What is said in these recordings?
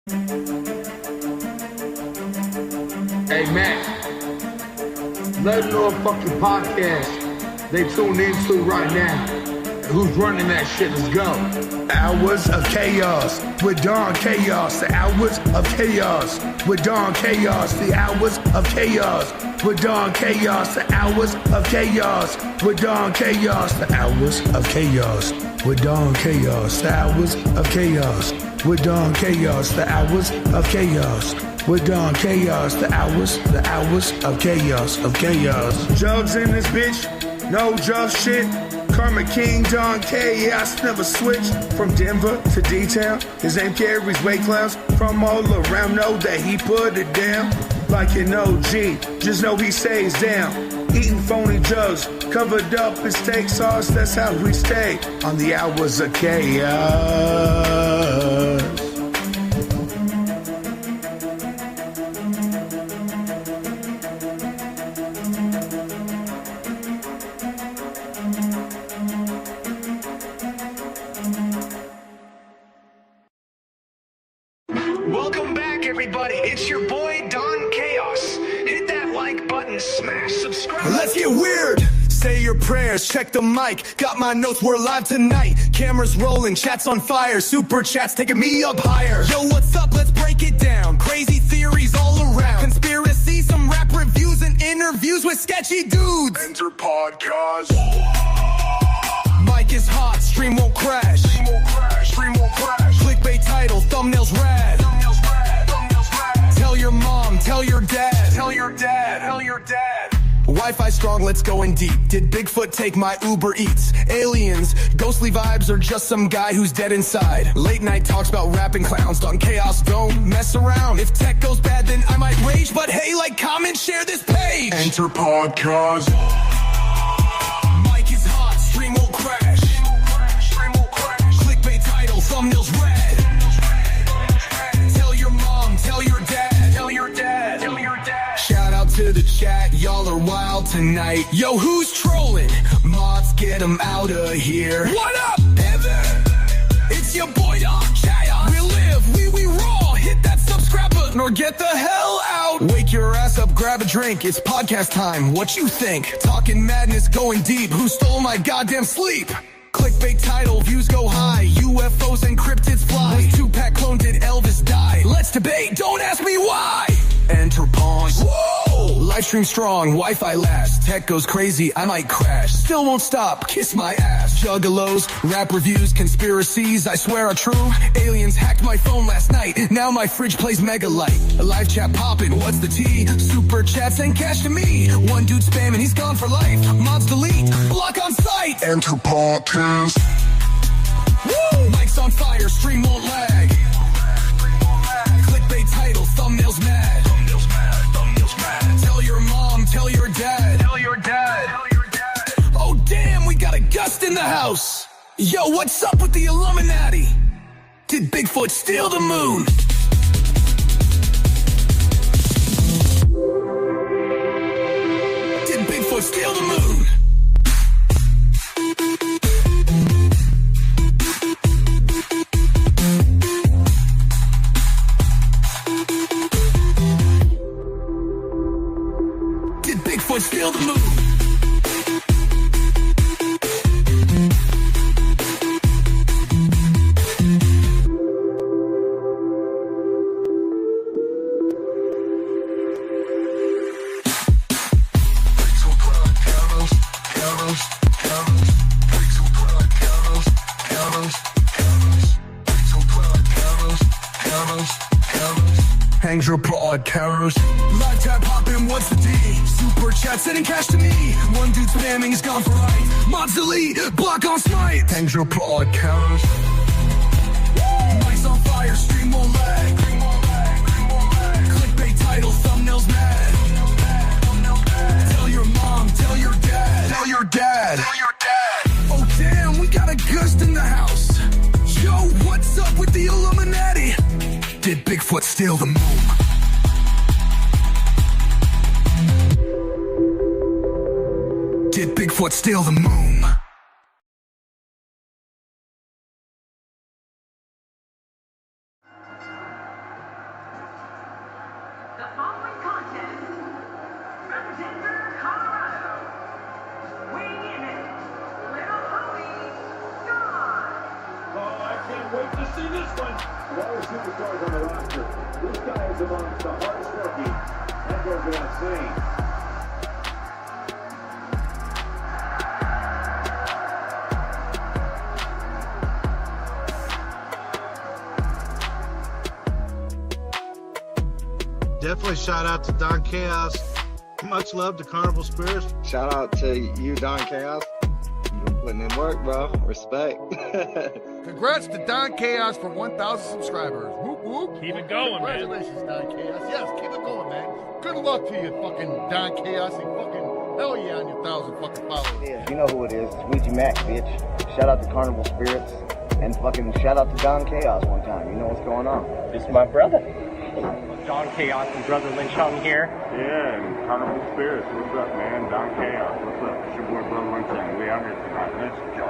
Hey, Matt, let them know a fucking podcast they tuned into right now. Who's running that shit? Let's go. Hours of Chaos with Don Chaos. The Hours of Chaos with Don Chaos. The Hours of Chaos with Don Chaos. The Hours of Chaos with Don Chaos. The Hours of Chaos with Don Chaos. The Hours of Chaos with Don Chaos. The Hours of Chaos with Don Chaos. The hours of chaos. Jugs in this bitch, no jug shit. Karma King, Don Chaos, never switch. From Denver to D-Town, his name carries weight clouds from all around. Know that he put it down like an OG. Just know he stays down. Eating phony jugs, covered up his steak sauce. That's how we stay on the Hours of Chaos. Welcome back, everybody. It's your boy, Don Chaos. Hit that like button, smash subscribe. Let's get weird. Say your prayers, check the mic. Got my notes, we're live tonight. Cameras rolling, chats on fire. Super chats taking me up higher. Yo, what's up? Let's break it down. Crazy theories all around. Conspiracy, some rap reviews and interviews with sketchy dudes. Enter podcast. Mic is hot, stream won't crash. Stream won't crash. Clickbait title, thumbnails rad. Tell your mom, tell your dad. Tell your dad. Wi-Fi strong, let's go in deep. Did Bigfoot take my Uber Eats? Aliens, ghostly vibes, or just some guy who's dead inside? Late night talks about rapping clowns. Don Chaos, don't mess around. If tech goes bad, then I might rage. But hey, like, comment, share this page. Enter podcast. Mic is hot, stream won't crash. Clickbait title, thumbnails red. Tell your mom, tell your dad. Shout out to the chat, y'all are wild tonight. Yo, who's trolling? Mods, get them out of here. What up, Evan? It's your boy, Don Chaos. We live, we raw. Hit that subscribe button or get the hell out. Wake your ass up, grab a drink. It's podcast time. What you think? Talking madness, going deep. Who stole my goddamn sleep? Clickbait title, views go high. UFOs and cryptids fly. Was Tupac clone, did Elvis die? Let's debate, don't ask me why. Enter pause. Whoa! Livestream strong, Wi-Fi last. Tech goes crazy, I might crash. Still won't stop, kiss my ass. Juggalos, rap reviews, conspiracies, I swear are true. Aliens hacked my phone last night. Now my fridge plays Mega Light. A live chat poppin', what's the tea? Super chats and cash to me. One dude spamming, he's gone for life. Mods delete, block on sight. Enter podcast. Woo! Mic's on fire, stream won't lag. Clickbait title, thumbnails mad. Tell your mom, tell your dad. Oh damn, we got a gust in the house. Yo, what's up with the Illuminati? Did Bigfoot steal the moon? Did Bigfoot steal the moon? Did Bigfoot steal the moon? Hangs your podcast. Live tap poppin', what's the D? Super chat sending cash to me. One dude spamming, he's gone for life. Mods delete, block on smite. Hangs your podcast. Mic's on fire, stream won't lag. Clickbait title, thumbnails mad. Tell your mom, tell your dad. Oh damn, we got a gust in the house. Yo, what's up with the Illuminati? Did Bigfoot steal the moon? Did Bigfoot steal the moon? especially this one. Of all the superstars on the roster, this guy is amongst the hardest working. That goes without saying. Definitely shout out to Don Chaos. Much love to Carnival Spirits. Shout out to you, Don Chaos. You've been putting in work, bro. Respect. Congrats to Don Chaos for 1,000 subscribers. Whoop, whoop. Keep it going, man. Congratulations, Don Chaos. Yes, keep it going, man. Good luck to you, fucking Don Chaos, and fucking hell yeah on your 1,000 fucking followers. Yeah, you know who it is. It's Ouija Mac, bitch. Shout out to Carnival Spirits. And fucking shout out to Don Chaos one time. You know what's going on. This is my brother. Don Chaos and Brother Lynch on here. Yeah, and Carnival Spirits. What's up, man? Don Chaos. What's up? It's your boy Brother Lynch, and we out here tonight. Let's go.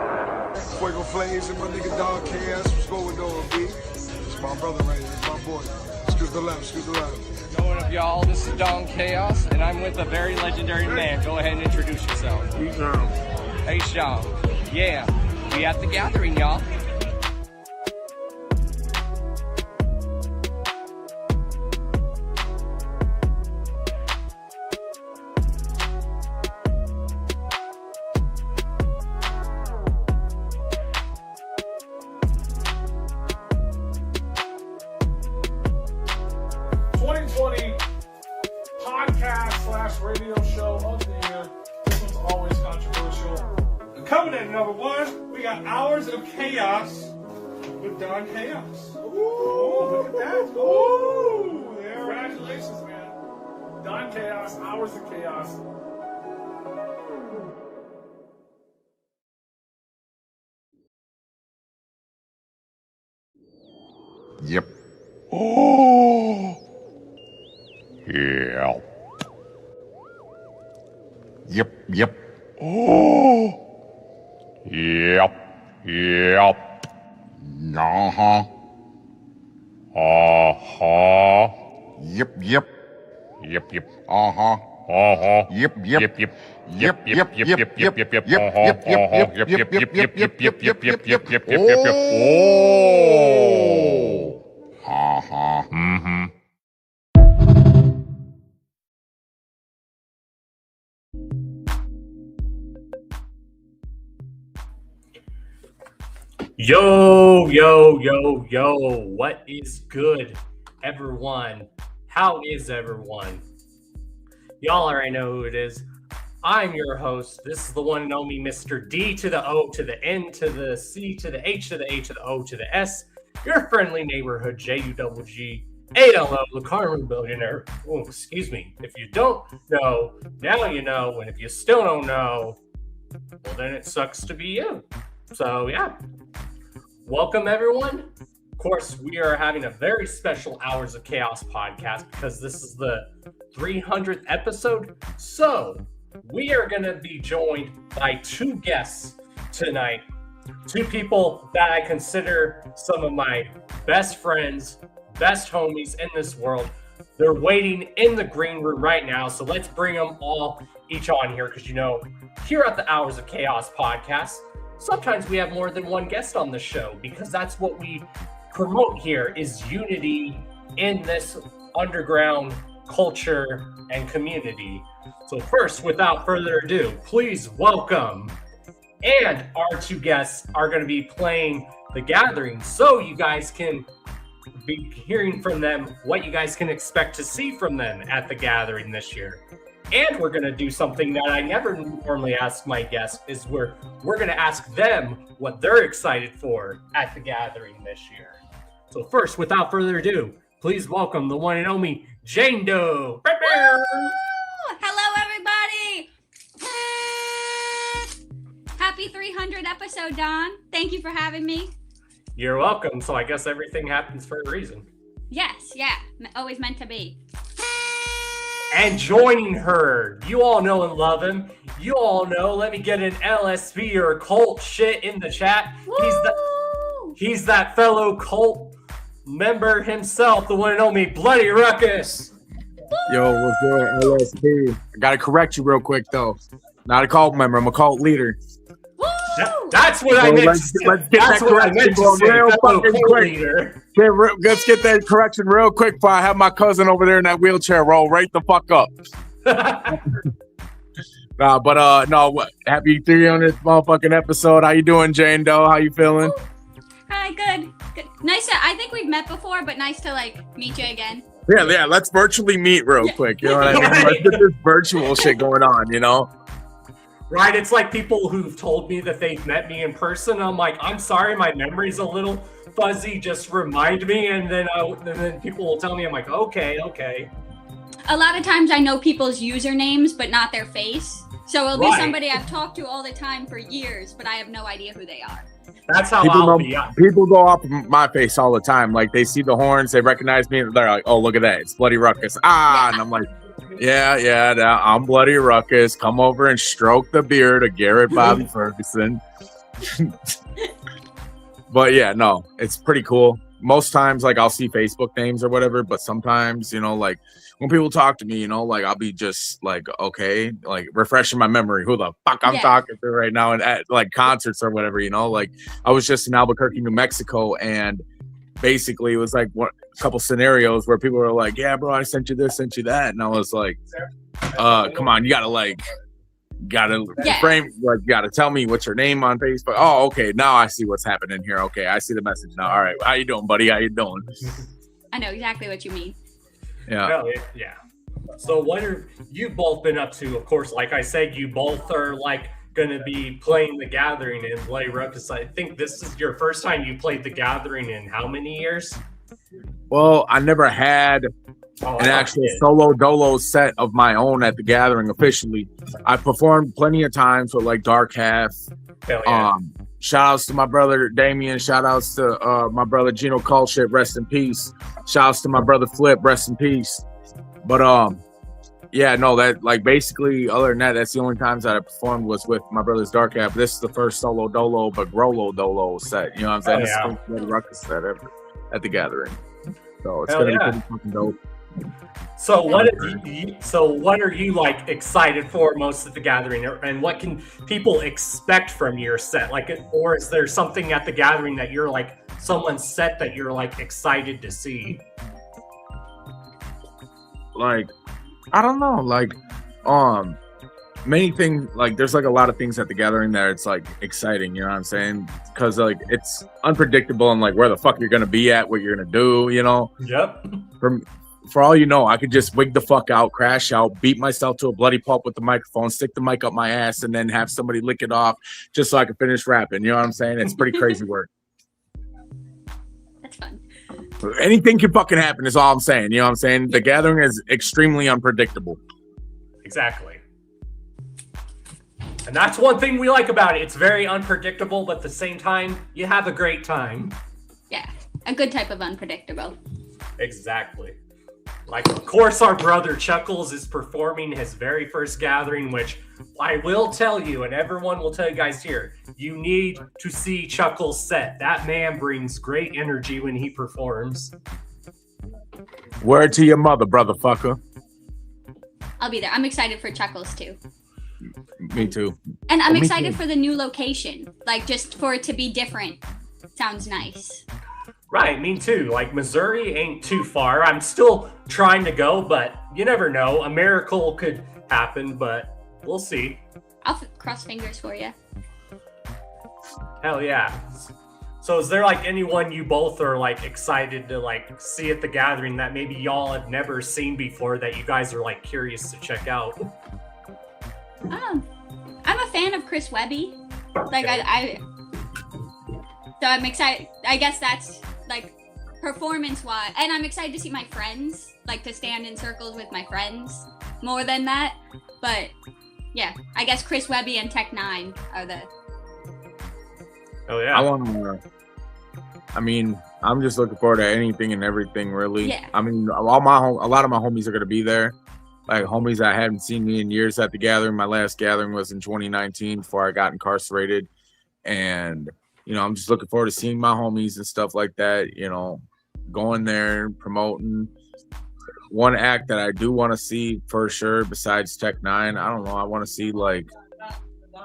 Fuego Flames and my nigga Don Chaos. What's going on, B? It's my brother right here. It's my boy. Scoot the left, scoot the left. Yo, what up, y'all? This is Don Chaos, and I'm with a very legendary man. Go ahead and introduce yourself. He's Sean. Hey, Sean. Yeah, we at the gathering, y'all. Radio show of the year. This one's always controversial. Coming in number one, we got Hours of Chaos with Don Chaos. Ooh, look at that. Ooh, congratulations, man. Don Chaos, Hours of Chaos. Yep. Oh. Yeah. Yep. Oh. Yep. Uh-huh. Uh-huh. Yep. Uh-huh. Uh-huh. Yep. Oh. Uh-huh. Mm-hmm. Yo, what is good, everyone? How is everyone? Y'all already know who it is. I'm your host. This is the one and only Mr. D to the O to the N to the C to the H to the A to the O to the S. Your friendly neighborhood JUGG ALO, the Carmen Billionaire. Oh, excuse me. If you don't know, now you know. And if you still don't know, well, then it sucks to be you. So, yeah. Welcome, everyone. Of course, we are having a very special Hours of Chaos podcast because this is the 300th episode. So, we are going to be joined by two guests tonight. Two people that I consider some of my best friends, best homies in this world. They're waiting in the green room right now. So, let's bring them all each on here because, you know, here at the Hours of Chaos podcast, sometimes we have more than one guest on the show because that's what we promote here is unity in this underground culture and community. So first, without further ado, please welcome. And our two guests are going to be playing The Gathering, so you guys can be hearing from them what you guys can expect to see from them at The Gathering this year. And we're going to do something that I never normally ask my guests, is we're going to ask them what they're excited for at The Gathering this year. So first, without further ado, please welcome the one and only Jayne. Hello, everybody. Happy 300 episode, Don. Thank you for having me. You're welcome. So I guess everything happens for a reason. Yes, yeah. Always meant to be. And joining her, you all know and love him. You all know, let me get an LSP or cult shit in the chat. He's that fellow cult member himself, the one and only Bloody Ruckus. Yo, what's good, LSP? I gotta correct you real quick though. Not a cult member, I'm a cult leader. That's what I meant. Let's get that correction going real fucking quick. Let's get that correction real quick before I have my cousin over there in that wheelchair roll right the fuck up. No, happy 3 on this motherfucking episode. How you doing, Jayne Doe? How you feeling? Hi, good. Nice I think we've met before, but nice to meet you again. Yeah, let's virtually meet real quick. You know what I mean? Let's get this virtual shit going on, you know? Right, it's like people who've told me that they've met me in person. I'm like, I'm sorry, my memory's a little fuzzy. Just remind me, and then people will tell me. I'm like, okay. A lot of times I know people's usernames, but not their face. So it'll be somebody I've talked to all the time for years, but I have no idea who they are. That's how I'll be. People go off my face all the time. Like, they see the horns, they recognize me, and they're like, oh, look at that. It's Bloody Ruckus. And I'm like, yeah, I'm Bloody Ruckus. Come over and stroke the beard of Garrett Bobby Ferguson. But yeah, no, it's pretty cool. Most times, I'll see Facebook names or whatever, but sometimes, when people talk to me, I'll be just okay, refreshing my memory. Who the fuck I'm talking to right now, and at concerts or whatever, I was just in Albuquerque, New Mexico, and basically it was a couple scenarios where people were like, yeah, bro, I sent you this, sent you that. And I was like, come on, you gotta frame, you gotta tell me what's your name on Facebook. Oh, okay, now I see what's happening here. Okay, I see the message now. All right, how you doing, buddy? How you doing? I know exactly what you mean. Yeah. Yeah. So what have you both been up to? Of course, like I said, you both are going to be playing The Gathering in Bloody Ruckus. I think this is your first time you played The Gathering in how many years? Well, I never had an actual solo dolo set of my own at The Gathering officially. I performed plenty of times with Dark Half. Shout outs to my brother Damien. Shout outs to my brother Gino Culshit, rest in peace. Shout outs to my brother Flip, rest in peace. But that basically other than that, that's the only times that I performed was with my brother's Dark Half. This is the first solo dolo but Grolo dolo set. You know what I'm saying? This is the first Ruckus set ever at The Gathering. So it's gonna be pretty fucking dope. So what are you excited for most at The Gathering, and what can people expect from your set? Or is there something at The Gathering that you're someone's set that you're excited to see? I don't know, many things, there's a lot of things at The Gathering that it's exciting, you know what I'm saying? Because it's unpredictable and where the fuck you're gonna be at, what you're gonna do, Yep. For all you know, I could just wig the fuck out, crash out, beat myself to a bloody pulp with the microphone, stick the mic up my ass, and then have somebody lick it off just so I can finish rapping. You know what I'm saying? It's pretty crazy work. That's fun. Anything can fucking happen is all I'm saying. You know what I'm saying? The Gathering is extremely unpredictable. Exactly. And that's one thing we like about it. It's very unpredictable, but at the same time, you have a great time. Yeah, a good type of unpredictable. Exactly. Of course, our brother Chuckles is performing his very first Gathering, which I will tell you, and everyone will tell you guys here, you need to see Chuckles' set. That man brings great energy when he performs. Word to your mother, brother fucker. I'll be there. I'm excited for Chuckles too. Me too. And I'm excited for the new location. Just for it to be different. Sounds nice. Right, me too. Missouri ain't too far. I'm still trying to go, but you never know. A miracle could happen, but we'll see. I'll cross fingers for you. Hell yeah. So is there anyone you both are excited to see at The Gathering that maybe y'all have never seen before that you guys are curious to check out? I'm a fan of Chris Webby. So I'm excited. I guess that's performance-wise, and I'm excited to see my friends, to stand in circles with my friends more than that. But yeah, I guess Chris Webby and Tech 9 are the. Oh yeah. I'm just looking forward to anything and everything, really. Yeah. A lot of my homies are gonna be there. Homies that hadn't seen me in years at The Gathering. My last Gathering was in 2019 before I got incarcerated, and I'm just looking forward to seeing my homies and stuff like that. Going there, promoting. One act that I do want to see for sure, besides Tech 9, I don't know. I want to see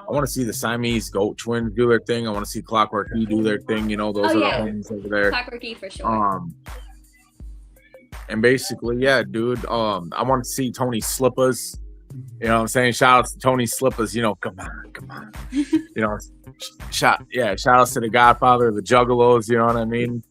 I want to see the Siamese Goat Twins do their thing. I want to see Clockwork E do their thing. You know, those are the homies over there. Clockwork E for sure. And basically, yeah, dude. I want to see Tony Slippas. You know what I'm saying? Shout out to Tony Slippas. You know, come on. You know, shout outs to the Godfather of the Juggalos. You know what I mean?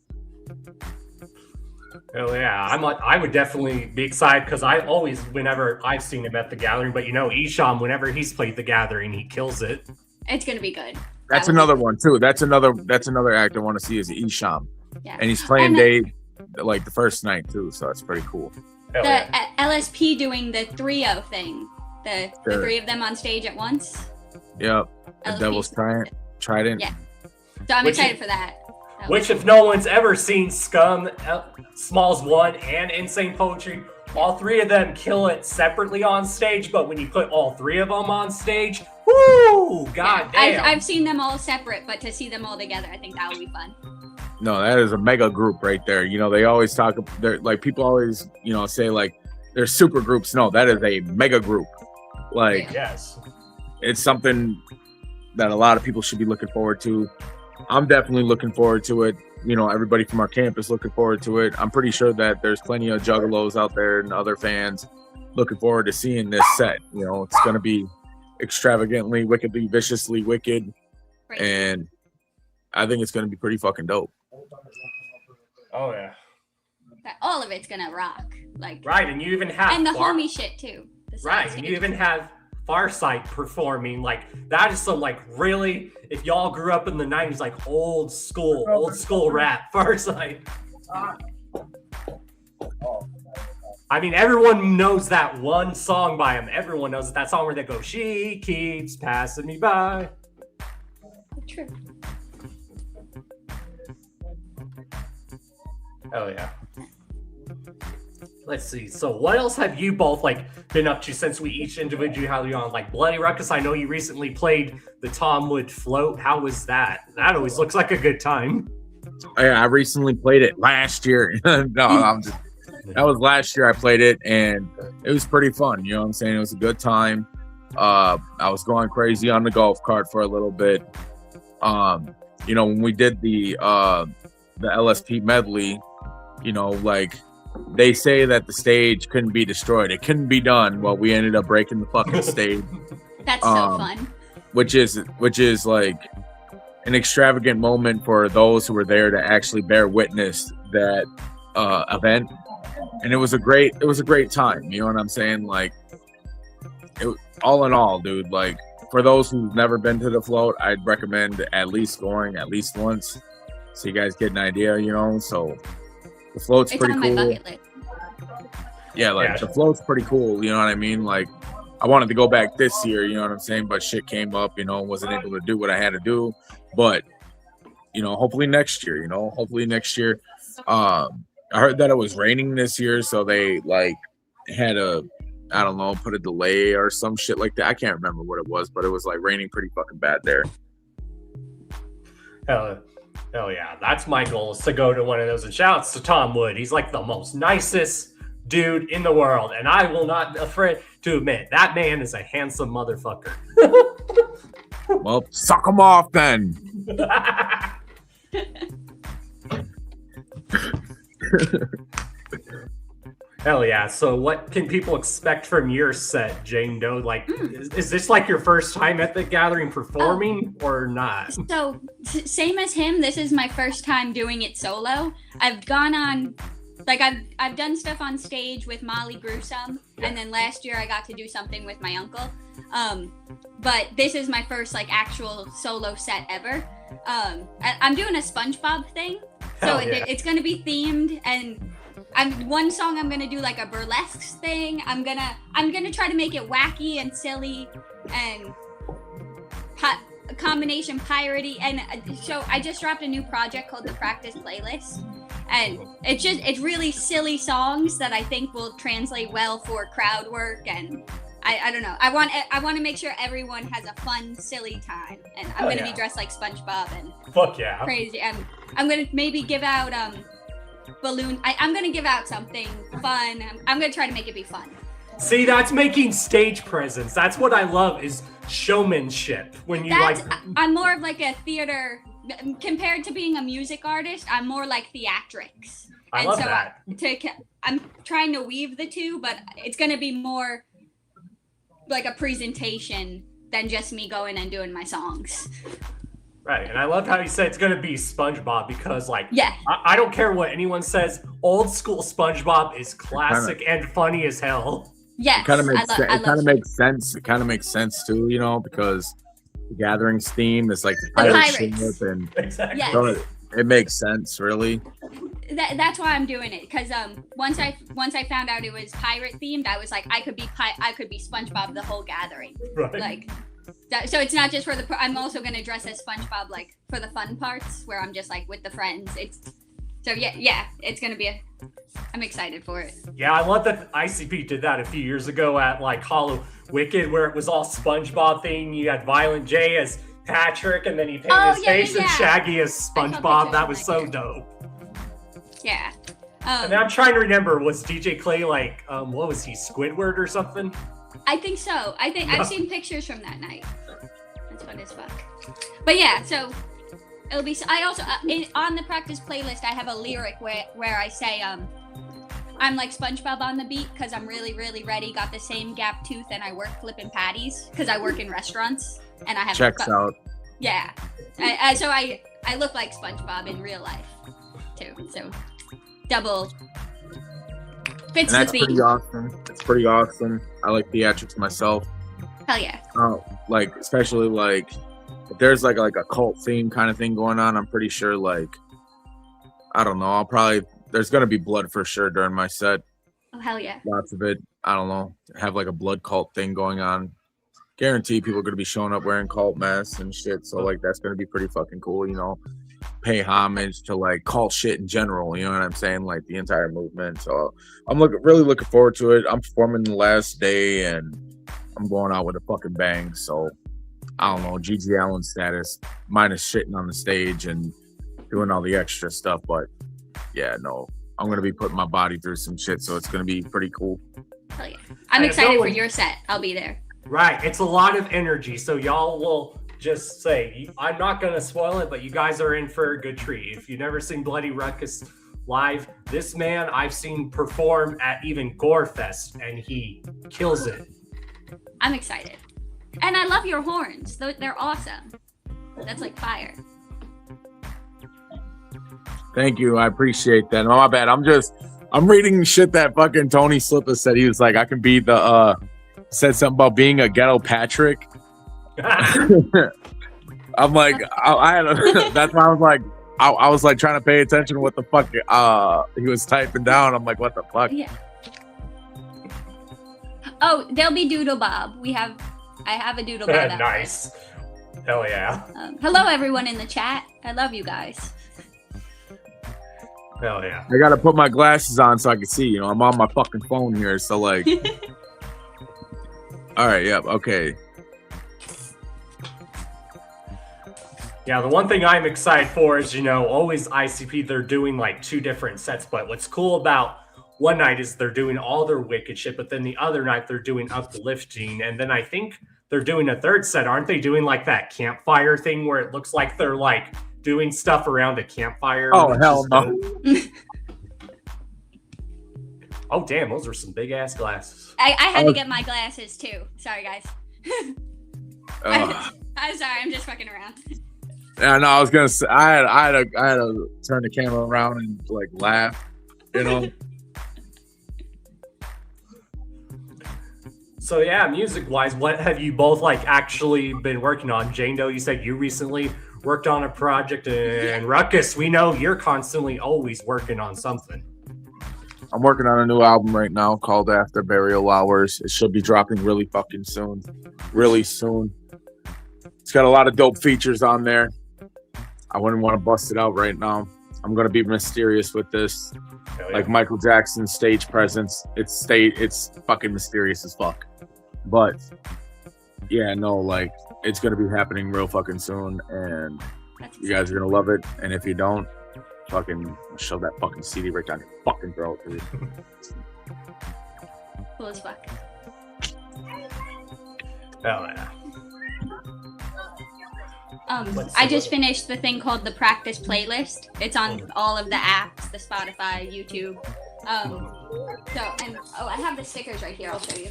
Oh yeah, I would definitely be excited because I always, whenever I've seen him at the Gathering, but you know, Isham, whenever he's played the Gathering, he kills it. It's gonna be good. That's another one too. That's another act I want to see is Isham. Yeah. And he's playing day like the first night too, so that's pretty cool. The LSP doing the trio thing, the three of them on stage at once. Yep. The Devil's Trident. Yeah. So I'm excited for that. Which, if no one's ever seen Scum, Smalls 1, and Insane Poetry, all three of them kill it separately on stage, but when you put all three of them on stage, woo! God damn. I've seen them all separate, but to see them all together, I think that would be fun. No, that is a mega group right there. You know, they always talk, they're like, people always, you know, say like, they're super groups. No, that is a mega group. Like, yes, it's something that a lot of people should be looking forward to. I'm definitely looking forward to it. You know, everybody from our campus looking forward to it. I'm pretty sure that there's plenty of Juggalos out there and other fans looking forward to seeing this set. You know, it's going to be extravagantly, wickedly, viciously wicked. Right. And I think it's going to be pretty fucking dope. Oh, yeah. All of it's going to rock. Like, right, and you even have... And the homie shit, too. Right, and you even have Farsight performing. Like, that is some, like, really... If y'all grew up in the 90s, like old school rap, Farsight. I mean, everyone knows that one song by him. Everyone knows that song where they go, "She keeps passing me by." True. Oh yeah. Let's see. So what else have you both been up to since we each individually on Bloody Ruckus? I know you recently played the Tom Wood Float. How was that? That always looks like a good time. Yeah, I recently played it last year. That was last year I played it, and it was pretty fun. You know what I'm saying? It was a good time. I was going crazy on the golf cart for a little bit. You know, when we did the LSP medley, you know, they say that the stage couldn't be destroyed. It couldn't be done. Well, we ended up breaking the fucking stage. That's so fun. Which is like an extravagant moment for those who were there to actually bear witness that event. And it was a great time. You know what I'm saying? All in all, dude, for those who've never been to the float, I'd recommend at least going at least once so you guys get an idea, you know. So the float's pretty cool. My bucket list. Yeah, the float's pretty cool, you know what I mean? I wanted to go back this year, you know what I'm saying? But shit came up, you know, wasn't able to do what I had to do. But, you know, hopefully next year, I heard that it was raining this year, so they had put a delay or some shit like that. I can't remember what it was, but it was raining pretty fucking bad there. Hell yeah, that's my goal, is to go to one of those. And shouts to Tom Wood. He's the most nicest dude in the world, and I will not be afraid to admit that man is a handsome motherfucker. Well, suck him off then. Hell yeah. So what can people expect from your set, Jayne Doe? Is this your first time at the Gathering performing or not? So same as him, this is my first time doing it solo. I've gone on, I've done stuff on stage with Molly Gruesome, and then last year I got to do something with my uncle. But this is my first actual solo set ever. I'm doing a SpongeBob thing, so it's gonna be themed, and one song I'm gonna do a burlesque thing. I'm gonna try to make it wacky and silly and a combination piratey. And so I just dropped a new project called the Practice Playlist, and it's really silly songs that I think will translate well for crowd work. And I don't know. I want to make sure everyone has a fun, silly time, and I'm gonna be dressed like SpongeBob and fuck yeah, crazy. And I'm gonna maybe give out balloon. I'm gonna give out something fun. I'm gonna try to make it be fun. See, that's making stage presence. That's what I love, is showmanship when you I'm more of like a theater compared to being a music artist. I'm more like theatrics. I love that. I'm trying to weave the two, but it's going to be more like a presentation than just me going and doing my songs. Right, and I love how you said it's gonna be SpongeBob because, like, yeah, I don't care what anyone says. Old school SpongeBob is classic and funny as hell. Yes, it kind of makes sense. It kind of makes sense too, you know, because the Gatherings theme is like the pirate ship, and exactly. Yes. So it makes sense, really. That's why I'm doing it, because once I found out it was pirate themed, I was like, I could be SpongeBob the whole gathering, right. Like. So it's not just for I'm also gonna dress as SpongeBob, like for the fun parts where I'm just like with the friends. It's gonna be I'm excited for it. Yeah, I love that ICP did that a few years ago at like Hollow Wicked, where it was all SpongeBob thing. You had Violent J as Patrick, and then he painted his face, and Shaggy as SpongeBob. That was so dope. Yeah. And I'm trying to remember, was DJ Clay like what was he, Squidward or something? I think so. I've seen pictures from that night. That's fun as fuck. But yeah, so it'll be. I also on the practice playlist I have a lyric where I say I'm like SpongeBob on the beat because I'm really really ready. Got the same gap tooth and I work flipping patties because I work in restaurants and I have checks out. Yeah, so I look like SpongeBob in real life too. So double. And that's pretty awesome. It's pretty awesome. I like theatrics myself. Hell yeah. Like especially like if there's like a cult theme kind of thing going on, I'm pretty sure like I don't know, there's gonna be blood for sure during my set. Oh hell yeah. Lots of it. I don't know. Have like a blood cult thing going on. Guarantee people are gonna be showing up wearing cult masks and shit. So like that's gonna be pretty fucking cool, you know. Pay homage to like cult shit in general, you know what I'm saying? Like the entire movement. So I'm really looking forward to it. I'm performing the last day and I'm going out with a fucking bang. So I don't know, Gigi Allen status, minus shitting on the stage and doing all the extra stuff. But yeah, no, I'm gonna be putting my body through some shit, so it's gonna be pretty cool. Hell yeah. I'm excited for your set. I'll be there. Right, it's a lot of energy, so y'all will just say, I'm not going to spoil it, but you guys are in for a good treat. If you've never seen Bloody Ruckus live, this man I've seen perform at even Gorefest, and he kills it. I'm excited. And I love your horns. They're awesome. That's like fire. Thank you. I appreciate that. Oh, my bad. I'm reading shit that fucking Tony Slipper said. He was like, I can be said something about being a ghetto Patrick. I'm like, that's why I was like, I was like trying to pay attention to what the fuck he was typing down. I'm like, what the fuck? Yeah. Oh, there'll be Doodle Bob. I have a Doodle Bob. Nice. Hell yeah. Hello, everyone in the chat. I love you guys. Hell yeah. I gotta put my glasses on so I can see. You know, I'm on my fucking phone here, so like. All right. Yep. Okay. Yeah, the one thing I'm excited for is, you know, always ICP, they're doing like 2 different sets. But what's cool about one night is they're doing all their wicked shit, but then the other night they're doing uplifting. And then I think they're doing a 3rd set. Aren't they doing like that campfire thing where it looks like they're like doing stuff around a campfire? Oh, hell no. Oh, damn, those are some big ass glasses. I had to get my glasses too. Sorry, guys. I'm sorry, I'm just fucking around. Yeah, no, I was gonna say I had to turn the camera around and like laugh, you know. So yeah, music-wise, what have you both like actually been working on? Jayne, you said you recently worked on a project, and Ruckus, we know you're constantly always working on something. I'm working on a new album right now called After Burial Hours. It should be dropping really fucking soon. Really soon. It's got a lot of dope features on there. I wouldn't want to bust it out right now. I'm going to be mysterious with this. Yeah. Like Michael Jackson's stage presence. It's fucking mysterious as fuck. But yeah, no, like it's going to be happening real fucking soon. And you guys are going to love it. And if you don't, fucking shove that fucking CD right down your fucking throat, dude. Cool as fuck. Hell yeah. I just finished the thing called the practice playlist. It's on all of the apps, the Spotify, YouTube. I have the stickers right here. I'll show you.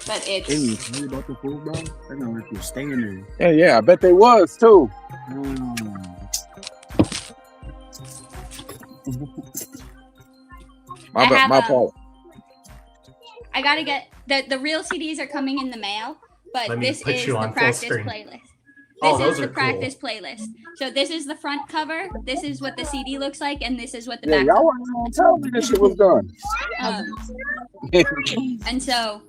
But it's. Hey, you about the food, bro? They're gonna let you stay in there. Yeah, I bet they was too. My fault. I gotta get the real CDs are coming in the mail, but this is the practice playlist. This is the practice playlist. So this is the front cover. This is what the CD looks like, and this is what the back. Y'all weren't tell me this shit was done. And so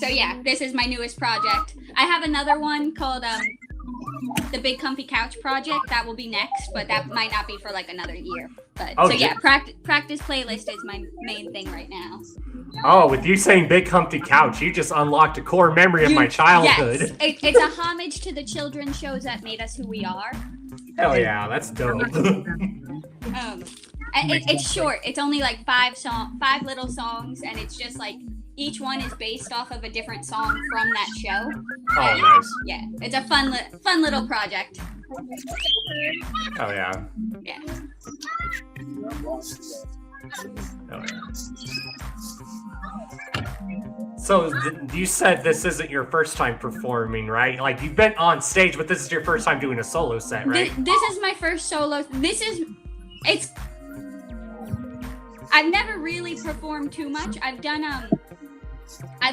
yeah, this is my newest project. I have another one called the Big Comfy Couch Project. That will be next, but that might not be for like another year. But practice playlist is my main thing right now. Oh, with you saying Big Comfy Couch, you just unlocked a core memory of my childhood. Yes. It's a homage to the children's shows that made us who we are. Hell yeah, that's dope. It's short. It's only like 5 little songs, and it's just like each one is based off of a different song from that show. Oh, nice. Yeah, it's a fun little project. Oh yeah. Yeah. So you said this isn't your first time performing, right? Like you've been on stage, but this is your first time doing a solo set, right? This is my first solo. I've never really performed too much. I've done I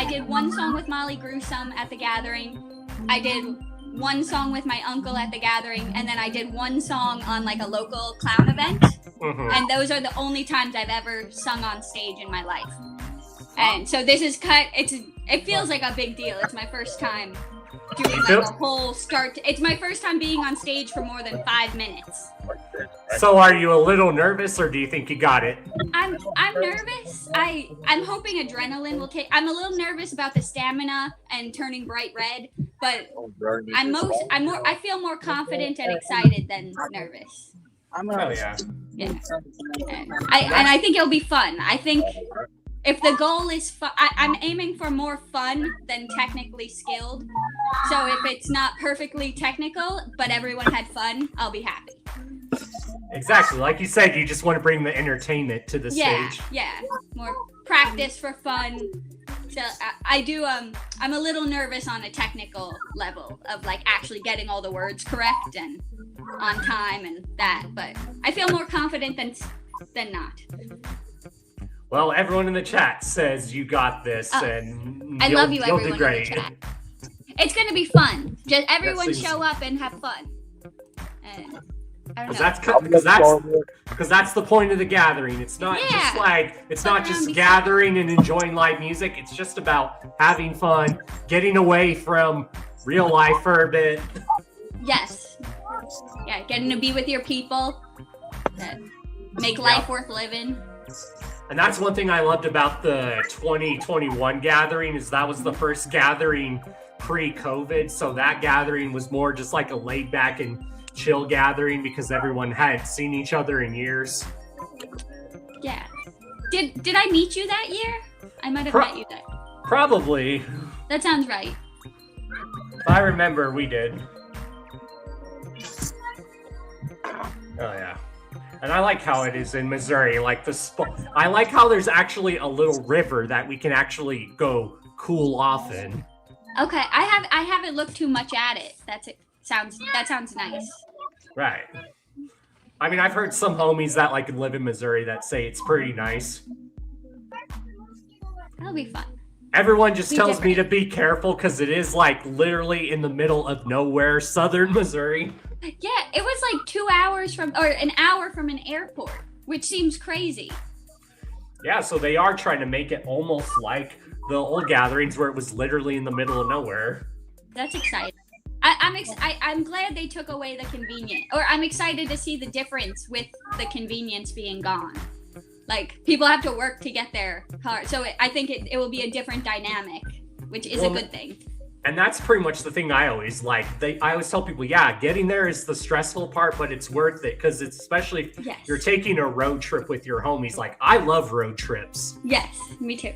did one song with Molly Gruesome at the Gathering. I did one song with my uncle at the Gathering, and then I did one song on like a local clown event. And those are the only times I've ever sung on stage in my life. And so this is it feels like a big deal. It's my first time doing like a whole it's my first time being on stage for more than 5 minutes. So are you a little nervous, or do you think you got it? I'm nervous. I'm hoping adrenaline will take. I'm a little nervous about the stamina and turning bright red, but I feel more confident and excited than nervous. Hell yeah. Yeah. And I think it'll be fun. I think if the goal is fun, I'm aiming for more fun than technically skilled. So if it's not perfectly technical, but everyone had fun, I'll be happy. Exactly. Like you said, you just want to bring the entertainment to the stage. Yeah. More practice for fun. So I do, I'm a little nervous on a technical level of like actually getting all the words correct and on time and that, but I feel more confident than not. Well, everyone in the chat says you got this, and I love you, everyone in the chat. It's gonna be fun. Just everyone show up and have fun. And I don't know. Because that's the point of the gathering. It's not just like gathering and enjoying live music. It's just about having fun, getting away from real life for a bit. Yes. Yeah, getting to be with your people that make life worth living. And that's one thing I loved about the 2021 gathering is that was the first gathering pre-COVID. So that gathering was more just like a laid back and chill gathering because everyone hadn't seen each other in years. Yeah. Did I meet you that year? I might have met you that. Probably. That sounds right. If I remember, we did. Oh yeah. And I like how it is in Missouri. Like I like how there's actually a little river that we can actually go cool off in. Okay, I haven't looked too much at it. That sounds nice. Right. I mean, I've heard some homies that like live in Missouri that say it's pretty nice. That'll be fun. Everyone just tells me to be careful because it is like literally in the middle of nowhere, southern Missouri. Yeah, it was like 2 hours an hour from an airport, which seems crazy. Yeah, so they are trying to make it almost like the old gatherings where it was literally in the middle of nowhere. That's exciting. I'm glad they took away the convenience, or I'm excited to see the difference with the convenience being gone. Like, people have to work to get their car, so I think it will be a different dynamic, which is a good thing. And that's pretty much the thing I always like. I always tell people, getting there is the stressful part, but it's worth it because it's especially if you're taking a road trip with your homies. Like, I love road trips. Yes, me too.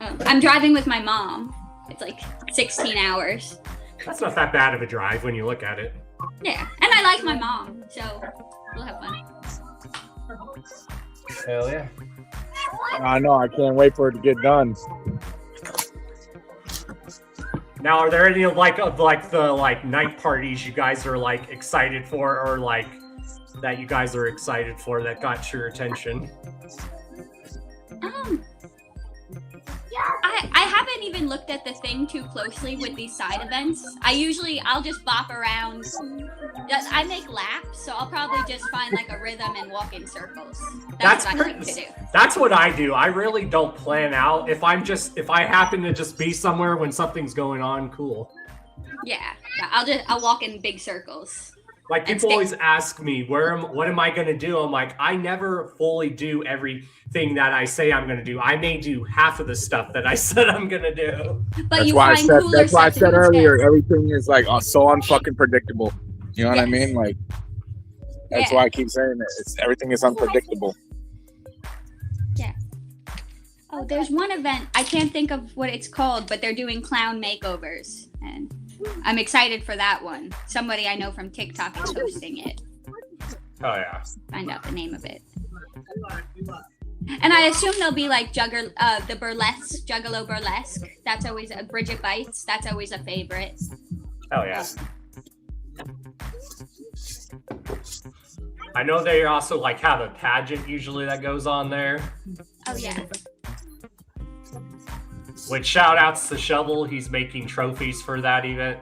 I'm driving with my mom. It's like 16 hours. That's not that bad of a drive when you look at it. Yeah, and I like my mom, so we'll have fun. Hell yeah. I know. I can't wait for it to get done. Now, are there any of the night parties you guys are like excited for, or like that you guys are excited for that got your attention? I haven't even looked at the thing too closely with these side events. I'll just bop around. I make laps, so I'll probably just find like a rhythm and walk in circles. That's what I like to do. That's what I do. I really don't plan out. If I happen to just be somewhere when something's going on, cool. Yeah, I'll walk in big circles. Like people always ask me, what am I gonna do? I'm like, I never fully do everything that I say I'm gonna do. I may do half of the stuff that I said I'm gonna do. But that's why I said earlier, everything is like so unfucking predictable. You know what I mean? Like that's why I keep saying it. Everything is unpredictable. Yeah. Oh, there's one event, I can't think of what it's called, but they're doing clown makeovers, and I'm excited for that one. Somebody I know from TikTok is hosting it. Oh yeah. Find out the name of it. And I assume there'll be like the burlesque, Juggalo burlesque. That's always a Bridget Bites. That's always a favorite. Oh yeah. I know they also like have a pageant usually that goes on there. Oh yeah. Which shout outs to Shovel, he's making trophies for that event.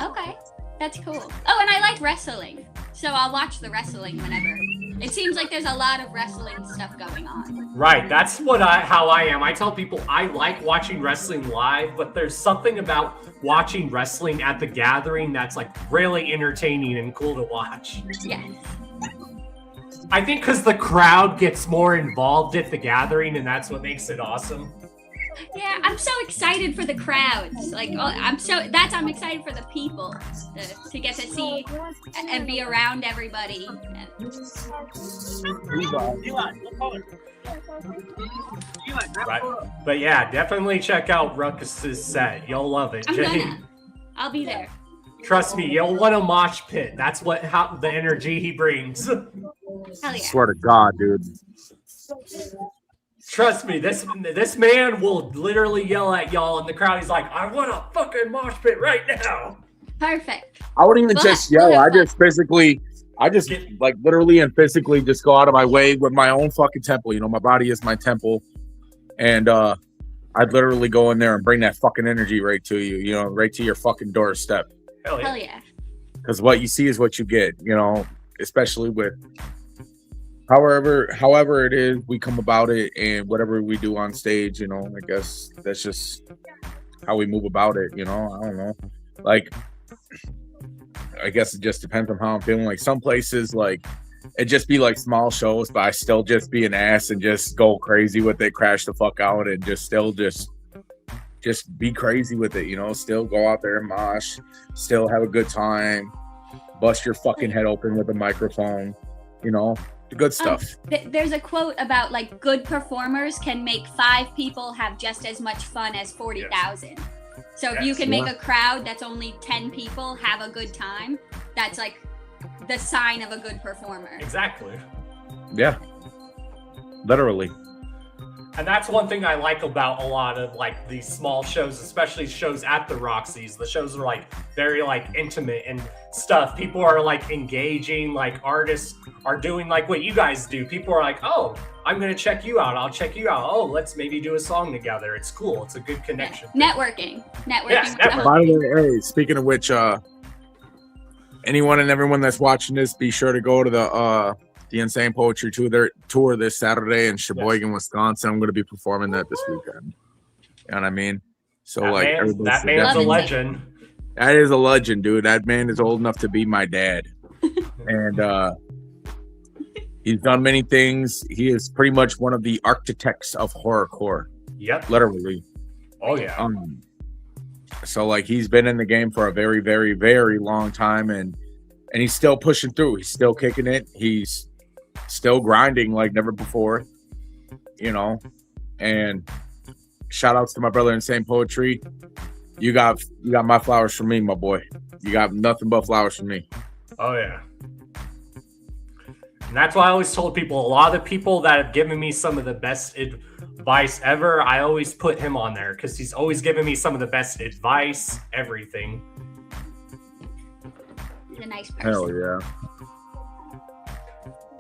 Okay, that's cool. Oh, and I like wrestling, so I'll watch the wrestling whenever. It seems like there's a lot of wrestling stuff going on. Right, that's how I am. I tell people I like watching wrestling live, but there's something about watching wrestling at the gathering that's like really entertaining and cool to watch. Yeah. I think because the crowd gets more involved at the gathering, and that's what makes it awesome. Yeah, I'm so excited for the crowds. Like, I'm excited for the people to get to see and be around everybody. Right. But yeah, definitely check out Ruckus's set. You'll love it. Jayne. I'll be there. Trust me, you'll want a mosh pit. That's how the energy he brings. Hell yeah. Swear to God, dude. Trust me, this man will literally yell at y'all in the crowd. He's like, I want a fucking mosh pit right now. Perfect. I wouldn't even just yell. I just like literally and physically just go out of my way with my own fucking temple. You know, my body is my temple. And I'd literally go in there and bring that fucking energy right to you, you know, right to your fucking doorstep. Hell yeah. Because what you see is what you get, you know, especially with however it is we come about it and whatever we do on stage, you know, I guess that's just how we move about it, you know. I don't know. Like, I guess it just depends on how I'm feeling. Like some places, like it just be like small shows, but I still just be an ass and just go crazy with it, crash the fuck out, and just be crazy with it, you know. Still go out there and mosh, still have a good time, bust your fucking head open with a microphone, you know. The good stuff. There's a quote about like good performers can make 5 people have just as much fun as 40,000. So if you can make a crowd that's only 10 people have a good time, that's like the sign of a good performer. Exactly. Yeah. Literally. And that's one thing I like about a lot of like these small shows, especially shows at the Roxy's. The shows are like very like intimate and stuff. People are like engaging, like artists are doing like what you guys do. People are like, oh, I'm going to check you out. I'll check you out. Oh, let's maybe do a song together. It's cool. It's a good connection. Yeah. Networking. Yes, By the way, hey, speaking of which, anyone and everyone that's watching this, be sure to go to the Insane Poetry tour this Saturday in Sheboygan, Wisconsin. I'm going to be performing that this weekend. You know what I mean? So that man's a legend. That is a legend, dude. That man is old enough to be my dad. And he's done many things. He is pretty much one of the architects of horrorcore. Yep. Literally. Oh yeah. So like he's been in the game for a very, very, very long time, and he's still pushing through. He's still kicking it. He's still grinding like never before, you know. And shout outs to my brother Insane Poetry. you got my flowers from me, my boy. You got nothing but flowers from me. Oh yeah. And that's why I always told people, a lot of the people that have given me some of the best advice ever, I always put him on there because he's always given me some of the best advice, everything. He's a nice person. Hell yeah.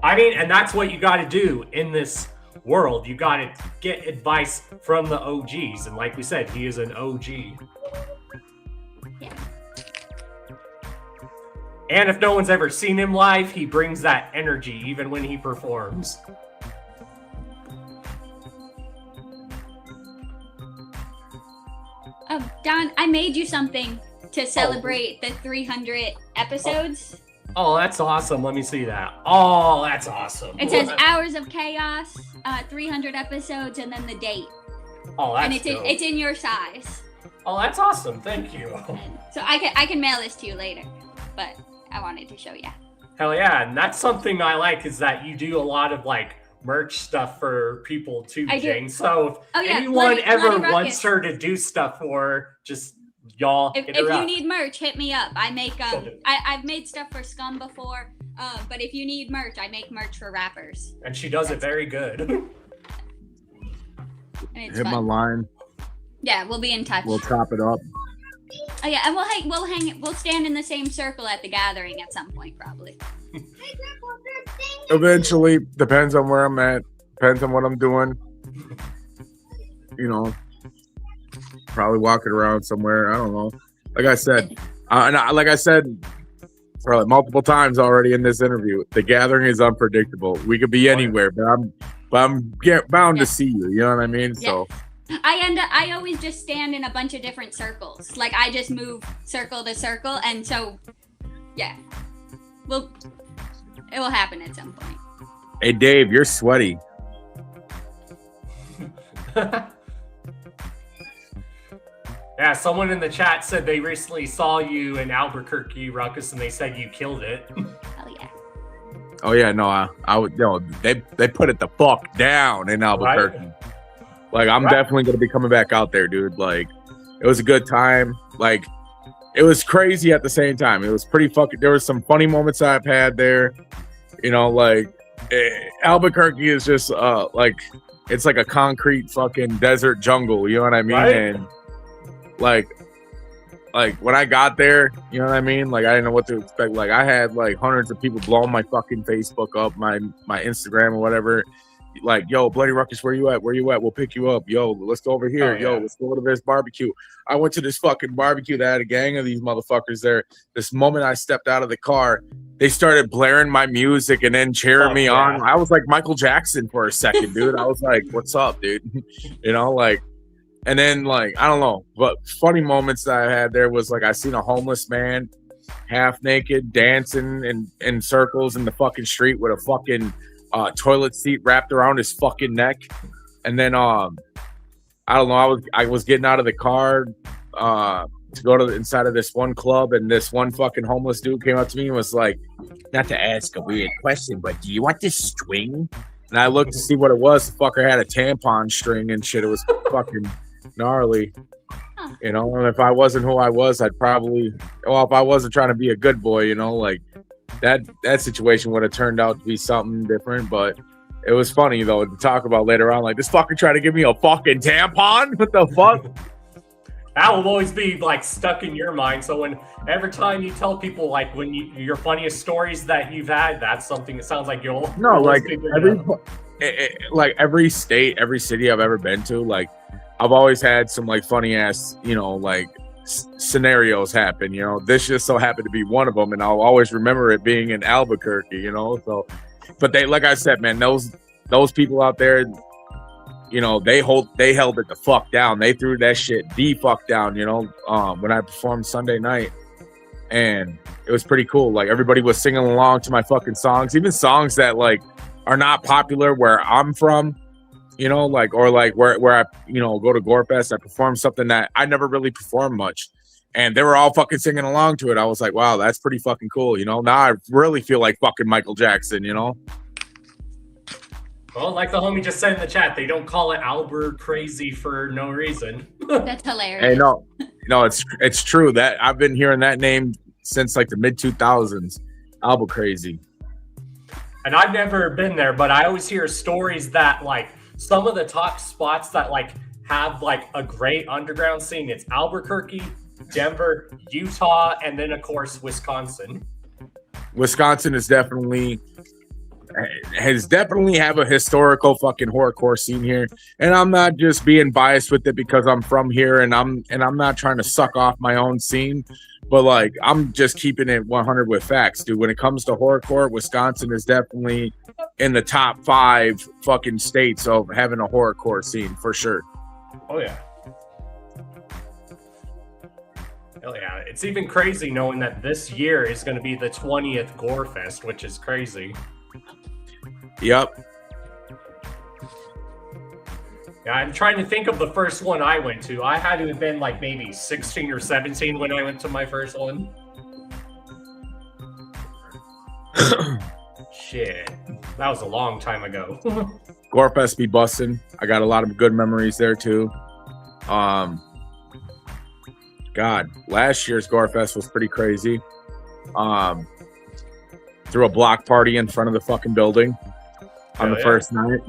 I mean, and that's what you got to do in this world. You got to get advice from the OGs. And like we said, he is an OG. Yeah. And if no one's ever seen him live, he brings that energy even when he performs. Don, I made you something to celebrate the 300 episodes. Oh, that's awesome. Let me see that. Oh, that's awesome. It says Hours of Chaos, 300 episodes, and then the date. Oh, that's and it's dope. it's in your size. Oh, that's awesome. Thank you. So I can mail this to you later, but I wanted to show you. Hell yeah. And that's something I like is that you do a lot of like merch stuff for people too, I do. Jane. So if yeah, anyone Bloody ever Ruckus. wants her to do stuff for her, just y'all If hit her you up. need merch, hit me up. I make I've made stuff for Scum before, but if you need merch, I make merch for rappers. And she does it very good. And it's Hit fun. my line. Yeah, we'll be in touch. We'll chop it up. Oh yeah, and we'll stand in the same circle at the gathering at some point, probably. Eventually, depends on where I'm at. Depends on what I'm doing. You know, probably walking around somewhere. I don't know. Like I said, like I said probably multiple times already in this interview, the gathering is unpredictable. We could be anywhere, but I'm bound to see you. You know what I mean? So. I always just stand in a bunch of different circles. Like I just move circle to circle, and so yeah, it will happen at some point. Hey Dave, you're sweaty. Yeah, someone in the chat said they recently saw you in Albuquerque, Ruckus, and they said you killed it. Oh yeah. Oh yeah, no, I would no. They put it the fuck down in Albuquerque. Right? Like I'm definitely gonna be coming back out there, dude. Like it was a good time. Like it was crazy at the same time. It was pretty fucking. There was some funny moments I've had there. You know, like Albuquerque is just like it's like a concrete fucking desert jungle. You know what I mean? Right? And like when I got there, you know what I mean? Like I didn't know what to expect. Like I had like hundreds of people blowing my fucking Facebook up, my Instagram or whatever. Like, yo, Bloody Ruckus, where you at? Where you at? We'll pick you up. Yo, let's go over here. Oh, yeah. Yo, let's go to this barbecue. I went to this fucking barbecue that had a gang of these motherfuckers there. This moment I stepped out of the car, they started blaring my music and then cheering me on. I was like Michael Jackson for a second, dude. I was like, what's up, dude? You know, like, and then like, I don't know. But funny moments that I had there was like, I seen a homeless man half naked dancing in circles in the fucking street with a fucking toilet seat wrapped around his fucking neck. And then I don't know, I was getting out of the car to go to the inside of this one club, and this one fucking homeless dude came up to me and was like, not to ask a weird question, but do you want this string? And I looked to see what it was. The fucker had a tampon string and shit. It was fucking gnarly. You know, and if I wasn't who I was, I'd probably, well, if I wasn't trying to be a good boy, you know, like that situation would have turned out to be something different. But it was funny though to talk about later on. Like, this fucker tried to give me a fucking tampon. What the fuck? That will always be like stuck in your mind. So when every time you tell people like when your funniest stories that you've had, that's something that sounds like you'll like every state, every city I've ever been to, like I've always had some like funny ass, you know, like scenarios happen. You know, this just so happened to be one of them, and I'll always remember it being in Albuquerque. You know, so but they, like I said, man, those people out there, you know, they held it the fuck down. They threw that shit the fuck down, you know, when I performed Sunday night. And it was pretty cool. Like, everybody was singing along to my fucking songs, even songs that like are not popular where I'm from, you know, like, or like where I, you know, go to Gorefest, I perform something that I never really performed much. And they were all fucking singing along to it. I was like, wow, that's pretty fucking cool. You know, now I really feel like fucking Michael Jackson, you know? Well, like the homie just said in the chat, they don't call it Albert Crazy for no reason. That's hilarious. Hey, No, it's true that I've been hearing that name since like the mid 2000s. Albuquerque. And I've never been there, but I always hear stories that like some of the top spots that like have like a great underground scene. It's Albuquerque, Denver, Utah, and then of course Wisconsin. Wisconsin has definitely have a historical fucking horrorcore scene here, and I'm not just being biased with it because I'm from here, and I'm not trying to suck off my own scene, but like I'm just keeping it 100 with facts, dude. When it comes to horrorcore, Wisconsin is definitely in the top 5 fucking states of having a horrorcore scene for sure. Oh yeah. Hell yeah. It's even crazy knowing that this year is going to be the 20th Gore Fest, which is crazy. Yep. Yeah, I'm trying to think of the first one I went to. I had to have been like maybe 16 or 17 when I went to my first one. Shit. That was a long time ago. Gorefest be bussin'. I got a lot of good memories there too. God, last year's Gorefest was pretty crazy. Threw a block party in front of the fucking building on the first night.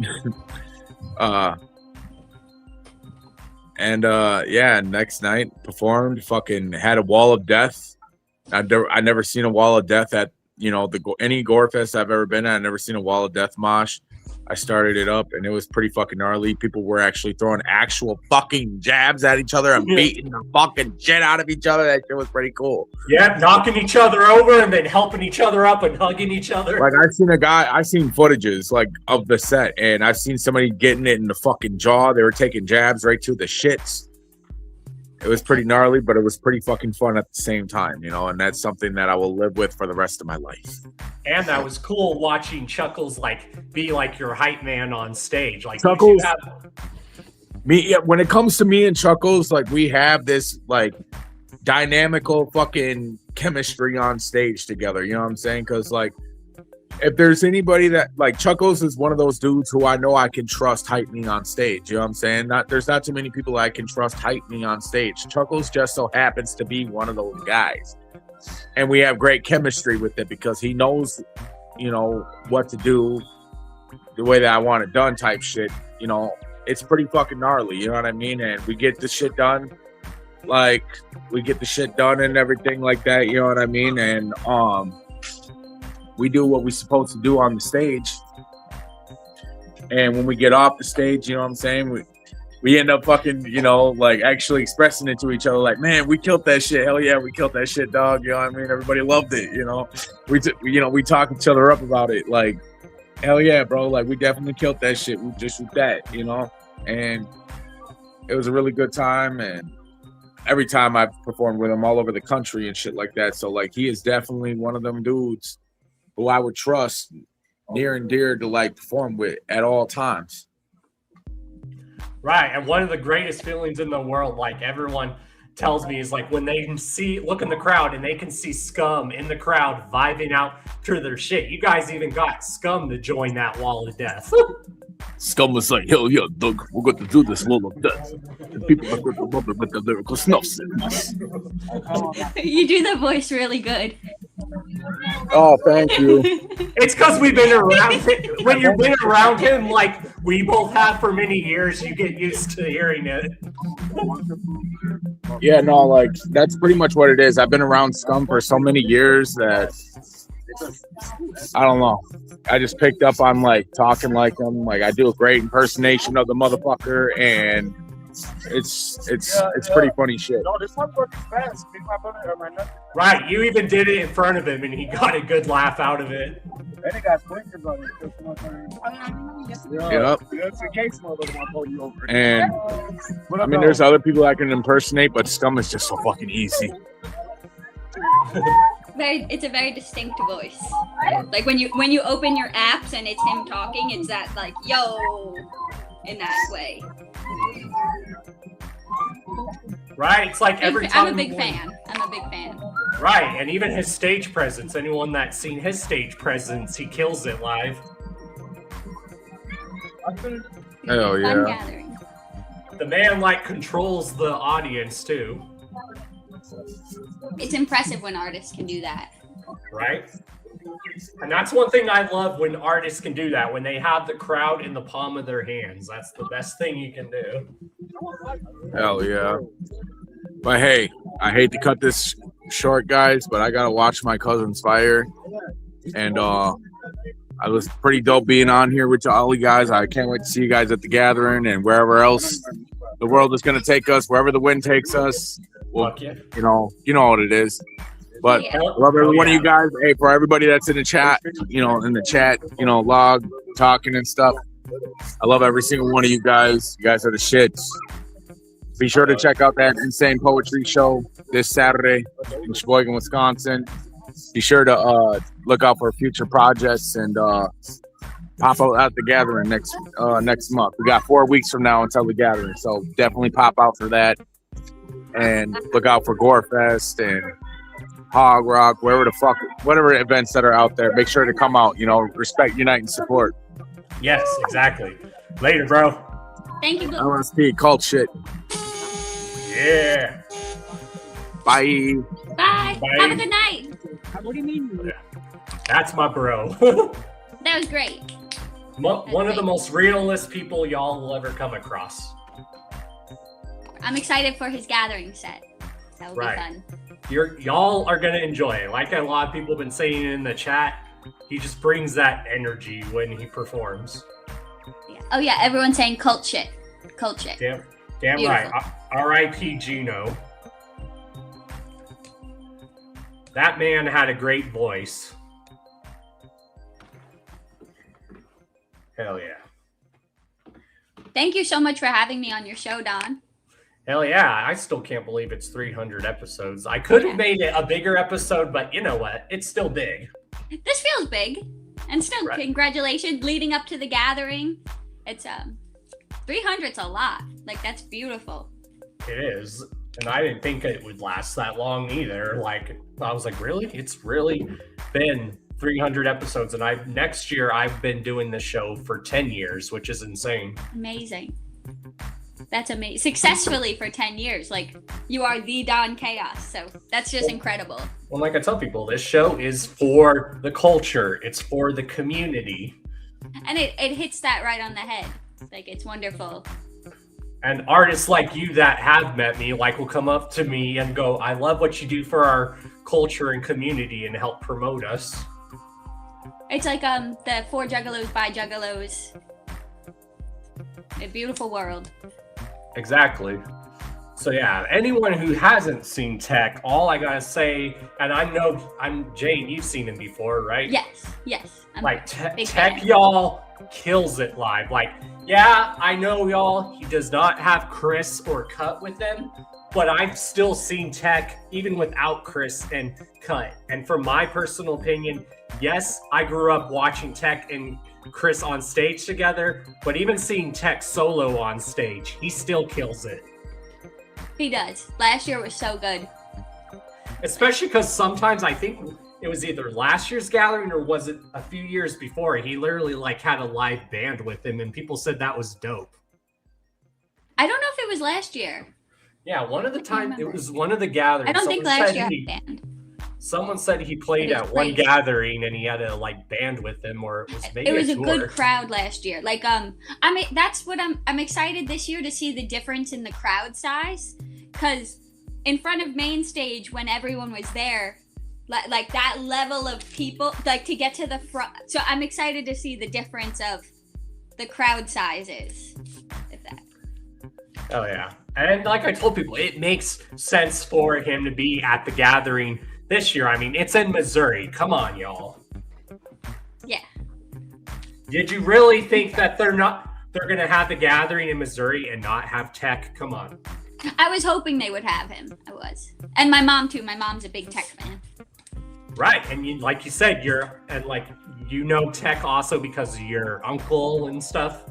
Next night performed, fucking had a wall of death. I never seen a wall of death at, any Gorefest I've ever been at. I never seen a wall of death mosh. I started it up and it was pretty fucking gnarly. People were actually throwing actual fucking jabs at each other and beating the fucking shit out of each other. That shit was pretty cool. Yeah, knocking each other over and then helping each other up and hugging each other. Like I seen footages like of the set, and I've seen somebody getting it in the fucking jaw. They were taking jabs right to the shits. It was pretty gnarly, but it was pretty fucking fun at the same time, and that's something that I will live with for the rest of my life. And that was cool watching Chuckles be like your hype man on stage. Like Chuckles, when it comes to me and Chuckles, like we have this like dynamical fucking chemistry on stage together. You know what I'm saying? Because like if there's anybody that like Chuckles is one of those dudes who I know I can trust hype me on stage. You know what I'm saying? There's not too many people I can trust hype me on stage. Chuckles just so happens to be one of those guys. And we have great chemistry with it because he knows, what to do the way that I want it done type shit. It's pretty fucking gnarly. You know what I mean? And we get the shit done. Like we get the shit done and everything like that. You know what I mean? And, we do what we're supposed to do on the stage. And when we get off the stage, you know what I'm saying? We end up fucking, actually expressing it to each other. Like, man, we killed that shit. Hell yeah, we killed that shit, dog. You know what I mean? Everybody loved it, We talk each other up about it. Like, hell yeah, bro. Like, we definitely killed that shit. We just with that, And it was a really good time. And every time I've performed with him all over the country and shit like that. So, like, he is definitely one of them dudes who I would trust near and dear to like perform with at all times. Right. And one of the greatest feelings in the world, like everyone tells me, is like when they look in the crowd and they can see Scum in the crowd vibing out to their shit. You guys even got Scum to join that wall of death. Scum was like, hell yeah, Doug, we're going to do this wall of death. And people are going to love it with the lyrical snuff. You do the voice really good. Oh, thank you. It's because we've been around him. When you've been around him, like we both have for many years, you get used to hearing it. Yeah, no, like that's pretty much what it is. I've been around Scum for so many years that I don't know. I just picked up on like talking like him. Like I do a great impersonation of the motherfucker, and it's pretty funny shit. No, this one works fast. Right, you even did it in front of him, and he got a good laugh out of it. And it got blinkers on it. Yep. That's a case mode of my over. And I mean, there's other people I can impersonate, but Scum is just so fucking easy. It's a very distinct voice. Like when you open your apps and it's him talking, it's that like yo in that way. Right, it's like every time. I'm a big fan. Right, and even his stage presence. Anyone that's seen his stage presence, he kills it live. Hell yeah. Fun gathering. The man like controls the audience too. It's impressive when artists can do that. Right? And that's one thing I love when artists can do that, when they have the crowd in the palm of their hands. That's the best thing you can do. Hell yeah. But hey, I hate to cut this short, guys, but I gotta watch my cousin's fire. And I was pretty dope being on here with all you guys. I can't wait to see you guys at the gathering and wherever else the world is gonna take us, wherever the wind takes us. Well, you know what it is. But I love every one of you guys. Hey, for everybody that's in the chat, log, talking and stuff. I love every single one of you guys. You guys are the shits. Be sure to check out that Insane Poetry Show this Saturday in Sheboygan, Wisconsin. Be sure to look out for future projects and pop out at the gathering next month. We got 4 weeks from now until the gathering, so definitely pop out for that. And look out for Gore Fest and Hog Rock, whatever events that are out there. Make sure to come out. Respect, unite, and support. Yes, exactly. Later, bro. Thank you. LSP, cult shit. Yeah. Bye. Bye. Have a good night. What do you mean? Yeah. That's my bro. That was great. One of the most realist people y'all will ever come across. I'm excited for his gathering set. That will be fun. Y'all are gonna enjoy it. Like a lot of people have been saying in the chat, he just brings that energy when he performs. Yeah. Oh yeah, everyone's saying cult shit. Cult shit. Damn Beautiful. right. R.I.P. Gino. That man had a great voice. Hell yeah. Thank you so much for having me on your show, Don. Hell yeah. I still can't believe it's 300 episodes. I could have made it a bigger episode, but you know what? It's still big. This feels big. And still, congratulations leading up to the gathering. It's 300's a lot. Like, that's beautiful. It is. And I didn't think it would last that long either. Like, I was like, really? It's really been 300 episodes. And next year, I've been doing this show for 10 years, which is insane. Amazing. That's amazing. Successfully for 10 years. Like, you are the Don Chaos. So that's just incredible. Well, like I tell people, this show is for the culture. It's for the community. And it hits that right on the head. Like, it's wonderful. And artists like you that have met me, will come up to me and go, I love what you do for our culture and community and help promote us. It's like the For Juggalos by Juggalos. A beautiful world. Exactly. So yeah, anyone who hasn't seen Tech, all I gotta say, and I'm Jayne, you've seen him before, right? Yes. Tech y'all kills it live. Yeah, I know y'all, he does not have Chris or Cut with him, but I've still seen Tech even without Chris and Cut. And from my personal opinion, yes, I grew up watching Tech and Chris on stage together, but even seeing Tech solo on stage, he still kills it. He does. Last year was so good. Especially because sometimes I think it was either last year's gathering or was it a few years before, he literally had a live band with him and people said that was dope. I don't know if it was last year. Yeah, one of the times it was one of the gatherings. I don't think last year had a band. Someone said he played at one gathering and he had a band with him, or it was maybe it was a good crowd last year. That's what I'm excited this year to see the difference in the crowd size, because in front of main stage when everyone was there, like that level of people, to get to the front. So I'm excited to see the difference of the crowd sizes. Oh yeah, and like I told people, it makes sense for him to be at the gathering this year. I mean, it's in Missouri. Come on, y'all. Yeah. Did you really think that they're going to have the gathering in Missouri and not have Tech? Come on. I was hoping they would have him. I was. And my mom too. My mom's a big Tech fan. Right. And like you said, Tech also because of your uncle and stuff.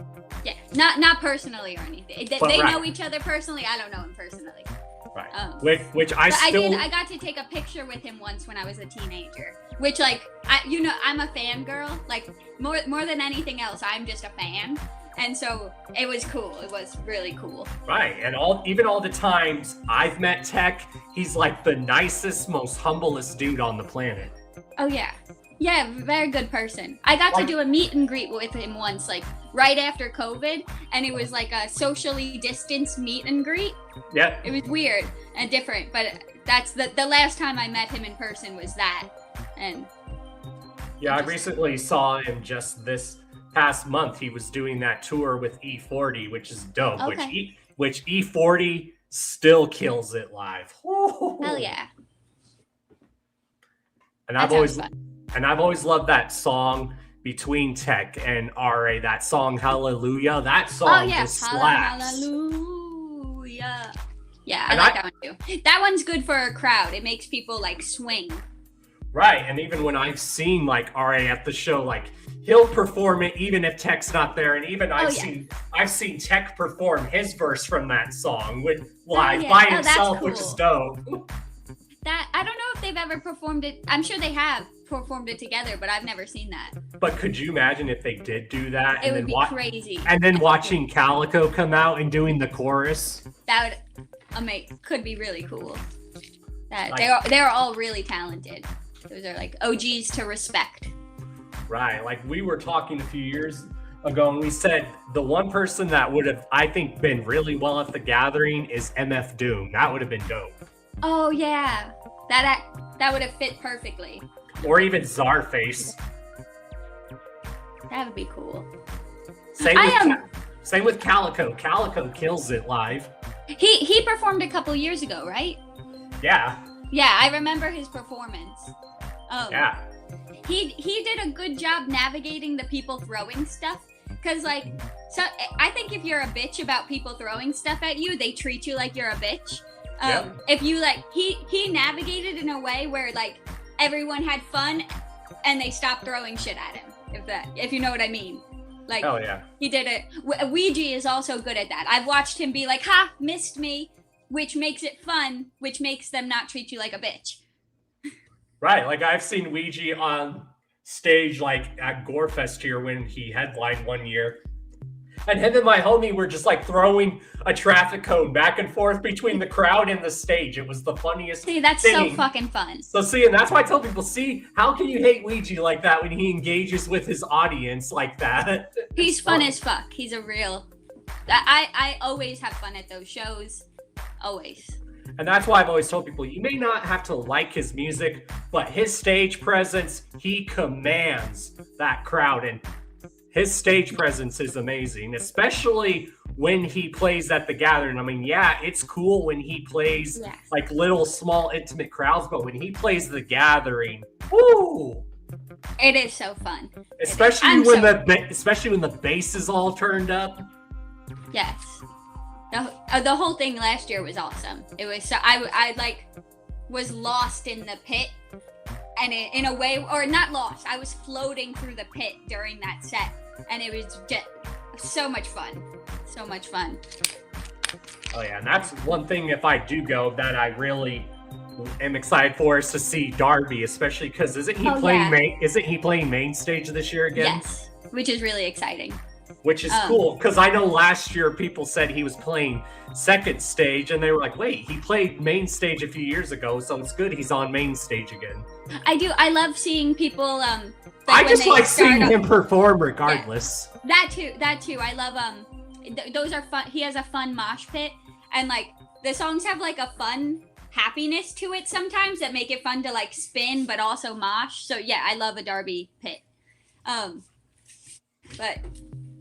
Yeah. Not personally or anything. They know each other personally. I don't know him personally. Right. Which I got to take a picture with him once when I was a teenager. Which I'm a fangirl. More than anything else, I'm just a fan. And so it was cool. It was really cool. Right, and even all the times I've met Tech, he's like the nicest, most humblest dude on the planet. Oh yeah. Yeah, very good person. I got to do a meet and greet with him once, like right after COVID, and it was like a socially distanced meet and greet. Yeah. It was weird and different, but that's the last time I met him in person was that. And yeah, I recently saw him just this past month. He was doing that tour with E40, which is dope. Okay. Which E40 still kills it live. Hell yeah. And I've always loved that song between Tech and RA. That song Hallelujah. That song just slaps. Hallelujah. Yeah, I like that one too. That one's good for a crowd. It makes people like swing. Right, and even when I've seen like RA at the show, like he'll perform it even if Tech's not there, and even I've seen Tech perform his verse from that song live by himself, cool. which is dope. That I don't know if they've ever performed it. I'm sure they have performed it together, but I've never seen that. But could you imagine if they did do that? It would be crazy. And then watching Calico come out and doing the chorus. That would could be really cool. That they're all really talented. Those are like OGs to respect. Right. Like we were talking a few years ago and we said the one person that would have, I think, been really well at the gathering is MF Doom. That would have been dope. Oh yeah. That would have fit perfectly. Or even Czarface. That would be cool. Same with Calico. Calico kills it live. He performed a couple years ago, right? Yeah. Yeah, I remember his performance. Yeah. He did a good job navigating the people throwing stuff. Cause so I think if you're a bitch about people throwing stuff at you, they treat you like you're a bitch. If you he navigated in a way where everyone had fun and they stopped throwing shit at him. If you know what I mean. Oh yeah. He did it. Ouija is also good at that. I've watched him be like, ha, missed me, which makes it fun, which makes them not treat you like a bitch. Right, I've seen Ouija on stage at Gorefest here when he headlined one year. And him and my homie were just throwing a traffic cone back and forth between the crowd and the stage. It was the funniest thing. See, that's so fucking fun. So and that's why I tell people, how can you hate Ouija like that when he engages with his audience like that? He's fun as fuck. He's a real... I always have fun at those shows. Always. And that's why I've always told people, you may not have to like his music, but his stage presence, he commands that crowd. And his stage presence is amazing, especially when he plays at the gathering. I mean, yeah, it's cool when he plays little, small, intimate crowds, but when he plays the gathering, woo! It is so fun. Especially when the bass is all turned up. Yes. The whole thing last year was awesome. It was so I was lost in the pit, and in a way, or not lost. I was floating through the pit during that set, and it was just so much fun. So much fun. Oh yeah, and that's one thing. If I do go, that I really am excited for is to see Darby, especially because isn't he playing main stage this year again? Yes, which is really exciting. Which is cool, because I know last year people said he was playing second stage, and they were like, wait, he played main stage a few years ago, so it's good he's on main stage again. I do. I love seeing people... I just like seeing him perform regardless. Yeah. That too. I love... those are fun. He has a fun mosh pit, and the songs have a fun happiness to it sometimes that make it fun to spin, but also mosh. So yeah, I love a Darby pit. But...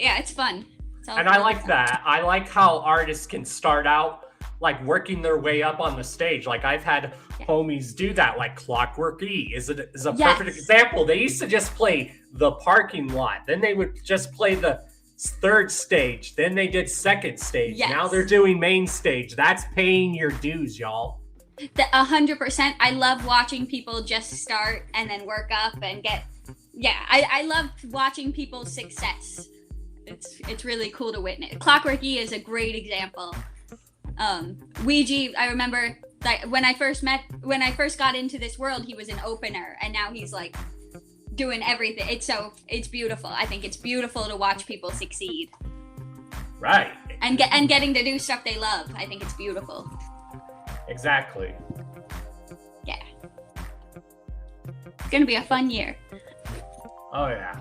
yeah, it's fun. And I like that. I like how artists can start out working their way up on the stage. I've had homies do that, Clockwork E is a perfect example. They used to just play the parking lot. Then they would just play the third stage. Then they did second stage. Yes. Now they're doing main stage. That's paying your dues, y'all. 100%. I love watching people just start and then work up and get... yeah, I love watching people's success. It's really cool to witness. Clockwork E is a great example. Ouija, I remember when I first got into this world, he was an opener, and now he's doing everything. It's beautiful. I think it's beautiful to watch people succeed. Right. And getting to do stuff they love. I think it's beautiful. Exactly. Yeah. It's gonna be a fun year. Oh yeah.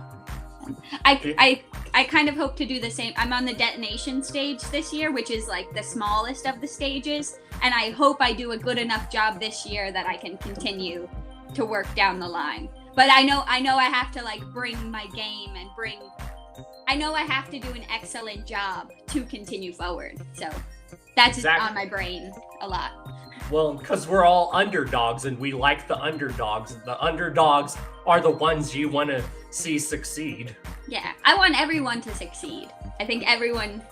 I kind of hope to do the same. I'm on the detonation stage this year, which is like the smallest of the stages, and I hope I do a good enough job this year that I can continue to work down the line. But I know I have to like bring my game and I know I have to do an excellent job to continue forward. So that's on my brain a lot. Well, because we're all underdogs and we like the underdogs. The underdogs are the ones you want to see succeed. Yeah, I want everyone to succeed. I think everyone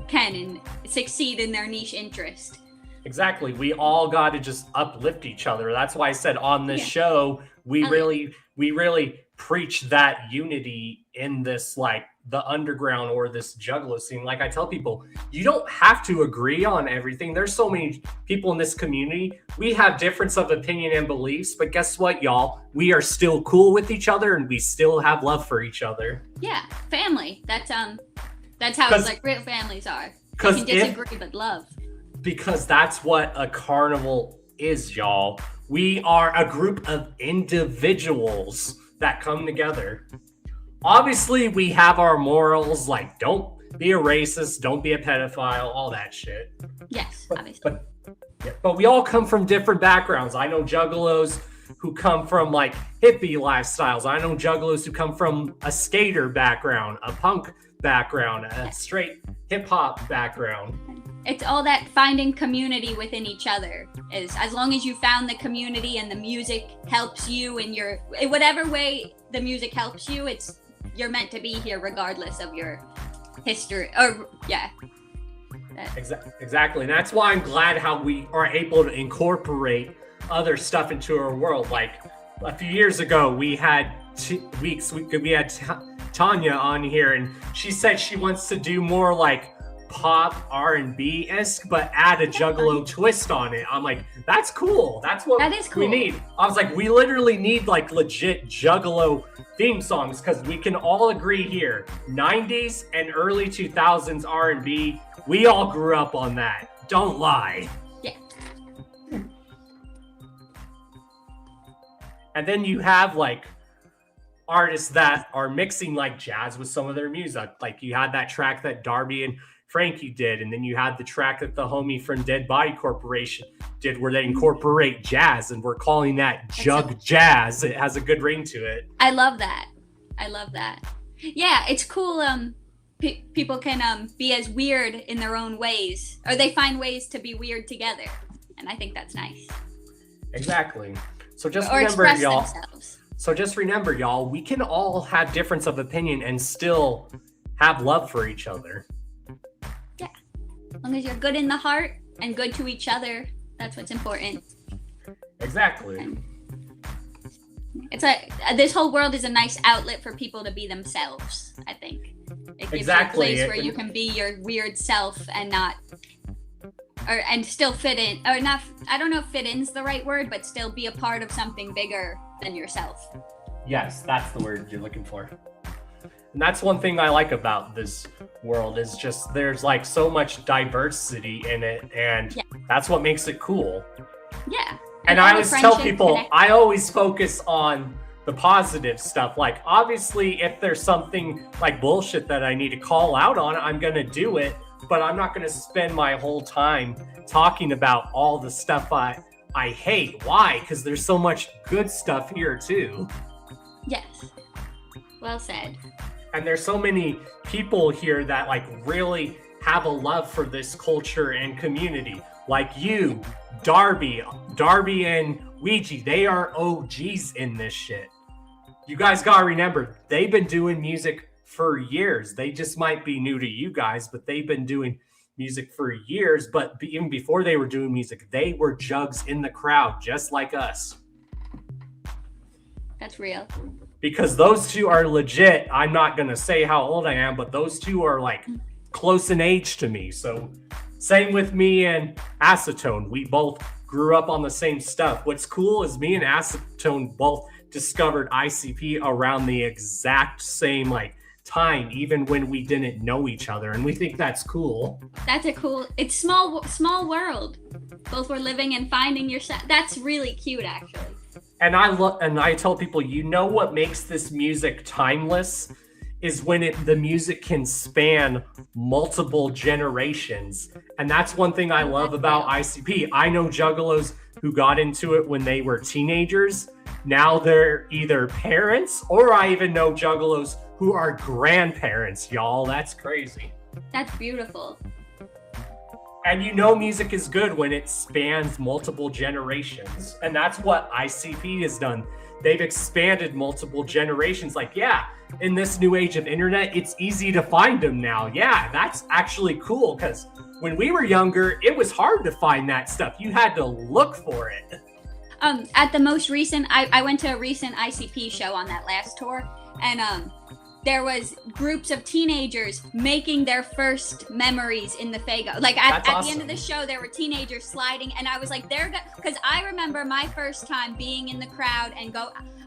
can and succeed in their niche interest. Exactly. We all got to just uplift each other. That's why I said on this show, we really preach that unity in this, like, the underground or this juggalo scene. Like I tell people, you don't have to agree on everything. There's so many people in this community. We have difference of opinion and beliefs, but guess what, y'all? We are still cool with each other and we still have love for each other. Yeah, family. That's how it's like real families are. You can disagree but love. Because that's what a carnival is, y'all. We are a group of individuals that come together. Obviously, we have our morals, like don't be a racist, don't be a pedophile, all that shit. Yes, obviously. But we all come from different backgrounds. I know juggalos who come from like hippie lifestyles. I know juggalos who come from a skater background, a punk background, a straight hip hop background. It's all that finding community within each other. Is as long as you found the community and the music helps you in whatever way the music helps you, you're meant to be here regardless of your history. Or yeah. Exactly. And that's why I'm glad how we are able to incorporate other stuff into our world. Like a few years ago, we had we had Tanya on here, and she said she wants to do more like pop R&B-esque, but add a juggalo twist on it. I'm like, that's cool. That's what we need. I was like, we literally need like legit juggalo theme songs, because we can all agree here, 90s and early 2000s R&B, we all grew up on that. Don't lie. Yeah. And then you have like artists that are mixing like jazz with some of their music. Like you had that track that Darby and Frankie did, and then you had the track that the homie from Dead Body Corporation did where they incorporate jazz, and we're calling that jazz. It has a good ring to it. I love that. Yeah, it's cool. People can be as weird in their own ways, or they find ways to be weird together, and I think that's nice. Exactly. So just or remember, express y'all. Themselves. So just remember, y'all, we can all have difference of opinion and still have love for each other. Yeah. As long as you're good in the heart and good to each other, that's what's important. Exactly. And it's this whole world is a nice outlet for people to be themselves, I think. It gives you a place where you can be your weird self and and still fit in, or not. I don't know if fit in's the right word, but still be a part of something bigger than yourself. Yes, that's the word you're looking for. And that's one thing I like about this world is just there's like so much diversity in it, and that's what makes it cool. Yeah. And I always tell people, I always focus on the positive stuff. Like, obviously, if there's something like bullshit that I need to call out on, I'm going to do it. But I'm not going to spend my whole time talking about all the stuff I hate. Why? Because there's so much good stuff here, too. Yes. Well said. And there's so many people here that, like, really have a love for this culture and community. Like you, Darby and Ouija, they are OGs in this shit. You guys gotta remember, they've been doing music for years. They just might be new to you guys, but they've been doing music for years. But even before they were doing music, they were jugs in the crowd, just like us. That's real. Because those two are legit. I'm not gonna say how old I am, but those two are like close in age to me. So same with me and Acetone. We both grew up on the same stuff. What's cool is me and Acetone both discovered ICP around the exact same like time, even when we didn't know each other, and we think that's cool. It's small world. Both were living and finding yourself. That's really cute, actually. And I tell people, you know what makes this music timeless is when the music can span multiple generations. And that's one thing I love about ICP. I know juggalos who got into it when they were teenagers. Now they're either parents, or I even know juggalos who are grandparents, y'all. That's crazy. That's beautiful. And you know music is good when it spans multiple generations. And that's what ICP has done. They've expanded multiple generations. Like, yeah, in this new age of internet, it's easy to find them now. Yeah, that's actually cool, because when we were younger, it was hard to find that stuff. You had to look for it. At the most recent, I went to a recent ICP show on that last tour, and there was groups of teenagers making their first memories in the Fago. Like at the end of the show, there were teenagers sliding, and I was like, because I remember my first time being in the crowd and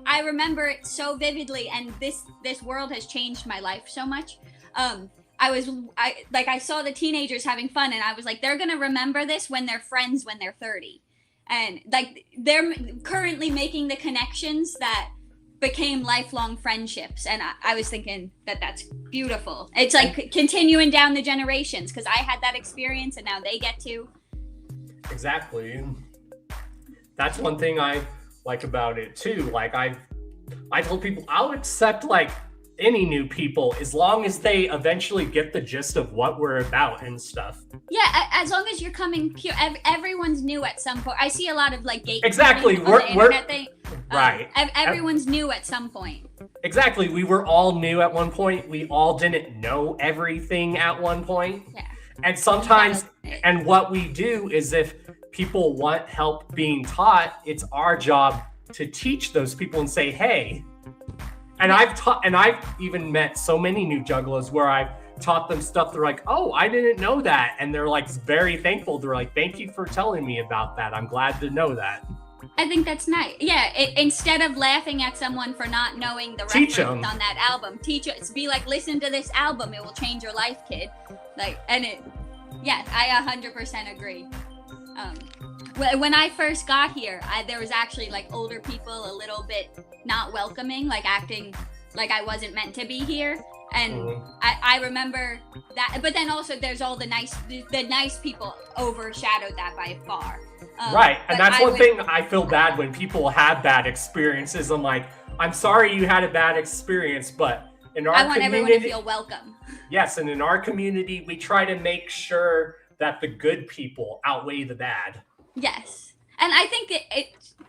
I remember it so vividly, and this world has changed my life so much. I saw the teenagers having fun, and I was like, they're gonna remember this when they're friends when they're 30, and like they're currently making the connections that became lifelong friendships. And I was thinking that's beautiful. It's like continuing down the generations, because I had that experience and now they get to. Exactly. That's one thing I like about it too. Like I told people I'll accept like any new people as long as they eventually get the gist of what we're about and stuff. Yeah, as long as you're coming pure. Everyone's new at some point. I see a lot of like gatekeeping exactly. on the internet thing. Right. Everyone's new at some point. Exactly. We were all new at one point. We all didn't know everything at one point. Yeah. And sometimes, and what we do is if people want help being taught, it's our job to teach those people and say, hey. And I've even met so many new juggalos where I've taught them stuff. They're like, oh, I didn't know that. And they're like very thankful. They're like, thank you for telling me about that. I'm glad to know that. I think that's nice. Yeah, instead of laughing at someone for not knowing the reference on that album, be like, listen to this album. It will change your life, kid. Like, I 100% agree. When I first got here, there was actually like older people a little bit not welcoming, like acting like I wasn't meant to be here. And I remember that, but then also there's all the nice people overshadowed that by far. Right, and that's one thing I feel bad when people have bad experiences. I'm like, I'm sorry you had a bad experience, but in our community, I want everyone to feel welcome. Yes, and in our community, we try to make sure that the good people outweigh the bad. Yes, and I think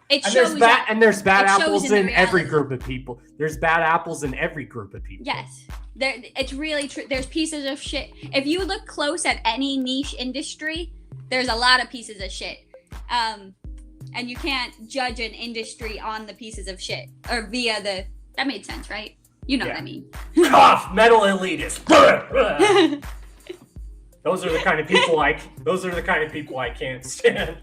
it shows. There's bad apples in every group of people. There's bad apples in every group of people. Yes, it's really true. There's pieces of shit. If you look close at any niche industry, there's a lot of pieces of shit. And you can't judge an industry on the pieces of shit or via that made sense, right? You know what I mean. Cough, metal elitist. Those are the kind of people I can't stand.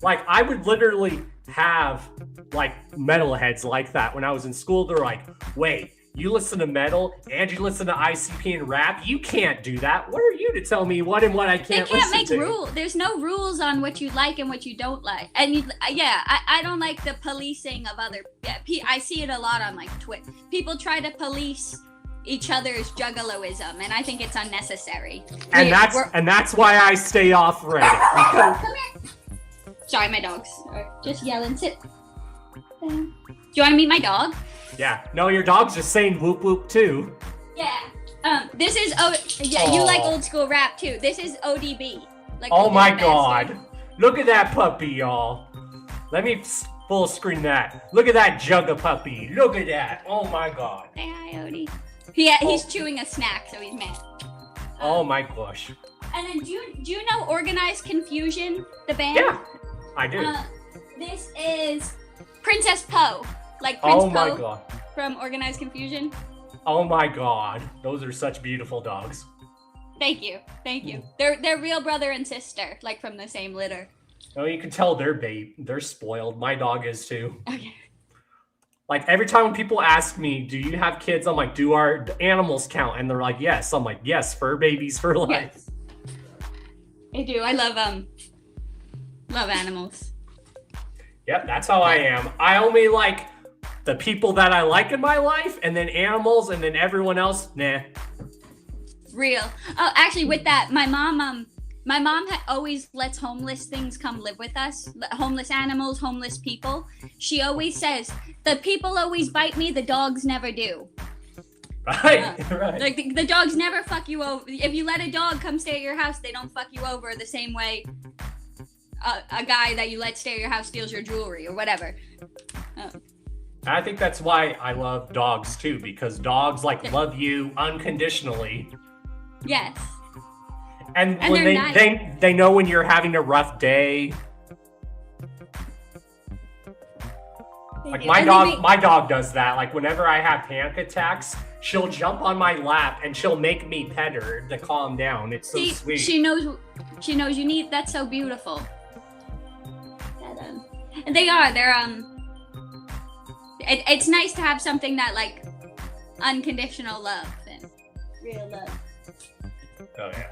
Like, I would literally have like metalheads like that when I was in school. They're like, wait, you listen to metal and you listen to ICP and rap? You can't do that. What are you to tell me what and what I can't listen to? They can't make rules. There's no rules on what you like and what you don't like. And I don't like the policing of other. I see it a lot on like Twitter. People try to police each other's juggaloism, and I think it's unnecessary. And that's why I stay off Reddit. Come here. Sorry, my dogs are just yelling. Sit. Do you want to meet my dog? Yeah. No, your dog's just saying whoop whoop too. Yeah. This is you like old school rap too. This is ODB. Like, oh my god. Look at that puppy, y'all. Let me full screen that. Look at that jugga puppy. Look at that. Oh my god. Say hi, Odie. He's chewing a snack, so he's mad. Oh my gosh. And then do you know Organized Confusion, the band? Yeah, I do. This is Princess Poe. Like Prince Oh my Poe god. From Organized Confusion. Oh my god. Those are such beautiful dogs. Thank you. They're real brother and sister, like from the same litter. Oh, you can tell they're spoiled. My dog is too. Okay. Like every time when people ask me, "Do you have kids?" I'm like, "Do our animals count?" And they're like, "Yes." I'm like, "Yes, fur babies for life." Yes. I do. I love animals. Yep, that's how I am. I only like the people that I like in my life, and then animals, and then everyone else, nah. Real. Oh, actually, with that, my mom always lets homeless things come live with us. Homeless animals, homeless people. She always says, "The people always bite me, the dogs never do." Right, right. Like the dogs never fuck you over. If you let a dog come stay at your house, they don't fuck you over the same way a guy that you let stay at your house steals your jewelry or whatever. I think that's why I love dogs too, because dogs love you unconditionally. Yes. And when they know when you're having a rough day. Like my dog does that. Like whenever I have panic attacks, she'll jump on my lap and she'll make me pet her to calm down. It's so sweet. She knows you need. That's so beautiful. And they're it's nice to have something that like unconditional love and real love. Oh yeah.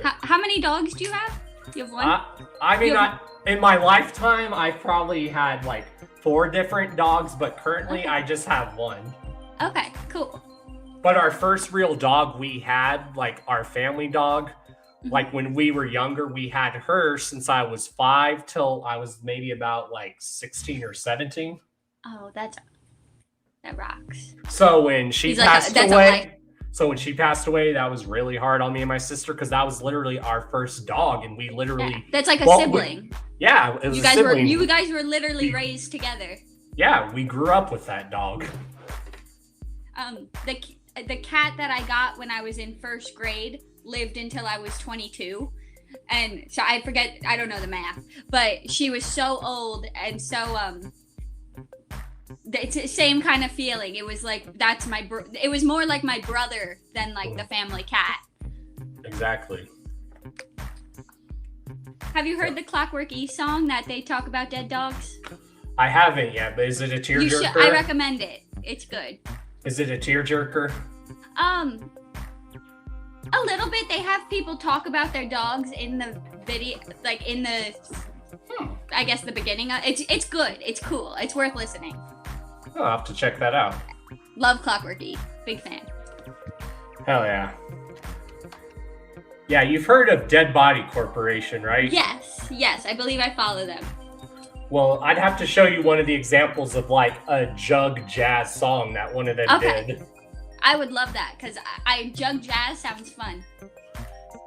How many dogs do you have? You have one? In my lifetime, I've probably had like 4 different dogs, but currently I just have one. Okay, cool. But our first real dog we had, like our family dog, like when we were younger, we had her since I was 5 till I was maybe about like 16 or 17. Oh, that rocks. So when she passed away, that was really hard on me and my sister because that was literally our first dog, and we literally. Yeah, that's like a sibling. Yeah, it was a sibling. You guys were literally raised together. Yeah, we grew up with that dog. The cat that I got when I was in 1st grade lived until I was 22. And so I don't know the math, but she was so old and so it's the same kind of feeling. It was like it was more like my brother than like the family cat. Exactly. Have you heard the Clockwork E song that they talk about dead dogs? I haven't yet, but is it a tearjerker? I recommend it. It's good. Is it a tearjerker? A little bit. They have people talk about their dogs in the video, like in the, I guess the beginning. It's good. It's cool. It's worth listening. Oh, I'll have to check that out. Love Clockwork E. Big fan. Hell yeah. Yeah, you've heard of Dead Body Corporation, right? Yes. I believe I follow them. Well, I'd have to show you one of the examples of like a jug jazz song that one of them did. I would love that because I jug jazz sounds fun.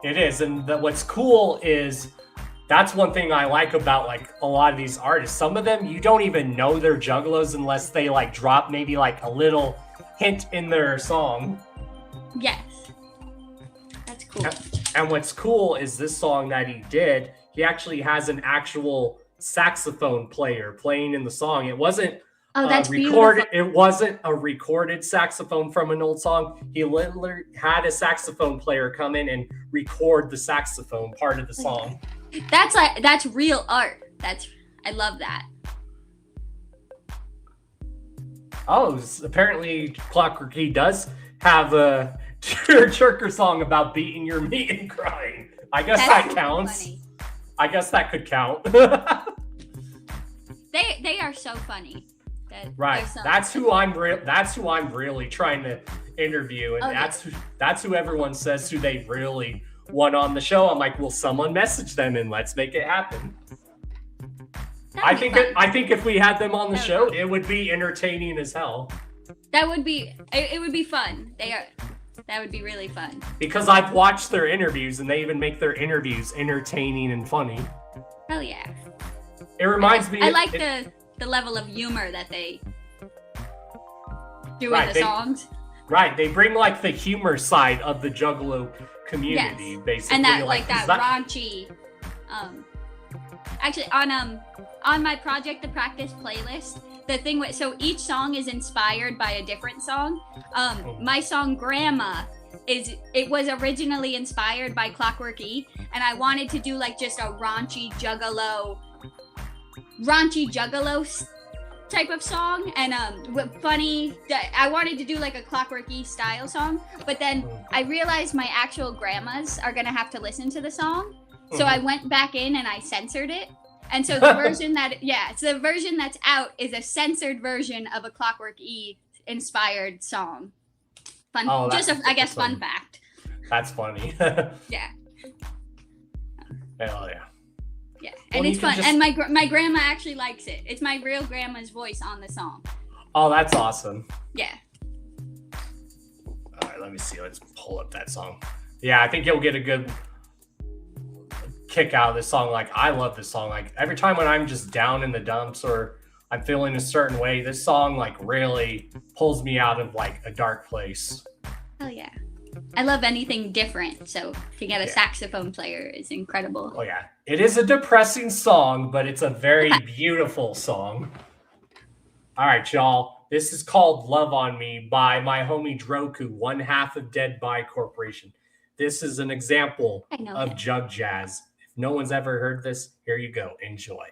It is, and what's cool is that's one thing I like about like a lot of these artists. Some of them you don't even know they're juggalos unless they like drop maybe like a little hint in their song. Yes, that's cool. And what's cool is this song that he did. He actually has an actual saxophone player playing in the song. It wasn't. That's recorded. beautiful. It wasn't a recorded saxophone from an old song. He literally had a saxophone player come in and record the saxophone part of the song. That's real art. I love that. Oh, apparently Clockwork E does have a tearjerker song about beating your meat and crying. I guess that counts. Funny. I guess that could count. They are so funny. Right. That's who I'm really trying to interview, and that's who everyone says who they really want on the show. I'm like, will someone message them and let's make it happen? I think if we had them on the show, it would be entertaining as hell. That would be it would be fun. That would be really fun. Because I've watched their interviews and they even make their interviews entertaining and funny. Hell yeah. It reminds me. I like the level of humor that they do in the songs. Right, they bring like the humor side of the Juggalo community, basically, and that raunchy. Actually, on my Project the Practice playlist, the thing so each song is inspired by a different song. My song Grandma was originally inspired by Clockwork E, and I wanted to do like just a raunchy Juggalo raunchy juggalo type of song, and funny. I wanted to do like a Clockworky style song, but then I realized my actual grandmas are gonna have to listen to the song, so I went back in and I censored it. And so the version the version that's out is a censored version of a Clockwork E inspired song. Fun, I guess fun fact. That's funny. Yeah. Hell yeah. Yeah, and it's fun. And my grandma actually likes it. It's my real grandma's voice on the song. Oh, that's awesome. Yeah. All right, let me see. Let's pull up that song. Yeah, I think you'll get a good kick out of this song. Like, I love this song. Like, every time when I'm just down in the dumps or I'm feeling a certain way, this song like really pulls me out of like a dark place. Oh yeah. I love anything different, so to get a saxophone player is incredible. Oh yeah. It is a depressing song, but it's a very beautiful song. All right, y'all. This is called Love on Me by my homie Droku, one half of Dead By Corporation. This is an example of jug jazz. If no one's ever heard this, here you go. Enjoy.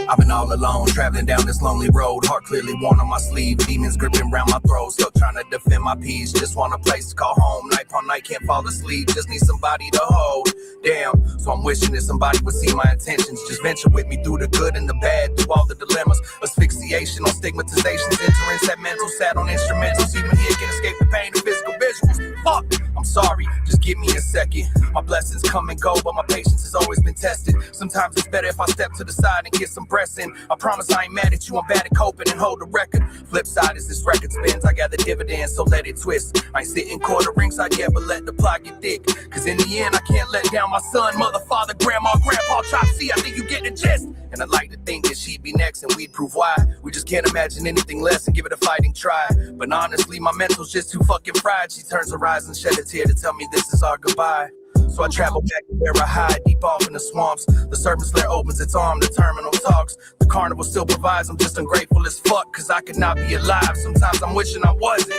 I've been all alone, traveling down this lonely road. Heart clearly worn on my sleeve, demons gripping round my throat. Still trying to defend my peace, just want a place to call home. Night upon night, can't fall asleep, just need somebody to hold. Damn, so I'm wishing that somebody would see my intentions. Just venture with me through the good and the bad, through all the dilemmas. Asphyxiation on stigmatizations, entering set mental, sat on instrumentals. Even here can escape the pain of physical visuals. Fuck, I'm sorry, just give me a second. My blessings come and go, but my patience has always been tested. Sometimes it's better if I step to the side and get some breaths in. I promise I ain't mad at you, I'm bad at coping and hold the record. Flip side is this record spins, I got the dividends, so let it twist. I ain't sitting quarter ringside yet, but let the plot get thick. Cause in the end, I can't let down my son, mother, father, grandma, grandpa, chop C, I think you get the gist. And I'd like to think that she'd be next and we'd prove why. We just can't imagine anything less and give it a fighting try. But honestly, my mental's just too fucking fried. She turns her eyes and shed a tear to tell me this is our goodbye. So I travel back to where I hide, deep off in the swamps. The serpent's lair opens its arm, the terminal talks. The carnival still provides, I'm just ungrateful as fuck. Cause I could not be alive, sometimes I'm wishing I wasn't.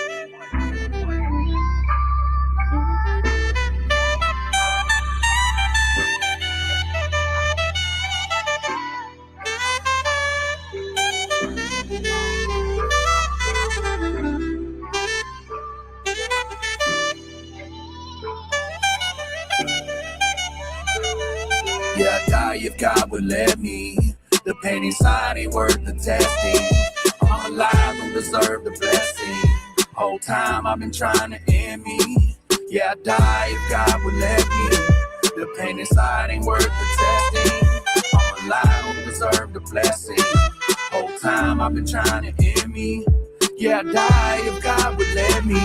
Yeah, I'd die if God would let me. The pain inside ain't worth the testing. I'm alive and deserve the blessing. Whole time I've been trying to end me. Yeah, I'd die if God would let me. The pain inside ain't worth the testing. I'm alive and deserve the blessing. Whole time I've been trying to end me. Yeah, I'd die if God would let me.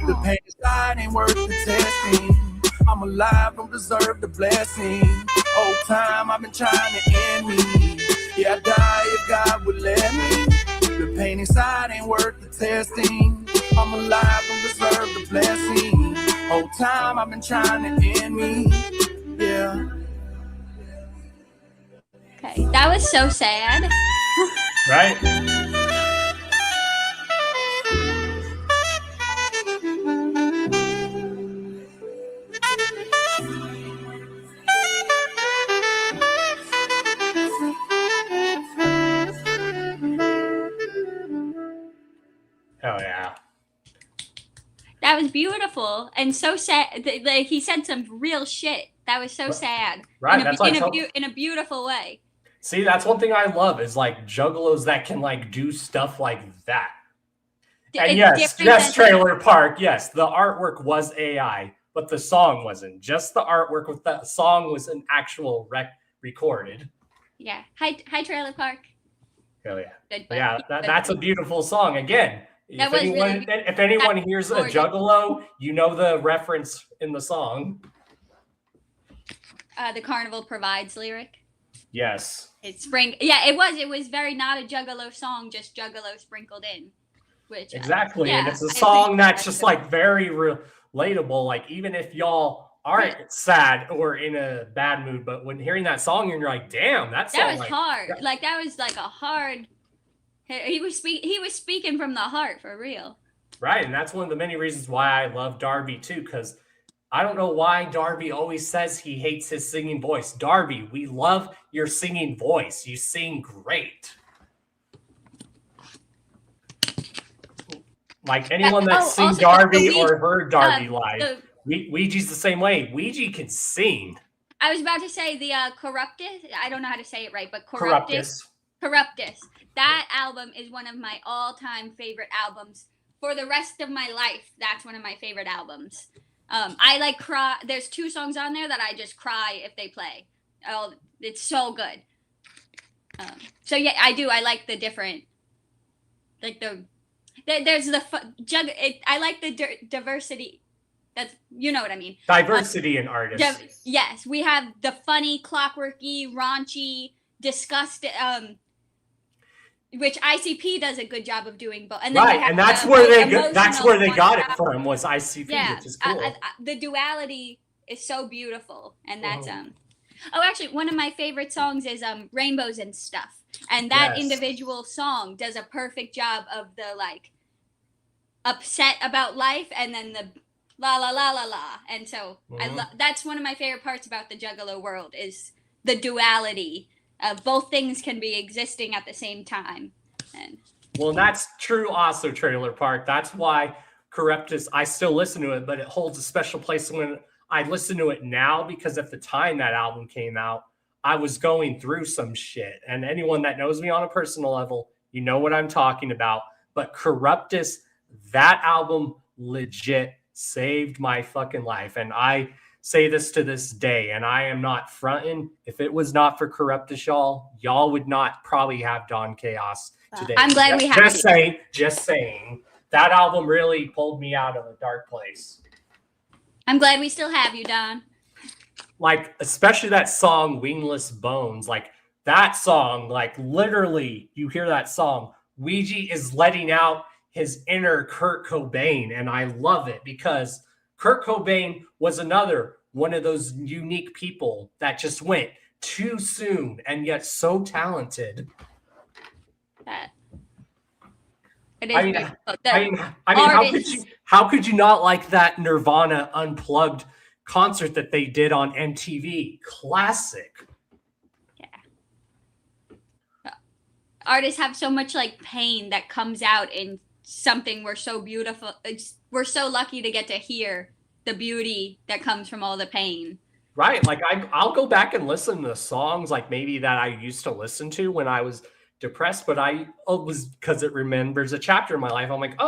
The pain inside ain't worth the testing. I'm alive, don't deserve the blessing. Whole time I've been trying to end me. Yeah, I'd die if God would let me. The pain inside ain't worth the testing. I'm alive, don't deserve the blessing. Whole time I've been trying to end me. Yeah. Okay, that was so sad. Right? Oh yeah. That was beautiful and so sad. Like, he said some real shit. That was so sad. Right. In a beautiful way. See, that's one thing I love is like juggalos that can like do stuff like that. And yes, Trailer Park. Yes, the artwork was AI, but the song wasn't. Just the artwork with the song was an actual recorded. Yeah. Hi, Trailer Park. Hell yeah. That's a beautiful song. Again, if anyone hears a juggalo, you know the reference in the song. The Carnival Provides lyric. Yes. It was very not a juggalo song, just juggalo sprinkled in. Which exactly. And it's a song that's just like very relatable. Like even if y'all aren't sad or in a bad mood, but when hearing that song, you're like, damn, that song was hard. Like that was like a hard. He was speaking from the heart for real. Right, and that's one of the many reasons why I love Darby too, because I don't know why Darby always says he hates his singing voice. Darby, we love your singing voice. You sing great. Like anyone that's seen Darby or heard Darby live, Ouija's the same way. Ouija can sing. I was about to say the Corruptus. I don't know how to say it right, but Corruptus. That album is one of my all-time favorite albums. For the rest of my life, that's one of my favorite albums. I like cry. There's 2 songs on there that I just cry if they play. Oh, it's so good. So yeah, I do. I like the different, like there's the I like the diversity. That's, you know what I mean. Diversity in artists. Yes, we have the funny, clockworky, raunchy, disgusting. Which ICP does a good job of doing, but and then right, and that's where they got it from, was ICP, yeah, which is cool. The duality is so beautiful, and that's Oh, actually, one of my favorite songs is "Rainbows and Stuff," and that individual song does a perfect job of the like upset about life, and then the la la la la la, and so that's one of my favorite parts about the Juggalo world is the duality. Both things can be existing at the same time. Well, that's true also, Trailer Park. That's why Corruptus, I still listen to it, but it holds a special place when I listen to it now, because at the time that album came out, I was going through some shit. And anyone that knows me on a personal level, you know what I'm talking about. But Corruptus, that album legit saved my fucking life. And I say this to this day, and I am not fronting. If it was not for Corruptus, y'all would not probably have Don Chaos today. I'm glad we have just saying. That album really pulled me out of a dark place. I'm glad we still have you, Don. Like, especially that song, Wingless Bones. Like, that song, like, literally, you hear that song, Ouija is letting out his inner Kurt Cobain, and I love it because Kurt Cobain was another one of those unique people that just went too soon and yet so talented. How could you not like that Nirvana Unplugged concert that they did on MTV? Classic. Yeah. Artists have so much like pain that comes out in something we're so beautiful. We're so lucky to get to hear the beauty that comes from all the pain. Right. Like I'll go back and listen to songs like maybe that I used to listen to when I was depressed, but it was because it remembers a chapter in my life. I'm like,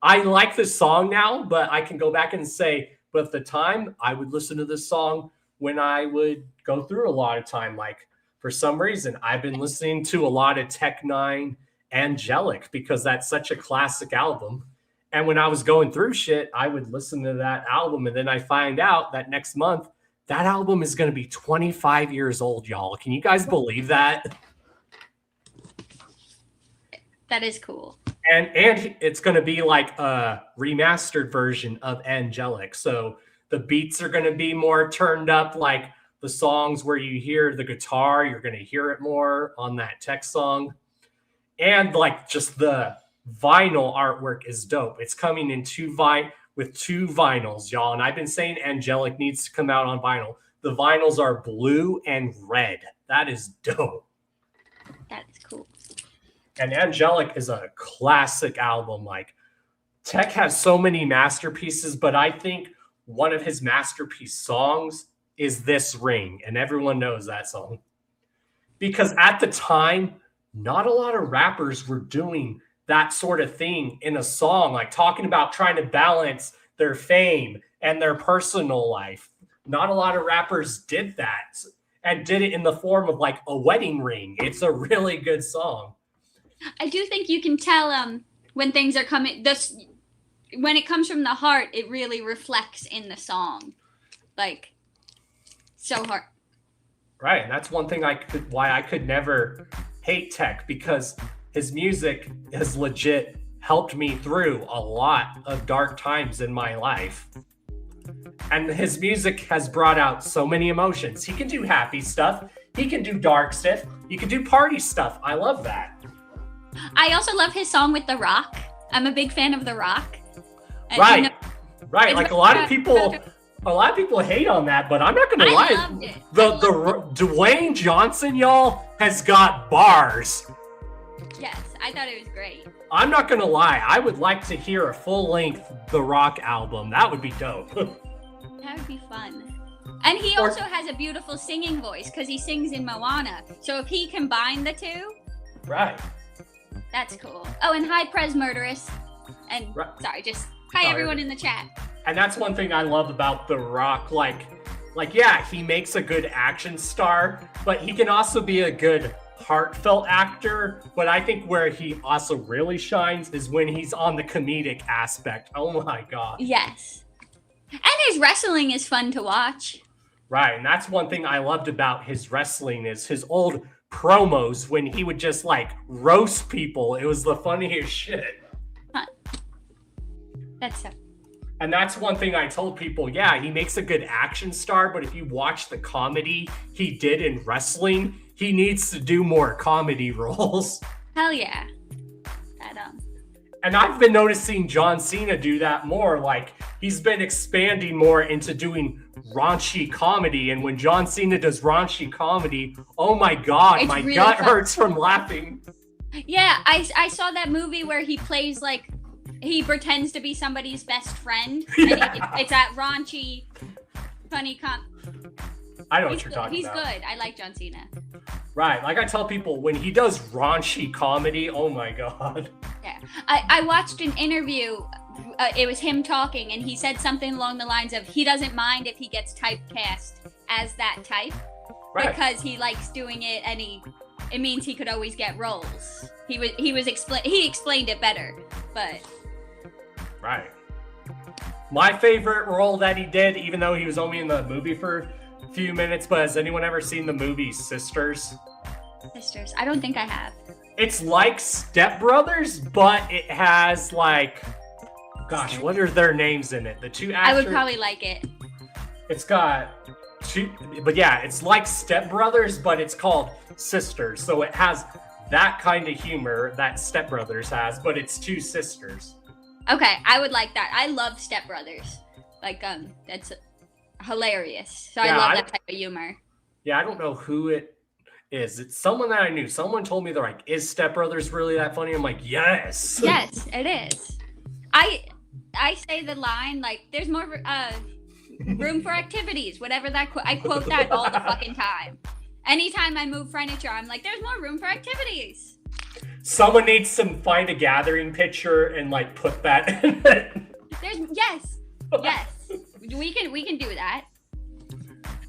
I like this song now, but I can go back and say, but at the time I would listen to this song when I would go through a lot of time. Like for some reason, I've been listening to a lot of Tech Nine, Angelic, because that's such a classic album. And when I was going through shit, I would listen to that album. And then I find out that next month, that album is going to be 25 years old, y'all. Can you guys believe that? That is cool. And it's going to be like a remastered version of Angelic. So the beats are going to be more turned up, like the songs where you hear the guitar, you're going to hear it more on that Tech song. And like just the vinyl artwork is dope. It's coming in with 2 vinyls, y'all. And I've been saying Angelic needs to come out on vinyl. The vinyls are blue and red. That is dope. That's cool. And Angelic is a classic album. Like Tech has so many masterpieces, but I think one of his masterpiece songs is This Ring. And everyone knows that song. Because at the time, not a lot of rappers were doing that sort of thing in a song, like talking about trying to balance their fame and their personal life. Not a lot of rappers did that and did it in the form of like a wedding ring. It's a really good song. I do think you can tell when things are coming. When it comes from the heart, it really reflects in the song, like so hard. Right, and that's one thing why I could never hate Tech, because his music has legit helped me through a lot of dark times in my life. And his music has brought out so many emotions. He can do happy stuff. He can do dark stuff. He can do party stuff. I love that. I also love his song with The Rock. I'm a big fan of The Rock. Right. Right. Like a lot of people hate on that, but I'm not going to lie. Loved it. The Dwayne Johnson, y'all, has got bars. Yes, I thought it was great. I'm not going to lie. I would like to hear a full-length The Rock album. That would be dope. That would be fun. And he also has a beautiful singing voice because he sings in Moana. So if he combined the two, right, that's cool. Oh, and hi, Prez Murderous. And sorry, hi everyone in the chat. And that's one thing I love about The Rock. Like, yeah, he makes a good action star, but he can also be a good heartfelt actor. But I think where he also really shines is when he's on the comedic aspect. Oh my God. Yes. And his wrestling is fun to watch. Right, and that's one thing I loved about his wrestling is his old promos when he would just like roast people. It was the funniest shit. Huh. That's so. And that's one thing I told people. Yeah, he makes a good action star, but if you watch the comedy he did in wrestling, he needs to do more comedy roles. Hell yeah. And I've been noticing John Cena do that more. Like, he's been expanding more into doing raunchy comedy. And when John Cena does raunchy comedy, oh my God, my really gut hurts from laughing. Yeah, I saw that movie where he plays like, he pretends to be somebody's best friend. Yeah. And it's that raunchy, funny I know what you're talking He's about. good. I like John Cena. Right. Like I tell people, when he does raunchy comedy, oh my God. Yeah. I watched an interview. It was him talking, and he said something along the lines of he doesn't mind if he gets typecast as that type. Right. Because he likes doing it, and it means he could always get roles. He explained it better, but. Right. My favorite role that he did, even though he was only in the movie for a few minutes, but has anyone ever seen the movie Sisters? Sisters. I don't think I have. It's like Step Brothers, but it has like, gosh, what are their names in it? The two actors. I would probably like it. It's got two, but yeah, it's like Step Brothers, but it's called Sisters. So it has that kind of humor that Step Brothers has, but it's two sisters. Okay, I would like that. I love Step Brothers. Like, that's hilarious. So yeah, I love that type of humor. Yeah, I don't know who it is. It's someone that I knew. Someone told me they're like, is Step Brothers really that funny? I'm like, yes. Yes, it is. I say the line, like, there's more room for activities, whatever that, I quote that all the fucking time. Anytime I move furniture, I'm like, there's more room for activities. Someone needs to find a gathering picture and like put that in it. Yes. We can do that.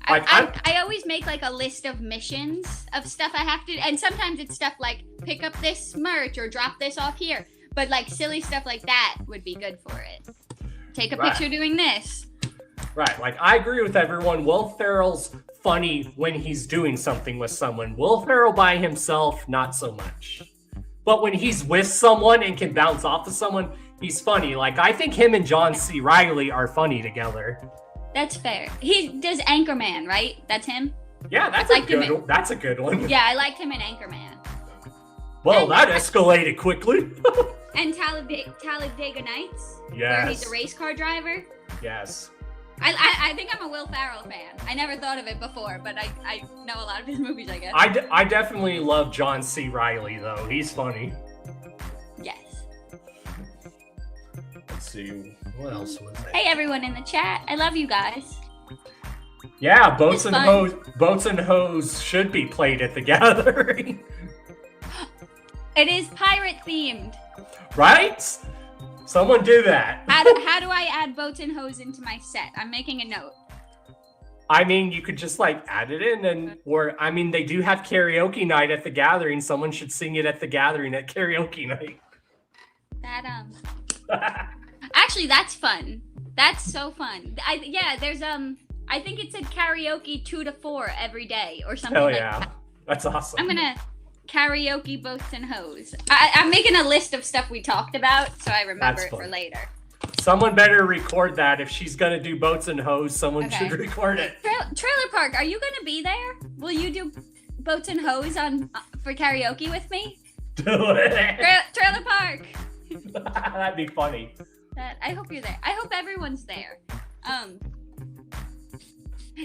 Like I always make like a list of missions of stuff I have to, and sometimes it's stuff like pick up this merch or drop this off here. But like silly stuff like that would be good for it. Take a picture doing this. Right. Like I agree with everyone. Will Ferrell's funny when he's doing something with someone. Will Ferrell by himself, not so much. But when he's with someone and can bounce off of someone, he's funny. Like I think him and John C. Reilly are funny together. That's fair. He does Anchorman, right? That's him? Yeah, that's a good one. Yeah, I liked him in Anchorman. Well, that escalated quickly. And Talladega Nights? Yes. Where he's a race car driver? Yes. I think I'm a Will Ferrell fan. I never thought of it before, but I know a lot of his movies, I guess. I definitely love John C. Reilly, though. He's funny. Yes. Let's see. What else was there? Hey, everyone in the chat. I love you guys. Yeah, Boats and Hoes should be played at the gathering. It is pirate themed. Right? Someone do that. How do I add Boats and Hoes into my set? I'm making a note. I mean, you could just like add it in they do have karaoke night at the gathering. Someone should sing it at the gathering at karaoke night. Actually, that's fun. That's so fun. There's I think it said karaoke 2 to 4 every day or something. Hell yeah. That's awesome. I'm gonna karaoke Boats and Hoes. I'm making a list of stuff we talked about so I remember it for later. Someone better record that. If she's gonna do boats and hoes, someone should record it. Trailer Park, are you gonna be there? Will you do boats and hoes for karaoke with me? Do it. Trailer Park. That'd be funny. I hope you're there. I hope everyone's there.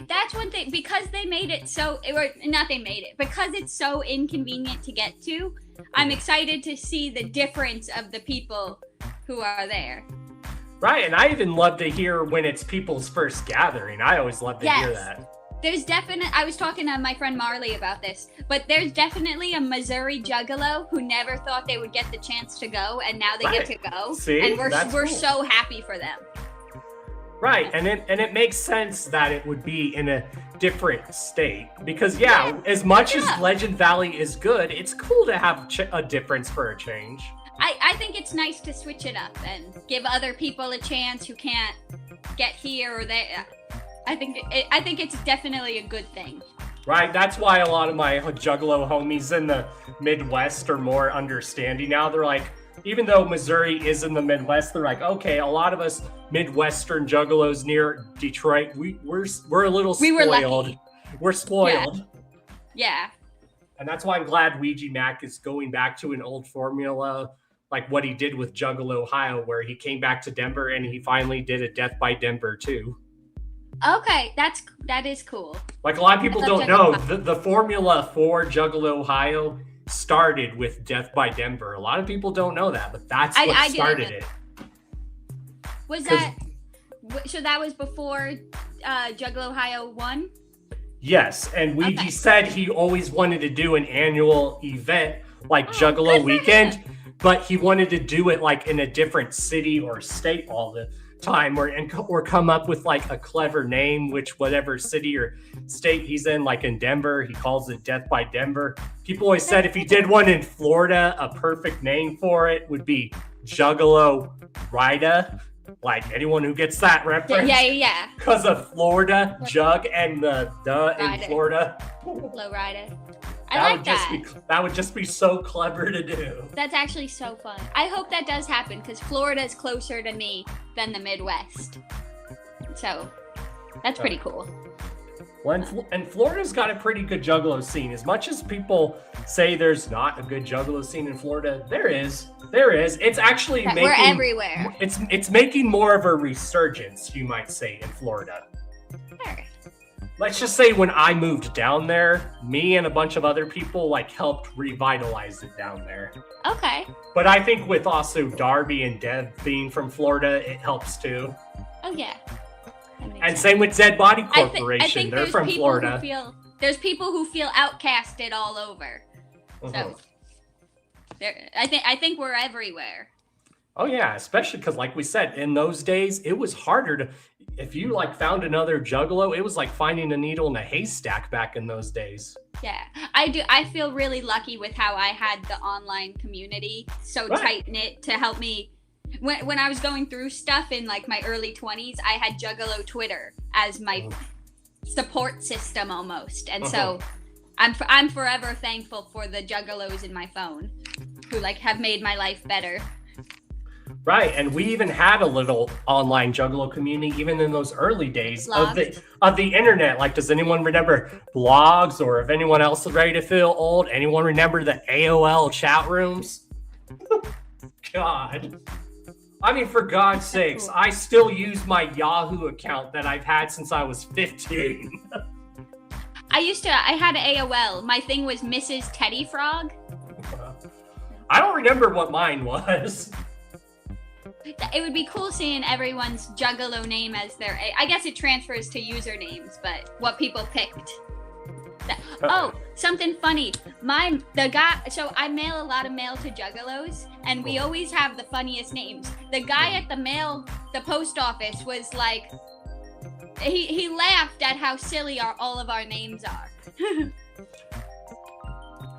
That's one thing, because they made it so, or not they made it, because it's so inconvenient to get to, I'm excited to see the difference of the people who are there. Right, and I even love to hear when it's people's first gathering. I always love to hear that. There's I was talking to my friend Marley about this, but there's definitely a Missouri Juggalo who never thought they would get the chance to go, and now they get to go. See, and we're cool. so happy for them. Right, and it makes sense that it would be in a different state because as much as Legend Valley is good, it's cool to have a difference for a change. I think it's nice to switch it up and give other people a chance who can't get here or there. I think it's definitely a good thing. Right, that's why a lot of my Juggalo homies in the Midwest are more understanding now. They're like, even though Missouri is in the Midwest, they're like, okay, a lot of us Midwestern Juggalos near Detroit, we're a little spoiled. We were lucky. We're spoiled. Yeah. And that's why I'm glad Ouija Mac is going back to an old formula, like what he did with Juggalo Ohio, where he came back to Denver and he finally did a Death by Denver too. Okay, that is cool. Like a lot of people don't know, the formula for Juggalo Ohio started with Death by Denver. A lot of people don't know that, but that's what started it. Was that so? That was before Juggalo Ohio 1? Yes, and Ouija said he always wanted to do an annual event like Juggalo Weekend, but he wanted to do it like in a different city or state all the time, or come up with like a clever name, which whatever city or state he's in, like in Denver, he calls it Death by Denver. People always said if he did one in Florida, a perfect name for it would be Juggalo Rida. Like anyone who gets that reference. Yeah. Because of Florida, Jug, and the in Florida. Low Rida. I like that. That would just be so clever to do. That's actually so fun. I hope that does happen because Florida is closer to me than the Midwest. So that's pretty cool. And Florida's got a pretty good Juggalo scene. As much as people say there's not a good Juggalo scene in Florida, there is. It's actually we're everywhere. It's making more of a resurgence, you might say, in Florida. Sure. Let's just say when I moved down there, me and a bunch of other people helped revitalize it down there. Okay. But I think with also Darby and Dev being from Florida, it helps too. Oh yeah. And same with Dead Body Corporation. I think they're from Florida. There's people who feel outcasted all over. So I think we're everywhere. Oh yeah, especially because like we said, in those days, it was harder to, if you found another Juggalo, it was like finding a needle in a haystack back in those days. Yeah, I do. I feel really lucky with how I had the online community so tight-knit to help me. When I was going through stuff in my early 20s, I had Juggalo Twitter as my support system almost. And so I'm forever thankful for the Juggalos in my phone who have made my life better. Right, and we even had a little online Juggalo community even in those early days of the internet. Does anyone remember blogs, or if anyone else is ready to feel old, anyone remember the AOL chat rooms? God. I mean, for God's sakes, I still use my Yahoo account that I've had since I was 15. I had AOL. My thing was Mrs. Teddy Frog. I don't remember what mine was. It would be cool seeing everyone's Juggalo name as their. I guess it transfers to usernames, but what people picked. Something funny. So I mail a lot of mail to Juggalos, and we always have the funniest names. The guy at the post office was like, he laughed at how silly all of our names are.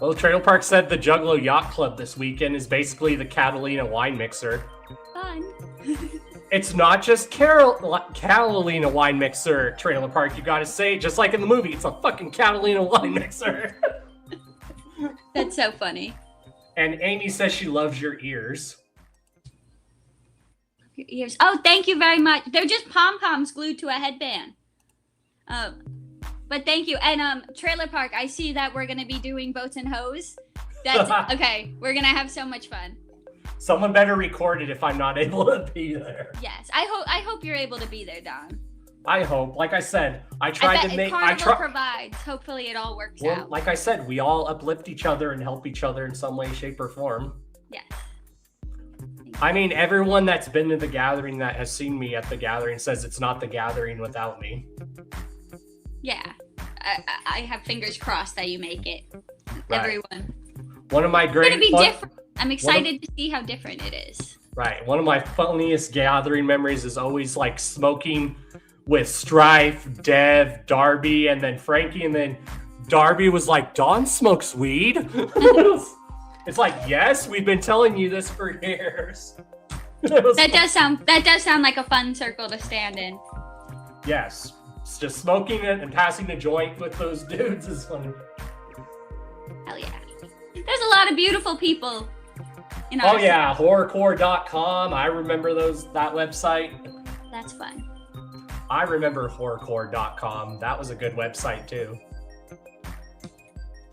Well, Trailer Park said the Juggalo Yacht Club this weekend is basically the Catalina wine mixer. Fun. It's not just Catalina wine mixer, Trailer Park. You gotta say, just like in the movie, it's a fucking Catalina wine mixer. That's so funny. And Amy says she loves your ears. Your ears. Oh, thank you very much. They're just pom-poms glued to a headband. But thank you. And Trailer Park, I see that we're gonna be doing boats and hoes. That's okay. We're gonna have so much fun. Someone better record it if I'm not able to be there. Yes, I hope you're able to be there, Don. I hope. Like I said, I tried to make. Carnival provides. Hopefully, it all works out. Like I said, we all uplift each other and help each other in some way, shape, or form. Yes. I mean, everyone that's been to the gathering that has seen me at the gathering says it's not the gathering without me. Yeah, I have fingers crossed that you make it. Right. Everyone. One of my great. It's gonna be different. I'm excited to see how different it is. Right. One of my funniest gathering memories is always like smoking with Strife, Dev, Darby, and then Frankie, and then Darby was like, "Don smokes weed." It's like, yes, we've been telling you this for years. That does sound like a fun circle to stand in. Yes, it's just smoking it and passing the joint with those dudes is fun. Hell yeah! There's a lot of beautiful people. Oh yeah, horrorcore.com. I remember that website. That's fun. I remember horrorcore.com. That was a good website too.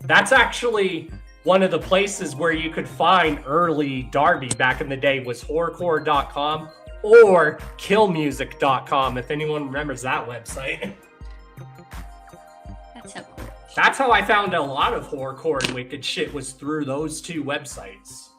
That's actually one of the places where you could find early Darby back in the day was horrorcore.com or killmusic.com, if anyone remembers that website. That's so cool. That's how I found a lot of horrorcore and wicked shit was through those two websites.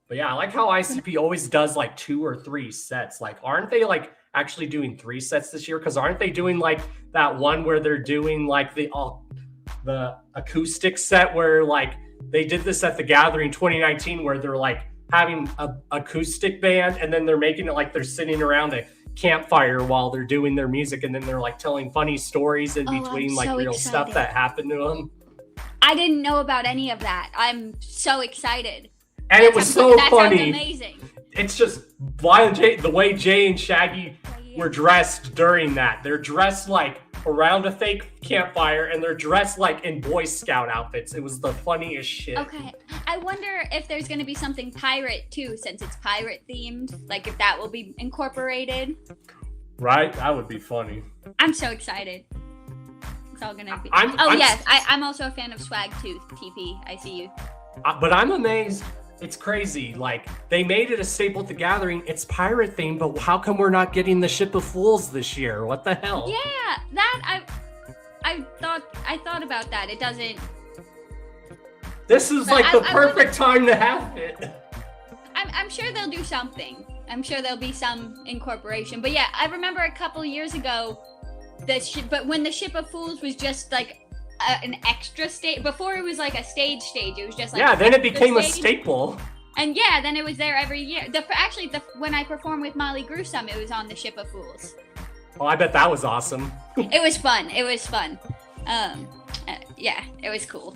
But yeah, I like how ICP always does like 2 or 3 sets. Like, aren't they like actually doing 3 sets this year? Because aren't they doing like that one where they're doing like the acoustic set where like they did this at the Gathering 2019 where they're like having a acoustic band and then they're making it like they're sitting around a campfire while they're doing their music and then they're like telling funny stories in between like real stuff that happened to them. I didn't know about any of that. I'm so excited. And it was so funny. Sounds amazing. It's just the way Jay and Shaggy were dressed during that. They're dressed like around a fake campfire and they're dressed like in Boy Scout outfits. It was the funniest shit. Okay. I wonder if there's going to be something pirate too, since it's pirate themed. Like if that will be incorporated. Right? That would be funny. I'm so excited. It's all going to be. Yes. I'm also a fan of Swag Tooth, TP. I see you. But I'm amazed. It's crazy. Like, they made it a staple at the Gathering. It's pirate themed, but how come we're not getting the Ship of Fools this year? What the hell? Yeah, that I thought about that. It doesn't. This is like the perfect time to have it. I'm sure they'll do something. I'm sure there'll be some incorporation. But yeah, I remember a couple years ago, but when the Ship of Fools was just like an extra stage. Before it was like a stage, it was just like then it became a staple. And then it was there every year. When I performed with Molly Gruesome, it was on the Ship of Fools. Oh, I bet that was awesome. It was fun. It was cool.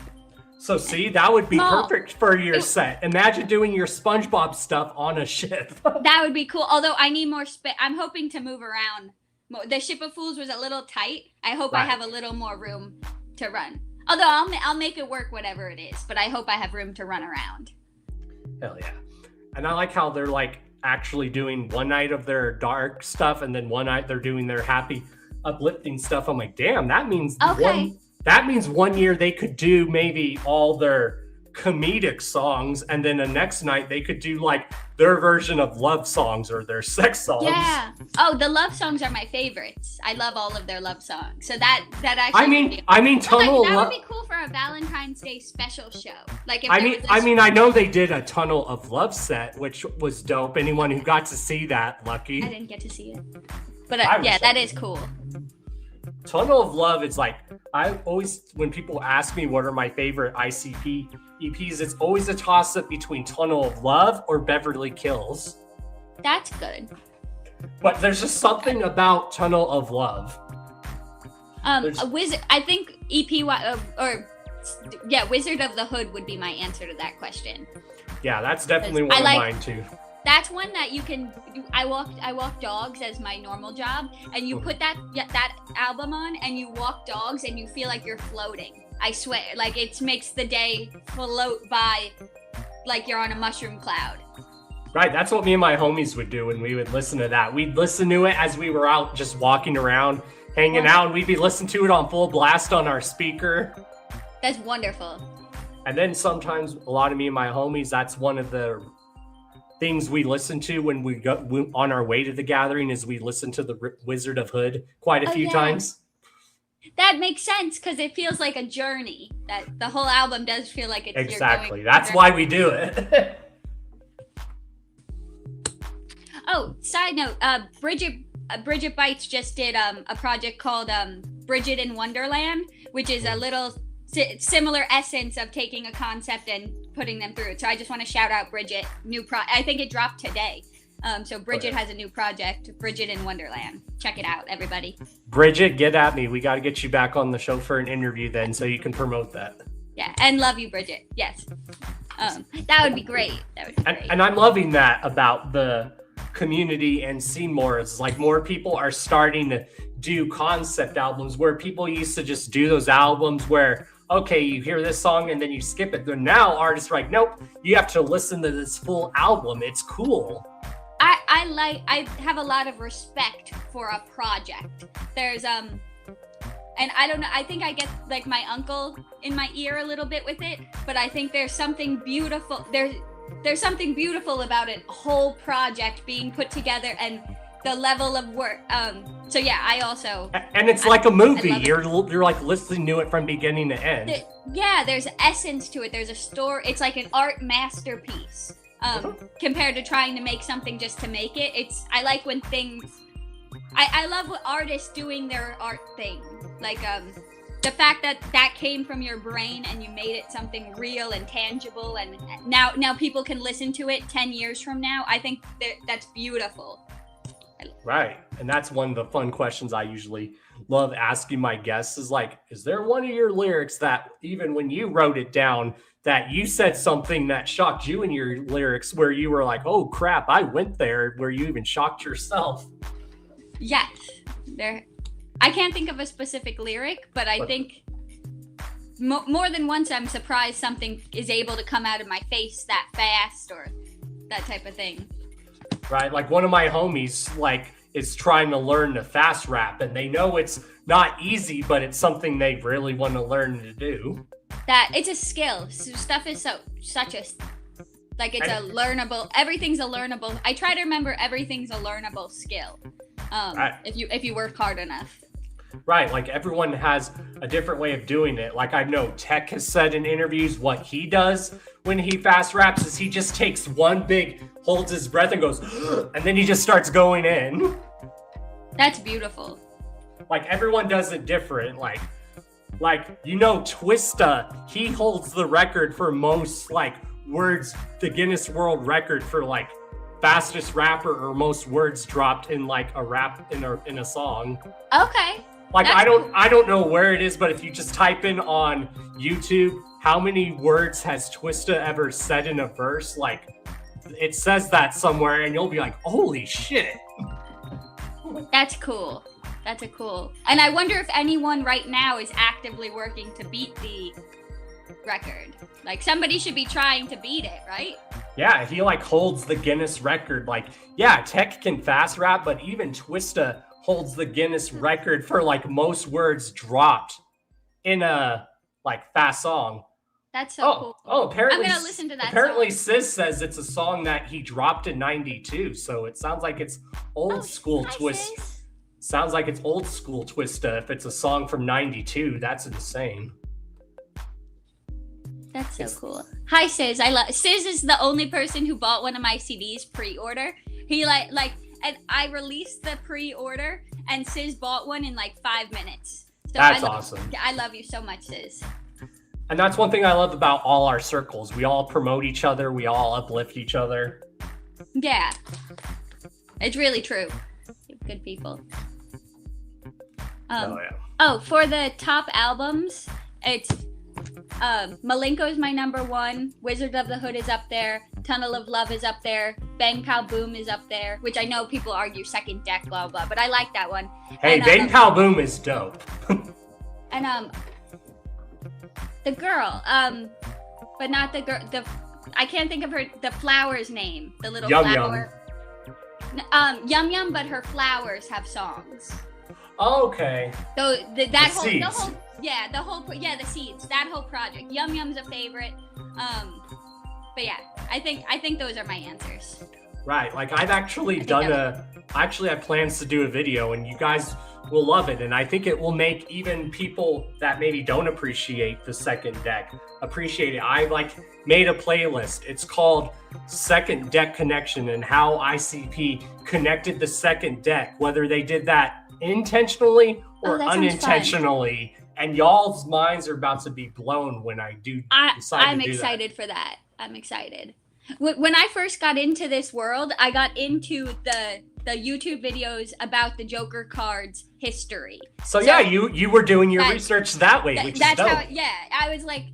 So see, that would be perfect for your set. Imagine doing your SpongeBob stuff on a ship. That would be cool. Although I need more space. I'm hoping to move around. The Ship of Fools was a little tight. I hope I have a little more room to run. Although I'll make it work whatever it is, but I hope I have room to run around. Hell yeah. And I like how they're like actually doing one night of their dark stuff and then one night they're doing their happy uplifting stuff. I'm like, damn, that means one year they could do maybe all their comedic songs and then the next night they could do like their version of love songs or their sex songs. Yeah. Oh, the love songs are my favorites. I love all of their love songs. So that actually Tunnel that would be cool for a Valentine's Day special show. Like if I know they did a Tunnel of Love set, which was dope. Anyone who got to see that, lucky. I didn't get to see it. But that is cool. Tunnel of Love is like, I always, when people ask me what are my favorite ICP EPs, it's always a toss-up between Tunnel of Love or Beverly Kills. That's good. But there's just something about Tunnel of Love. A wizard. I think Wizard of the Hood would be my answer to that question. Yeah, that's definitely one of mine too. That's one that you can. I walk dogs as my normal job, and you put that album on, and you walk dogs, and you feel like you're floating. I swear, like it makes the day float by like you're on a mushroom cloud. Right, that's what me and my homies would do when we would listen to that. We'd listen to it as we were out just walking around, hanging out, and we'd be listening to it on full blast on our speaker. That's wonderful. And then sometimes a lot of me and my homies, that's one of the things we listen to when we go on our way to the gathering is we listen to the Wizard of Hood quite a few times. That makes sense because it feels like a journey. That the whole album does feel like it's exactly. That's why we do it. Oh, side note, Bridget Bites just did a project called Bridget in Wonderland, which is a little similar essence of taking a concept and putting them through it. So I just want to shout out Bridget. I think it dropped today. So Bridget has a new project, Bridget in Wonderland. Check it out, everybody. Bridget, get at me. We got to get you back on the show for an interview then so you can promote that. Yeah, and love you, Bridget. Yes. That would be great. And I'm loving that about the community and scene more. It's like more people are starting to do concept albums where people used to just do those albums where, okay, you hear this song and then you skip it. But now artists are like, nope, you have to listen to this full album. It's cool. I have a lot of respect for a project. There's and I don't know, I think I get like my uncle in my ear a little bit with it, but I think there's something beautiful. There's something beautiful about a whole project being put together and the level of work. So yeah, I also. And it's like a movie. You're like listening to it from beginning to end. There's essence to it. There's a story. It's like an art masterpiece. Compared to trying to make something just to make it. I like when things. I love what artists doing their art thing. Like the fact that came from your brain and you made it something real and tangible, and now people can listen to it 10 years from now. I think that's beautiful. Right. And that's one of the fun questions I usually love asking my guests is like, is there one of your lyrics that even when you wrote it down that you said something that shocked you in your lyrics where you were like, oh crap, I went there, where you even shocked yourself? Yes. I can't think of a specific lyric, but I think more than once I'm surprised something is able to come out of my face that fast or that type of thing. Right, like one of my homies is trying to learn to fast rap, and they know it's not easy, but it's something they really want to learn to do. That it's a skill. Stuff is it's a learnable. Everything's a learnable. I try to remember everything's a learnable skill. Right. If you work hard enough. Right, like everyone has a different way of doing it. Like I know Tech has said in interviews what he does when he fast raps is he just takes one holds his breath and goes, and then he just starts going in. That's beautiful. Like everyone does it different. Like Twista, he holds the record for most words, the Guinness World Record for fastest rapper or most words dropped in a rap in a song. Okay. I don't know where it is, but if you just type in on YouTube, how many words has Twista ever said in a verse? It says that somewhere, and you'll be like, holy shit. That's cool. That's cool. And I wonder if anyone right now is actively working to beat the record. Somebody should be trying to beat it, right? Yeah, he holds the Guinness record. Tech can fast rap, but even Twista holds the Guinness record for most words dropped in a fast song. That's so cool. Oh, apparently I'm gonna listen to that. Apparently, Sis says it's a song that he dropped in '92, so it sounds like it's old school Twist. Sis. Sounds like it's old school Twista. If it's a song from '92, that's insane. That's so cool. Hi, Sis. Sis is the only person who bought one of my CDs pre-order. He and I released the pre-order, and Sis bought one in 5 minutes. So that's awesome. I love you so much, Sis. And that's one thing I love about all our circles. We all promote each other. We all uplift each other. Yeah. It's really true. Good people. For the top albums, it's Malenko is my number one. Wizard of the Hood is up there. Tunnel of Love is up there. Bang Pow Boom is up there, which I know people argue second deck, blah, blah, but I like that one. Hey, Bang Pow Boom is dope. And the girl, but not the girl, I can't think of the flower's name. The little Yum flower. Yum Yum, but her flowers have songs. Okay. So the seeds. The seeds. That whole project. Yum Yum's a favorite. But yeah, I think those are my answers. Right. Like I've actually I have plans to do a video, and you guys will love it. And I think it will make even people that maybe don't appreciate the second deck appreciate it. I made a playlist. It's called Second Deck Connection, and how ICP connected the second deck, whether they did that intentionally or unintentionally. And y'all's minds are about to be blown when I do decide I'm to do excited for that. I'm excited. When I first got into this world, I got into the YouTube videos about the Joker cards history. So yeah, you were doing your research that way, which is dope. I was like,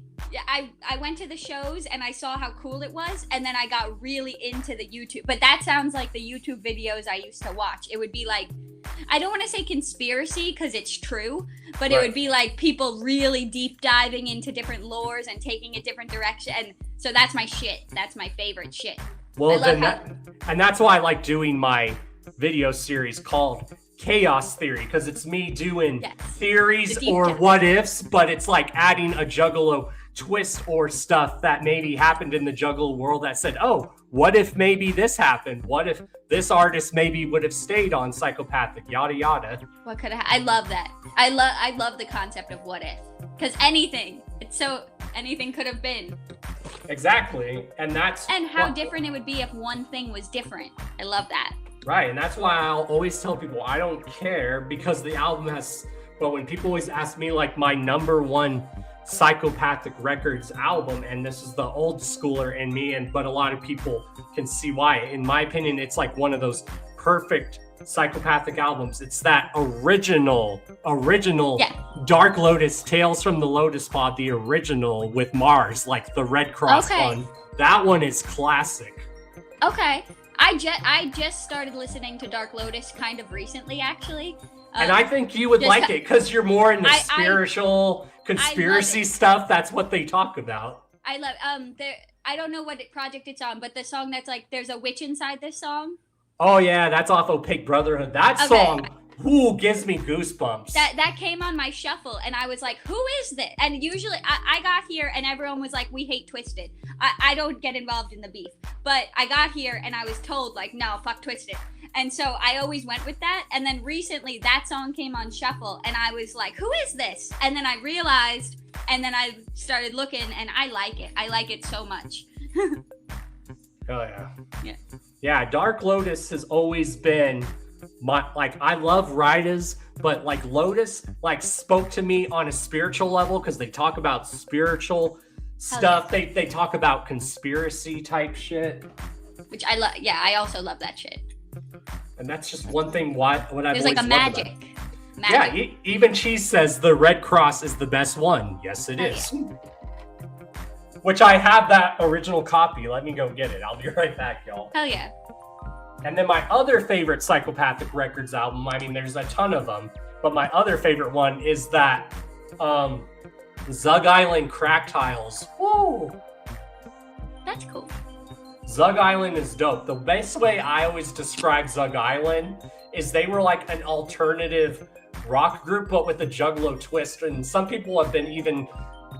I went to the shows and I saw how cool it was, and then I got really into the YouTube. But that sounds like the YouTube videos I used to watch. It would be like, I don't want to say conspiracy because it's true, but it would be like people really deep diving into different lores and taking a different direction. And so that's my shit. That's my favorite shit. Well, and that's why I like doing my video series called Chaos Theory, because it's me doing theories or what ifs, but it's like adding a Juggalo twist or stuff that maybe happened in the Juggalo world that said, oh, what if maybe this happened? What if this artist maybe would have stayed on Psychopathic? Yada yada. What could I love that. I love the concept of what if, because anything could have been. Exactly, and how different it would be if one thing was different. I love that. Right, and that's why I'll always tell people I don't care, because the album has. But when people always ask me like my number one Psychopathic Records album, and this is the old schooler in me, but a lot of people can see why. In my opinion, it's like one of those perfect Psychopathic albums. It's that original Dark Lotus, Tales from the Lotus Pod, the original with Mars, like the Red Cross one. That one is classic. Okay. I just started listening to Dark Lotus kind of recently, actually. And I think you would like it because you're more in the spiritual conspiracy stuff. That's what they talk about. I love I don't know what project it's on, but the song that's like there's a witch inside this song. Oh yeah, that's off Opaque Brotherhood. That song gives me goosebumps. That came on my shuffle, and I was like, who is this? And usually I got here and everyone was like, we hate Twisted. I don't get involved in the beef, but I got here and I was told like, no, fuck Twisted. And so I always went with that. And then recently that song came on shuffle and I was like, who is this? And then I realized, and then I started looking, and I like it. I like it so much. Oh yeah. Yeah, Dark Lotus has always been I love Raidas, but like Lotus spoke to me on a spiritual level because they talk about spiritual stuff. Yeah. They talk about conspiracy type shit. Which I love. Yeah, I also love that shit. And that's just one thing what I've always loved about it. Magic. Yeah, even Cheese says the Red Cross is the best one. Yes, it is. Yeah. Which I have that original copy. Let me go get it. I'll be right back, y'all. Hell yeah. And then my other favorite Psychopathic Records album, I mean, there's a ton of them, but my other favorite one is that Zug Island Crack Tiles. Woo! That's cool. Zug Island is dope. The best way I always describe Zug Island is they were like an alternative rock group, but with a Juggalo twist. And some people have been even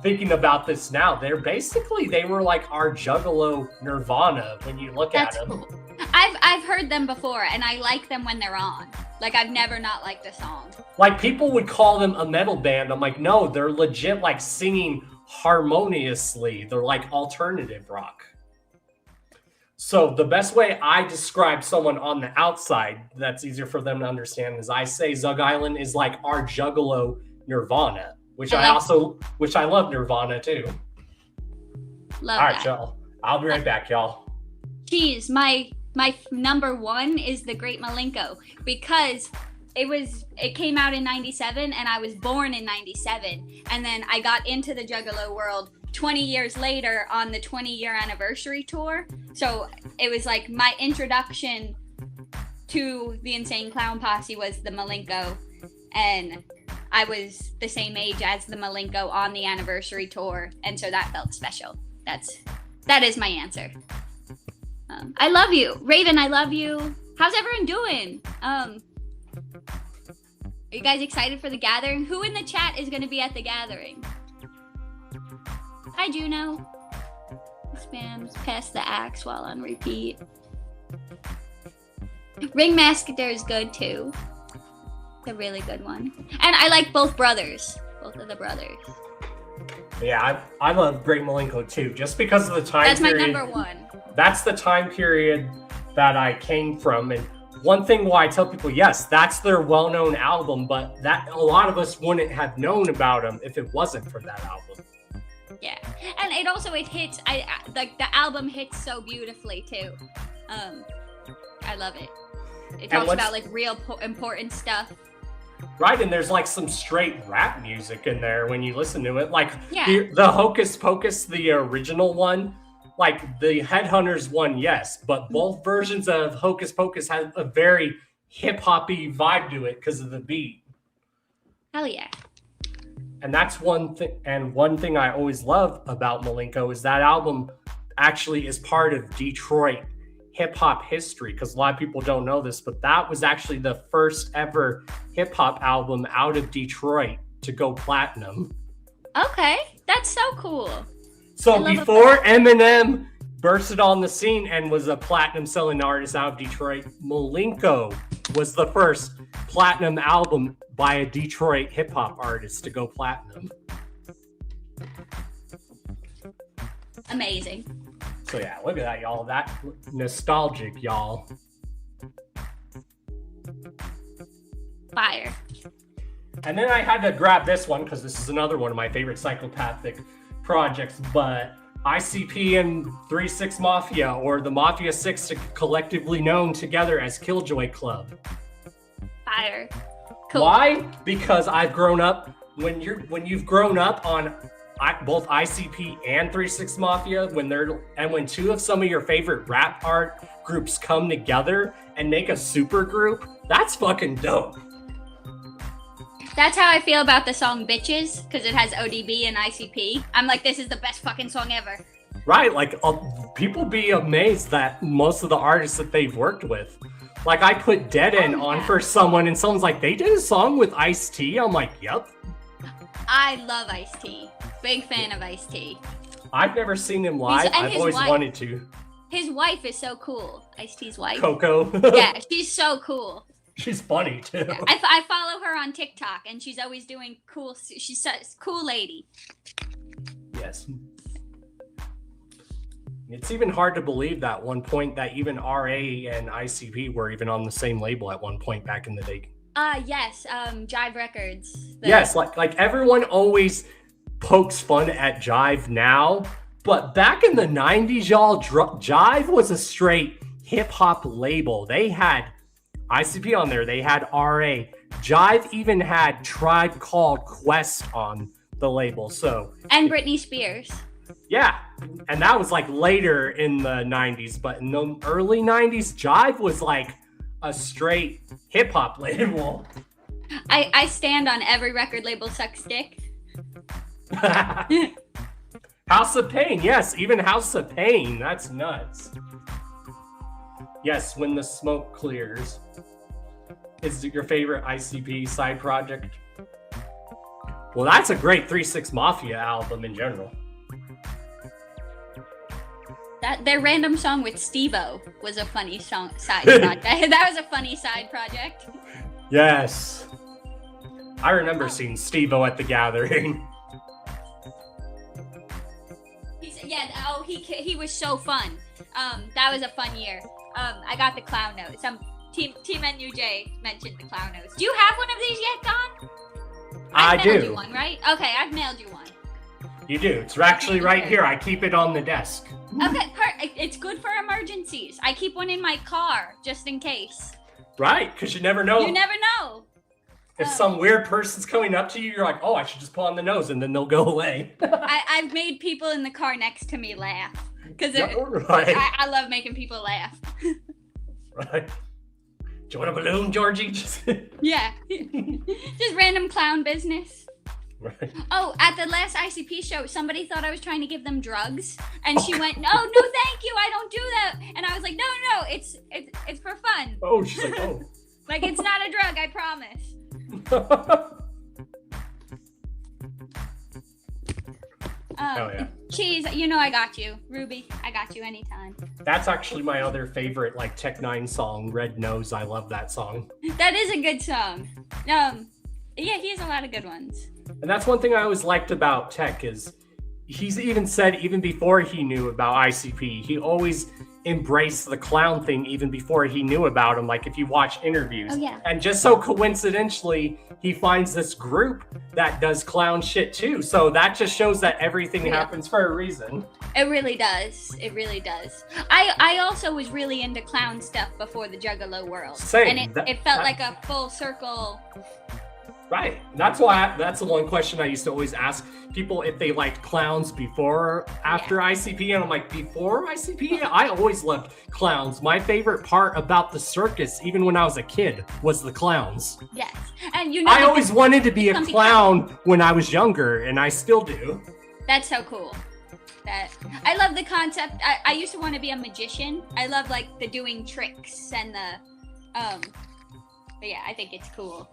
thinking about this now. They were like our Juggalo Nirvana when you look at them. Cool. I've heard them before, and I like them when they're on. Like, I've never not liked a song. Like, people would call them a metal band. I'm like, no, they're legit, like, singing harmoniously. They're like alternative rock. So the best way I describe someone on the outside that's easier for them to understand is I say Zug Island is like our Juggalo Nirvana, which I love Nirvana too. Love All right, y'all. I'll be right back, y'all. Geez, my number one is the Great Malenko, because it came out in 97 and I was born in 97, and then I got into the Juggalo world 20 years later on the 20-year anniversary tour. So it was like my introduction to the Insane Clown Posse was the Malenko, and I was the same age as the Malenko on the anniversary tour, and so that felt special. That's That is my answer. I love you. Raven, I love you. How's everyone doing? Are you guys excited for the gathering? Who in the chat is going to be at the gathering? Hi, Juno. Spams pass the axe while on repeat. Ringmaster is good too. It's a really good one. And I like both brothers. Both of the brothers. Yeah, I love Great Malenko too, just because of the time That's period. my number one. That's the time period that I came from. And one thing why I tell people, yes, that's their well-known album, but that a lot of us wouldn't have known about them if it wasn't for that album. Yeah, and it hits. Like the album hits so beautifully too. I love it. It talks about like real important stuff. Right, and there's like some straight rap music in there when you listen to it. Like Yeah. the Hocus Pocus, the original one, like the Headhunters one, yes, but both versions of Hocus Pocus have a very hip-hoppy vibe to it because of the beat. Hell yeah. And that's one thing. And one thing I always love about Malenko is that album actually is part of Detroit hip hop history, because a lot of people don't know this, but that was actually the first ever hip hop album out of Detroit to go platinum. Okay, that's so cool. So before Eminem bursted on the scene and was a platinum selling artist out of Detroit, Malenko was the first platinum album by a Detroit hip hop artist to go platinum. Amazing. So yeah, look at that, y'all. That nostalgic, y'all. Fire. And then I had to grab this one because this is another one of my favorite psychopathic projects, but ICP and 3-6 Mafia, or the Mafia 6 collectively known together as Killjoy Club. Fire. Cool. Why? Because I've grown up, when you've grown up on both ICP and 3-6 Mafia, when two of some of your favorite rap art groups come together and make a super group, that's fucking dope. That's how I feel about the song Bitches, because it has ODB and ICP. I'm like, this is the best fucking song ever. Right, like people be amazed that most of the artists that they've worked with. Like I put Dead End on for someone and someone's like, they did a song with Ice-T? I'm like, yep. I love Ice-T. Big fan of Ice-T. I've never seen him live. I've always wanted to. His wife is so cool. Ice-T's wife. Coco. Yeah, she's so cool. She's funny too. Yeah. I follow her on TikTok and she's always doing cool. She's a cool lady. Yes. It's even hard to believe that one point that even RA and ICP were even on the same label at one point back in the day. Yes, Jive Records. Yes, like everyone always pokes fun at Jive now, but back in the 90s, y'all, Jive was a straight hip-hop label. They had ICP on there, they had RA. Jive even had Tribe Called Quest on the label, so. And Britney Spears. Yeah, and that was like later in the 90s, but in the early 90s, Jive was like a straight hip-hop label. I stand on every record label sucks dick. House of Pain, yes, even House of Pain, that's nuts. Yes, When the Smoke Clears. Is it your favorite ICP side project? Well, that's a great 3-6 Mafia album in general. Their random song with Steve-O was a funny side project. That was a funny side project. Yes. I remember seeing Steve-O at the gathering. He was so fun. That was a fun year. I got the clown nose. Team NUJ mentioned the clown nose. Do you have one of these yet, Don? I do. I've mailed you one, right? Okay, I've mailed you one. You do. It's actually right here. I keep it on the desk. Okay, it's good for emergencies. I keep one in my car just in case. Right, because you never know. You never know. If some weird person's coming up to you, you're like, oh, I should just pull on the nose, and then they'll go away. I've made people in the car next to me laugh. Because right. I love making people laugh. Right. Do you want a balloon, Georgie? Yeah. Just random clown business. Right. Oh, at the last ICP show, somebody thought I was trying to give them drugs, and she went, "No, thank you, I don't do that." And I was like, "No, it's for fun." Oh, she's like, "Oh." Like, it's not a drug, I promise. Hell yeah. Cheese, you know I got you. Ruby, I got you anytime. That's actually my other favorite, like, Tech Nine song, Red Nose. I love that song. That is a good song. Yeah, he has a lot of good ones. And that's one thing I always liked about Tech is he's even said, even before he knew about ICP, he always embraced the clown thing even before he knew about him. Like if you watch interviews. Oh, yeah. And just so coincidentally, he finds this group that does clown shit too. So that just shows that everything happens for a reason. It really does. It really does. I also was really into clown stuff before the Juggalo world. Same. And it felt like a full circle. Right. That's why that's the one question I used to always ask people if they liked clowns before or after ICP. And I'm like, before ICP? I always loved clowns. My favorite part about the circus, even when I was a kid, was the clowns. Yes. And you know, I always wanted to be a clown when I was younger, and I still do. That's so cool. I love the concept. I used to want to be a magician. I love like the doing tricks and but yeah, I think it's cool.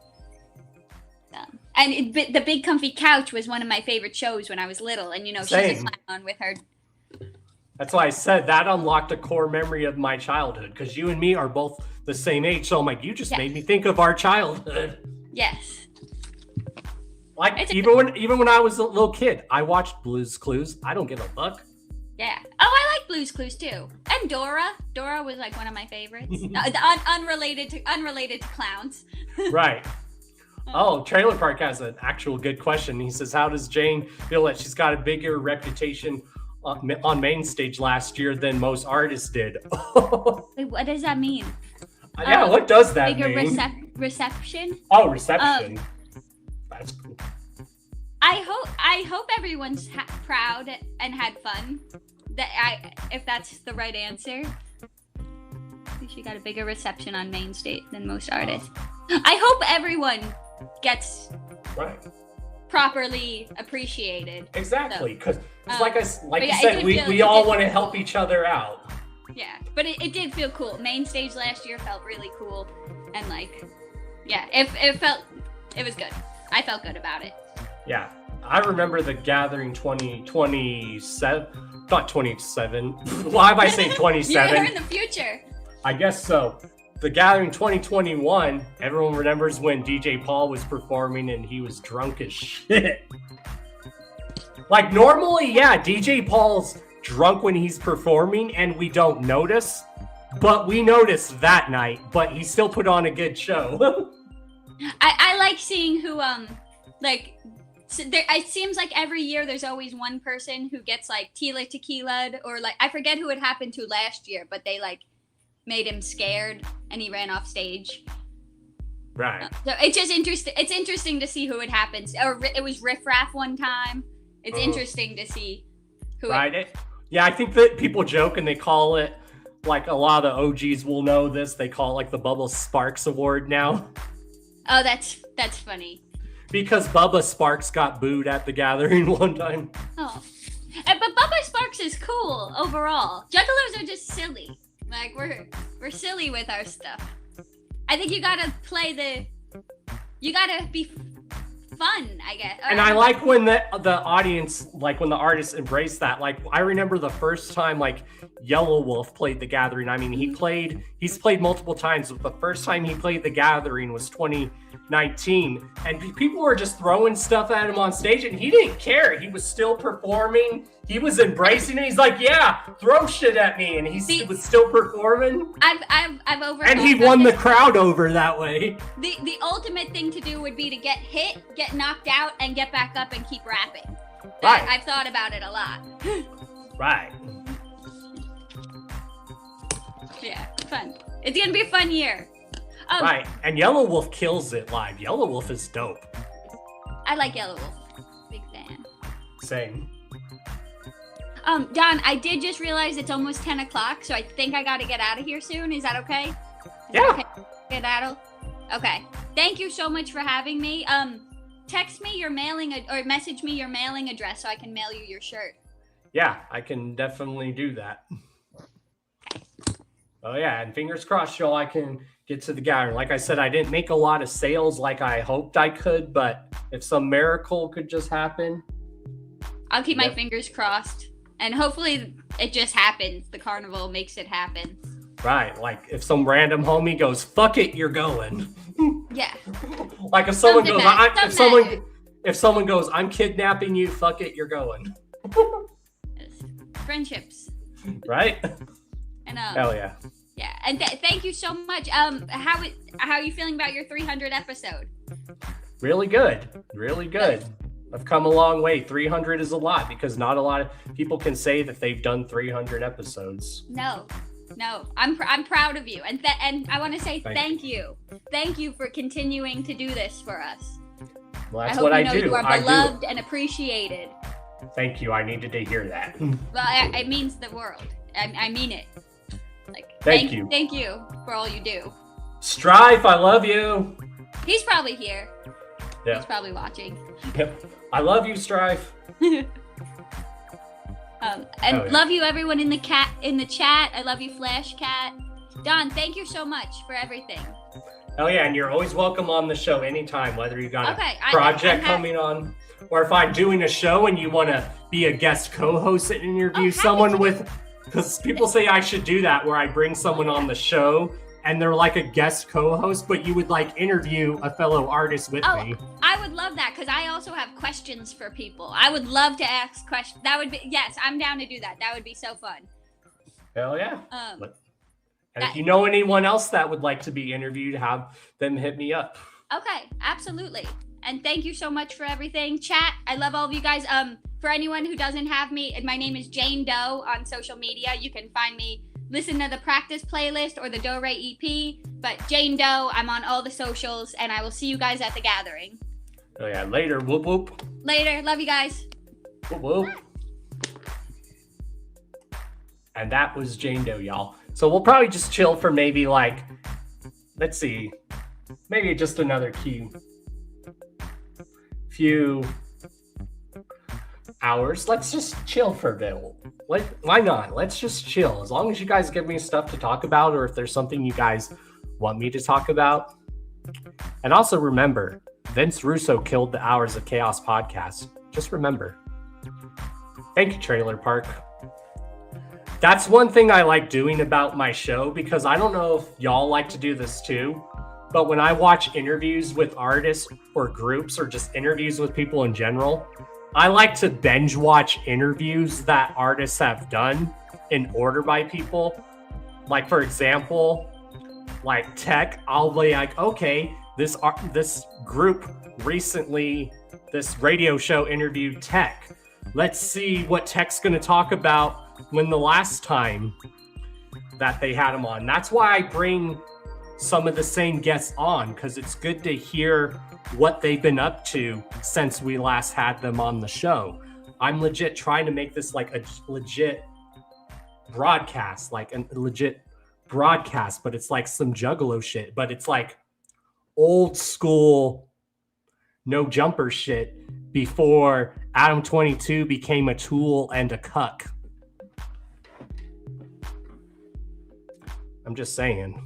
And the Big Comfy Couch was one of my favorite shows when I was little. And, you know, Same. she's a clown with her. That's why I said that unlocked a core memory of my childhood. Because you and me are both the same age. So I'm like, you just made me think of our childhood. Yes. Like, even when I was a little kid, I watched Blue's Clues. I don't give a fuck. Yeah. Oh, I like Blue's Clues, too. And Dora. Dora was, like, one of my favorites. unrelated to clowns. Right. Oh, Trailer Park has an actual good question. He says, how does Jayne feel that she's got a bigger reputation on main stage last year than most artists did? Wait, what does that mean? Yeah, what does that mean? Bigger reception? Oh, reception. That's cool. I hope everyone's proud and had fun. If that's the right answer. She got a bigger reception on main stage than most artists. I hope everyone gets properly appreciated. Exactly, because you yeah, said, we all want to help each other out. Yeah, but it did feel cool. Main stage last year felt really cool, and like, yeah, it was good. I felt good about it. Yeah, I remember the Gathering 2027, not 27. Why am I saying 27? You're in the future. I guess so. The Gathering 2021, everyone remembers when DJ Paul was performing and he was drunk as shit. Like normally, yeah, DJ Paul's drunk when he's performing and we don't notice, but we noticed that night, but he still put on a good show. I like seeing who, it seems like every year there's always one person who gets like tequila'd or like, I forget who it happened to last year, but they like made him scared and he ran off stage. Right. So it's just interesting. It's interesting to see who it happens. Or it was Riff Raff one time. It's interesting to see who. Right. Yeah, I think that people joke and they call it, like a lot of the OGs will know this. They call it like the Bubba Sparks Award now. Oh, that's funny. Because Bubba Sparks got booed at the Gathering one time. Oh, but Bubba Sparks is cool overall. Juggalos are just silly. Like we're silly with our stuff. I think you gotta be fun, I guess. And I like when the audience, like when the artists embrace that. Like I remember the first time like Yellow Wolf played the Gathering. I mean, he's played multiple times, but the first time he played the Gathering was 2019, and people were just throwing stuff at him on stage, and he didn't care. He was still performing. He was embracing it. He's like, yeah, throw shit at me, and he was still performing. I've over. And he won the crowd over that way. The ultimate thing to do would be to get hit, get knocked out, and get back up and keep rapping. Right. I've thought about it a lot. Right. Yeah, fun. It's gonna be a fun year. Right, and Yellow Wolf kills it live. Yellow Wolf is dope. I like Yellow Wolf. Big fan. Same. Don, I did just realize it's almost 10 o'clock, so I think I gotta get out of here soon. Is that okay? Yeah. Okay. Get out. Okay. Thank you so much for having me. text me your mailing or message me your mailing address so I can mail you your shirt. Yeah, I can definitely do that. Oh yeah, and fingers crossed, y'all, I can get to the gathering. Like I said, I didn't make a lot of sales like I hoped I could, but if some miracle could just happen. I'll keep my fingers crossed. And hopefully it just happens. The carnival makes it happen. Right, like if some random homie goes, "Fuck it, you're going." Yeah. Like if someone goes, if someone goes, "I'm kidnapping you," fuck it, you're going. Friendships. Right? And hell yeah. Yeah, and thank you so much. How are you feeling about your 300 episode? Really good. Really good. I've come a long way. 300 is a lot because not a lot of people can say that they've done 300 episodes. No, I'm proud of you, and I want to say thank you. Thank you for continuing to do this for us. Well, that's what I do. You are beloved and appreciated. Thank you. I needed to hear that. Well, it means the world. I mean it. Like, thank you. Thank you for all you do. Strife, I love you. He's probably here. Yeah. He's probably watching. Yep. I love you, Strife. And love you, everyone in the chat. I love you, Flash Cat. Don, thank you so much for everything. Oh yeah, and you're always welcome on the show anytime, whether you got a project coming on, or if I'm doing a show and you want to be a guest co-host and interview someone with. Because people say I should do that, where I bring someone on the show and they're like a guest co-host, but you would like interview a fellow artist with me. I would love that because I also have questions for people. I would love to ask questions. That would be, yes, I'm down to do that. That would be so fun. Hell yeah. And if you know anyone else that would like to be interviewed, have them hit me up. Okay, absolutely. And thank you so much for everything. Chat, I love all of you guys. For anyone who doesn't have me, my name is Jayne Doe on social media. You can find me, listen to the practice playlist or the Do Re EP. But Jayne Doe, I'm on all the socials, and I will see you guys at the gathering. Oh yeah, later. Whoop whoop. Later. Love you guys. Whoop whoop. And that was Jayne Doe, y'all. So we'll probably just chill for maybe like, let's see, maybe just another few hours. Let's just chill for a bit. Why not? Let's just chill. As long as you guys give me stuff to talk about, or if there's something you guys want me to talk about. And also remember, Vince Russo killed the Hours of Chaos podcast. Just remember. Thank you, Trailer Park. That's one thing I like doing about my show, because I don't know if y'all like to do this too, but when I watch interviews with artists or groups or just interviews with people in general, I like to binge watch interviews that artists have done in order by people. Like, for example, like Tech, I'll be like, okay, this group recently, this radio show interviewed Tech. Let's see what Tech's going to talk about when the last time that they had him on. That's why I bring some of the same guests on, because it's good to hear what they've been up to since we last had them on the show. I'm legit trying to make this like a legit broadcast, but it's like some juggalo shit, but it's like old school no jumper shit before Adam 22 became a tool and a cuck. I'm just saying.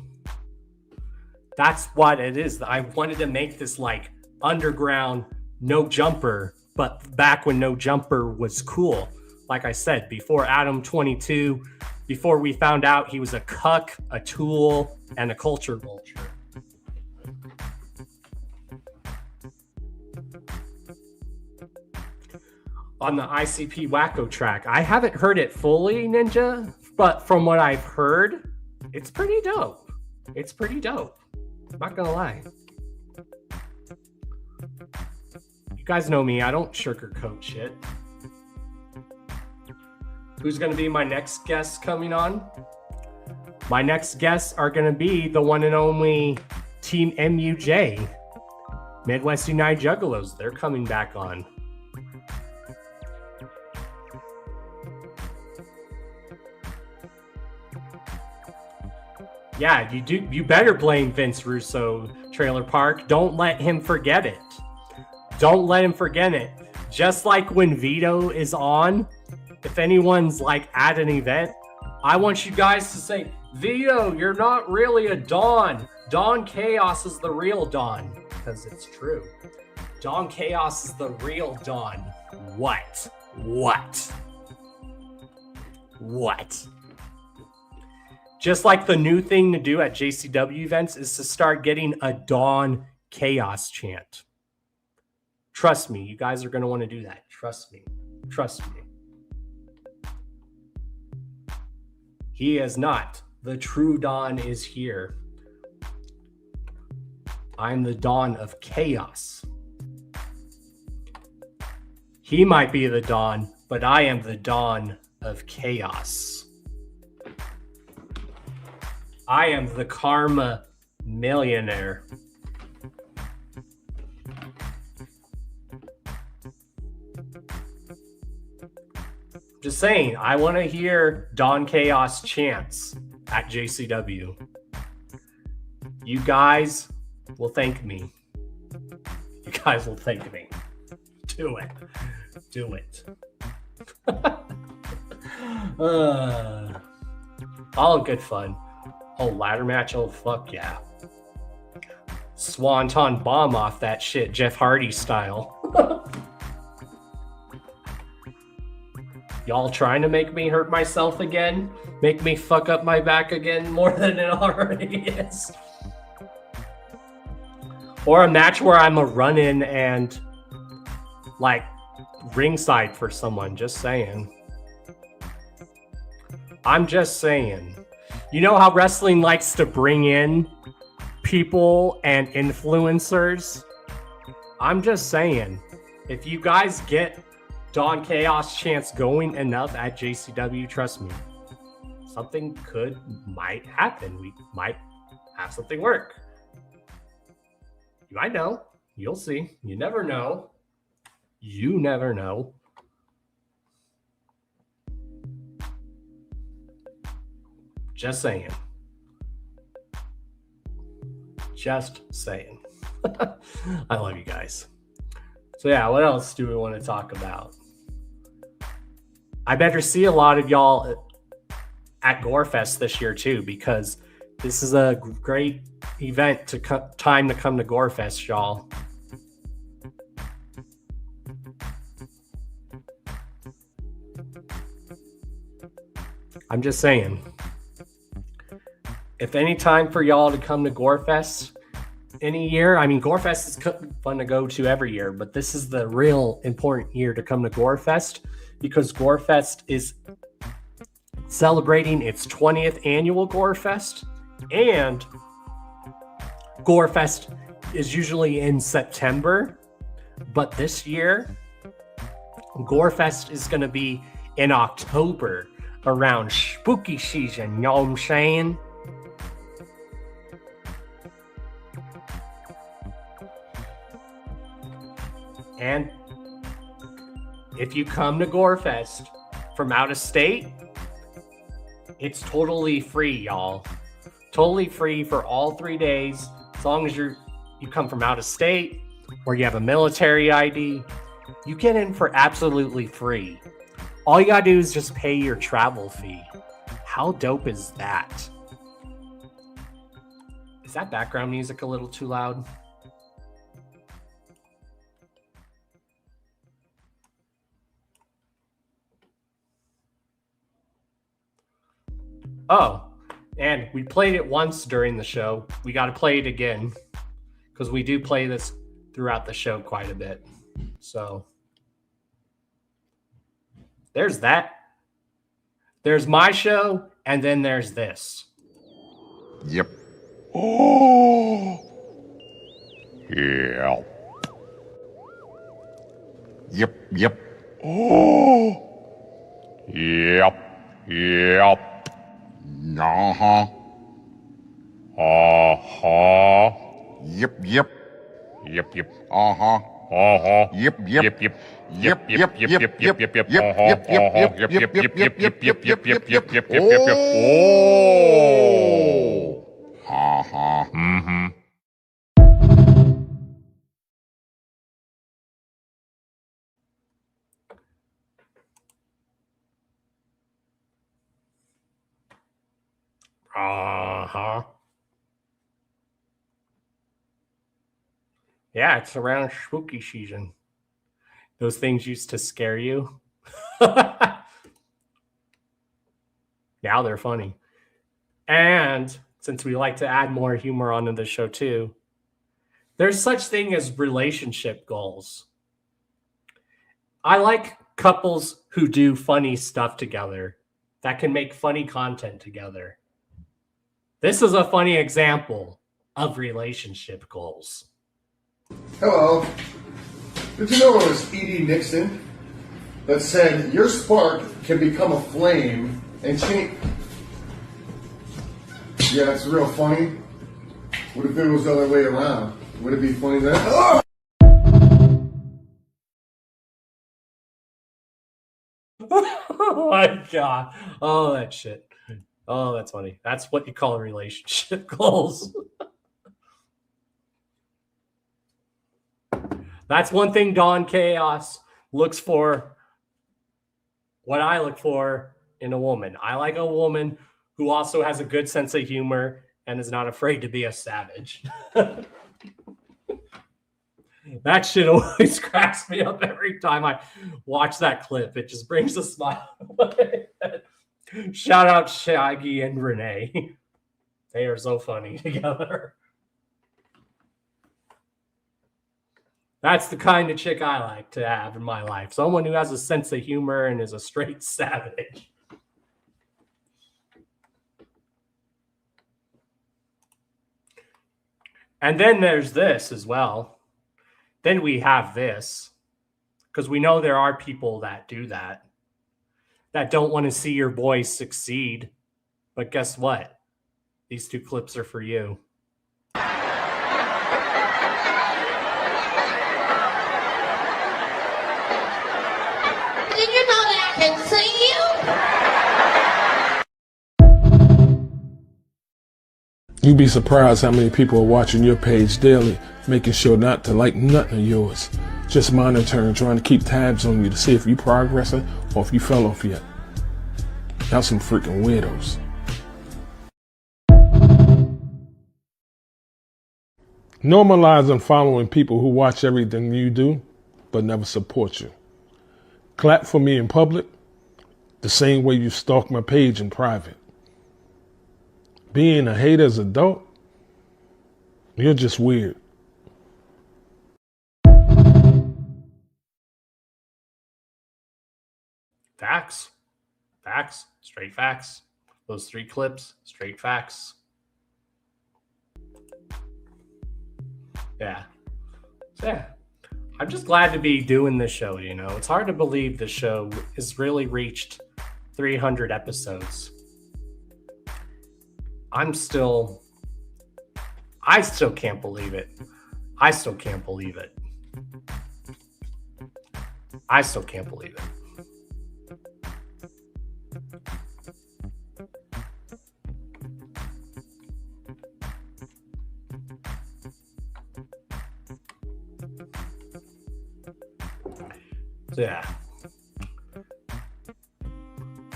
That's what it is. I wanted to make this like underground no jumper, but back when no jumper was cool. Like I said, before Adam 22, before we found out he was a cuck, a tool, and a culture vulture. On the ICP Wacko track, I haven't heard it fully, Ninja, but from what I've heard, it's pretty dope. It's pretty dope. Not gonna lie. You guys know me, I don't sugarcoat shit. Who's gonna be my next guest coming on? My next guests are gonna be the one and only Team MUJ. Midwest United Juggalos. They're coming back on. Yeah, you better blame Vince Russo, Trailer Park. Don't let him forget it. Don't let him forget it. Just like when Vito is on, if anyone's like at an event, I want you guys to say, Vito, you're not really a Don. Don Chaos is the real Don. Because it's true. Don Chaos is the real Don. What? Just like the new thing to do at JCW events is to start getting a Don Chaos chant. Trust me, you guys are going to want to do that. Trust me. He is not. The true Don is here. I'm the Don of Chaos. He might be the Don, but I am the Don of Chaos. I am the Karma Millionaire. Just saying, I want to hear Don Chaos chants at JCW. You guys will thank me. You guys will thank me. Do it. All good fun. Oh, ladder match? Oh, fuck yeah. Swanton bomb off that shit, Jeff Hardy style. Y'all trying to make me hurt myself again? Make me fuck up my back again more than it already is? Or a match where I'm a run-in and like ringside for someone. Just saying. I'm just saying. You know how wrestling likes to bring in people and influencers? I'm just saying. If you guys get Don Chaos chants going enough at JCW, trust me, something might happen. We might have something work. You might know. You'll see. You never know. You never know. Just saying. Just saying. I love you guys. So yeah, what else do we want to talk about? I better see a lot of y'all at Gorefest this year too, because this is a great event time to come to Gorefest, y'all. I'm just saying. If any time for y'all to come to Gorefest any year, I mean, Gorefest is fun to go to every year, but this is the real important year to come to Gorefest because Gorefest is celebrating its 20th annual Gorefest, and Gorefest is usually in September, but this year, Gorefest is going to be in October around spooky season, you know what I'm saying? And if you come to Gorefest from out of state, it's totally free, y'all. Totally free for all 3 days. As long as you come from out of state or you have a military ID, you get in for absolutely free. All you gotta do is just pay your travel fee. How dope is that? Is that background music a little too loud? Oh, and we played it once during the show. We got to play it again because we do play this throughout the show quite a bit. So there's that. There's my show, and then there's this. Yep. Oh. Yeah. Yep. Oh. Yep. Uh-huh. Uh-huh. Yep. Uh-huh. Uh-huh. Yep. Oh. Uh-huh. Mm-hmm. Uh-huh. Yeah, it's around spooky season. Those things used to scare you. Now they're funny. And since we like to add more humor onto the show too, there's such thing as relationship goals. I like couples who do funny stuff together that can make funny content together. This is a funny example of relationship goals. Hello. Did you know it was E.D. Nixon that said your spark can become a flame and change? Yeah, it's real funny. What if it was the other way around? Would it be funny then? Oh! Oh my god. Oh, that shit. Oh, that's funny. That's what you call relationship goals. That's one thing Dawn Chaos looks for. What I look for in a woman. I like a woman who also has a good sense of humor and is not afraid to be a savage. That shit always cracks me up every time I watch that clip. It just brings a smile. Shout out Shaggy and Renee. They are so funny together. That's the kind of chick I like to have in my life. Someone who has a sense of humor and is a straight savage. And then there's this as well. Then we have this, because we know there are people that do that don't want to see your boys succeed. But guess what? These two clips are for you. Did you know that I can see you? You'd be surprised how many people are watching your page daily, making sure not to like nothing of yours. Just monitoring, trying to keep tabs on you to see if you're progressing or if you fell off yet. Y'all some freaking weirdos. Normalize unfollowing people who watch everything you do, but never support you. Clap for me in public, the same way you stalk my page in private. Being a hater as an adult, you're just weird. Facts. Facts. Straight facts. Those 3 clips, straight facts. Yeah. So yeah. I'm just glad to be doing this show, you know. It's hard to believe the show has really reached 300 episodes. I still can't believe it. I still can't believe it. I still can't believe it.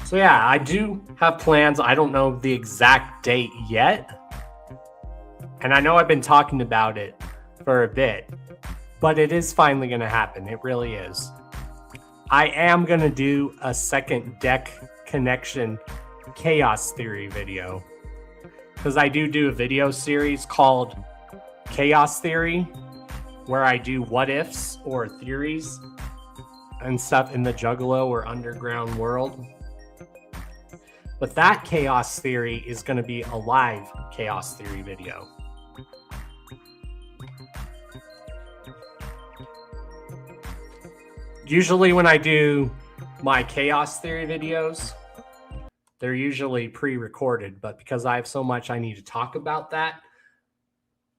So yeah, I do have plans. I don't know the exact date yet. And I know I've been talking about it for a bit, but it is finally going to happen. It really is. I am going to do a second deck connection chaos theory video, because I do a video series called Chaos Theory, where I do what ifs or theories and stuff in the Juggalo or underground world. But that chaos theory is going to be a live chaos theory video. Usually when I do my chaos theory videos, they're usually pre-recorded, but because I have so much I need to talk about that,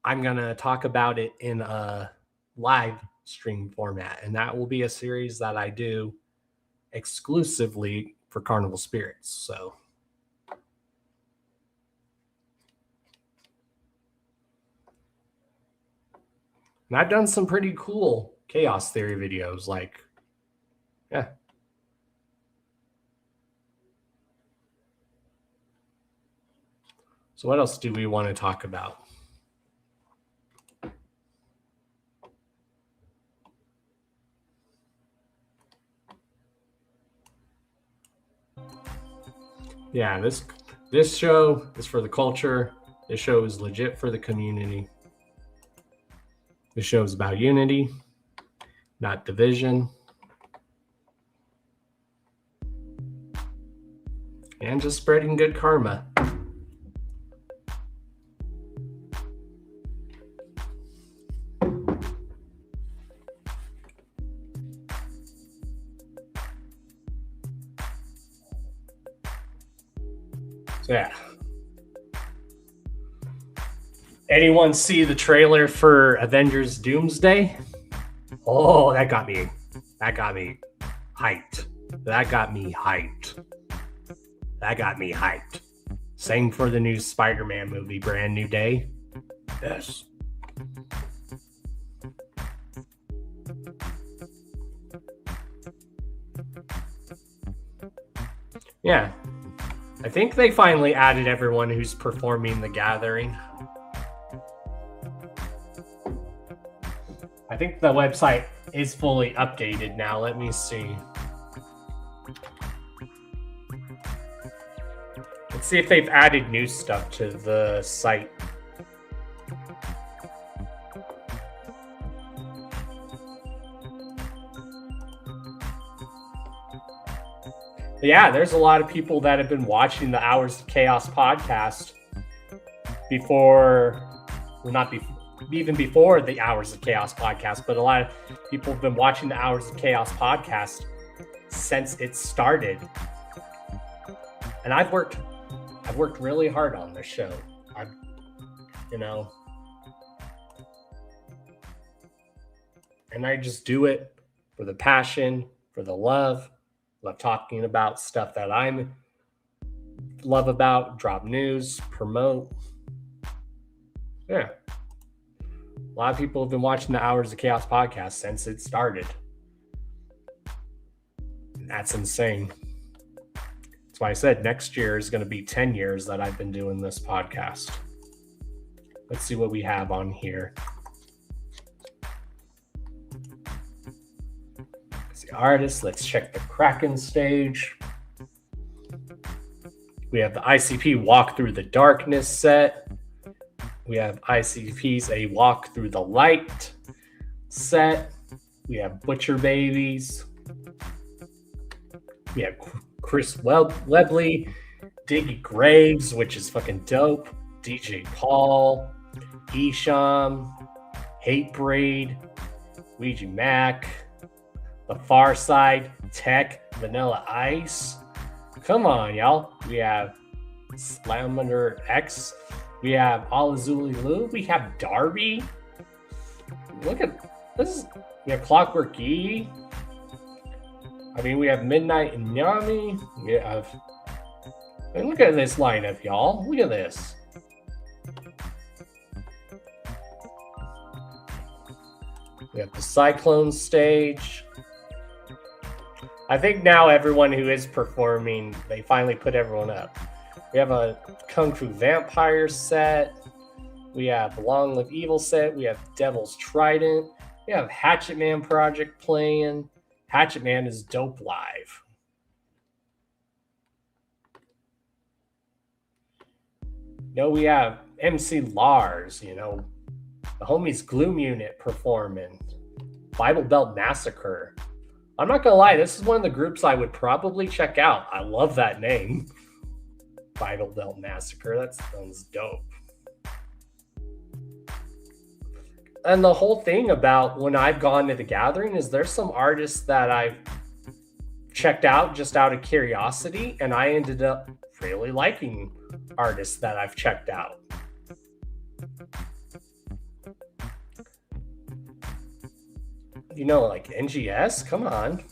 I'm going to talk about it in a live stream format. And that will be a series that I do exclusively for Carnival Spirits. So and I've done some pretty cool chaos theory videos, like, yeah. So what else do we want to talk about? Yeah, this show is for the culture. This show is legit for the community. This show is about unity, not division. And just spreading good karma. So yeah. Anyone see the trailer for Avengers Doomsday? Oh, that got me hyped. That got me hyped. Same for the new Spider-Man movie, Brand New Day. Yes. Yeah. I think they finally added everyone who's performing The Gathering. I think the website is fully updated now. Let me see. Let's see if they've added new stuff to the site. Yeah, there's a lot of people that have been watching the Hours of Chaos podcast before, well, not before, even before the Hours of Chaos podcast, but a lot of people have been watching the Hours of Chaos podcast since it started. And I've worked really hard on this show. And I just do it for the passion, for the love. Love talking about stuff that I love about, drop news, promote. Yeah. A lot of people have been watching the Hours of Chaos podcast since it started. And that's insane. That's why I said next year is going to be 10 years that I've been doing this podcast. Let's see what we have on here. The artists. Let's check the Kraken stage. We have the ICP Walk Through the Darkness set. We have ICP's A Walk Through the Light set. We have Butcher Babies. We have Chris Webley, Diggy Graves, which is fucking dope. DJ Paul, Esham, Hatebreed, Ouija Mac, The Far Side, Tech, Vanilla Ice. Come on, y'all. We have Slamander X. We have Alazuli Lou. We have Darby. Look at this. We have Clockwork E. I mean, we have Midnight and Yami. We have. I mean, look at this lineup, y'all. Look at this. We have the Cyclone stage. I think now everyone who is performing, they finally put everyone up. We have a Kung Fu Vampire set. We have Long Live Evil set. We have Devil's Trident. We have Hatchet Man Project playing. Hatchet Man is dope live. We have MC Lars, the homies Gloom Unit performing. Bible Belt Massacre. I'm not gonna lie, this is one of the groups I would probably check out. I love that name. Bible Belt Massacre. That sounds dope. And the whole thing about when I've gone to the Gathering is there's some artists that I've checked out just out of curiosity, and I ended up really liking artists that I've checked out. Like NGS? Come on.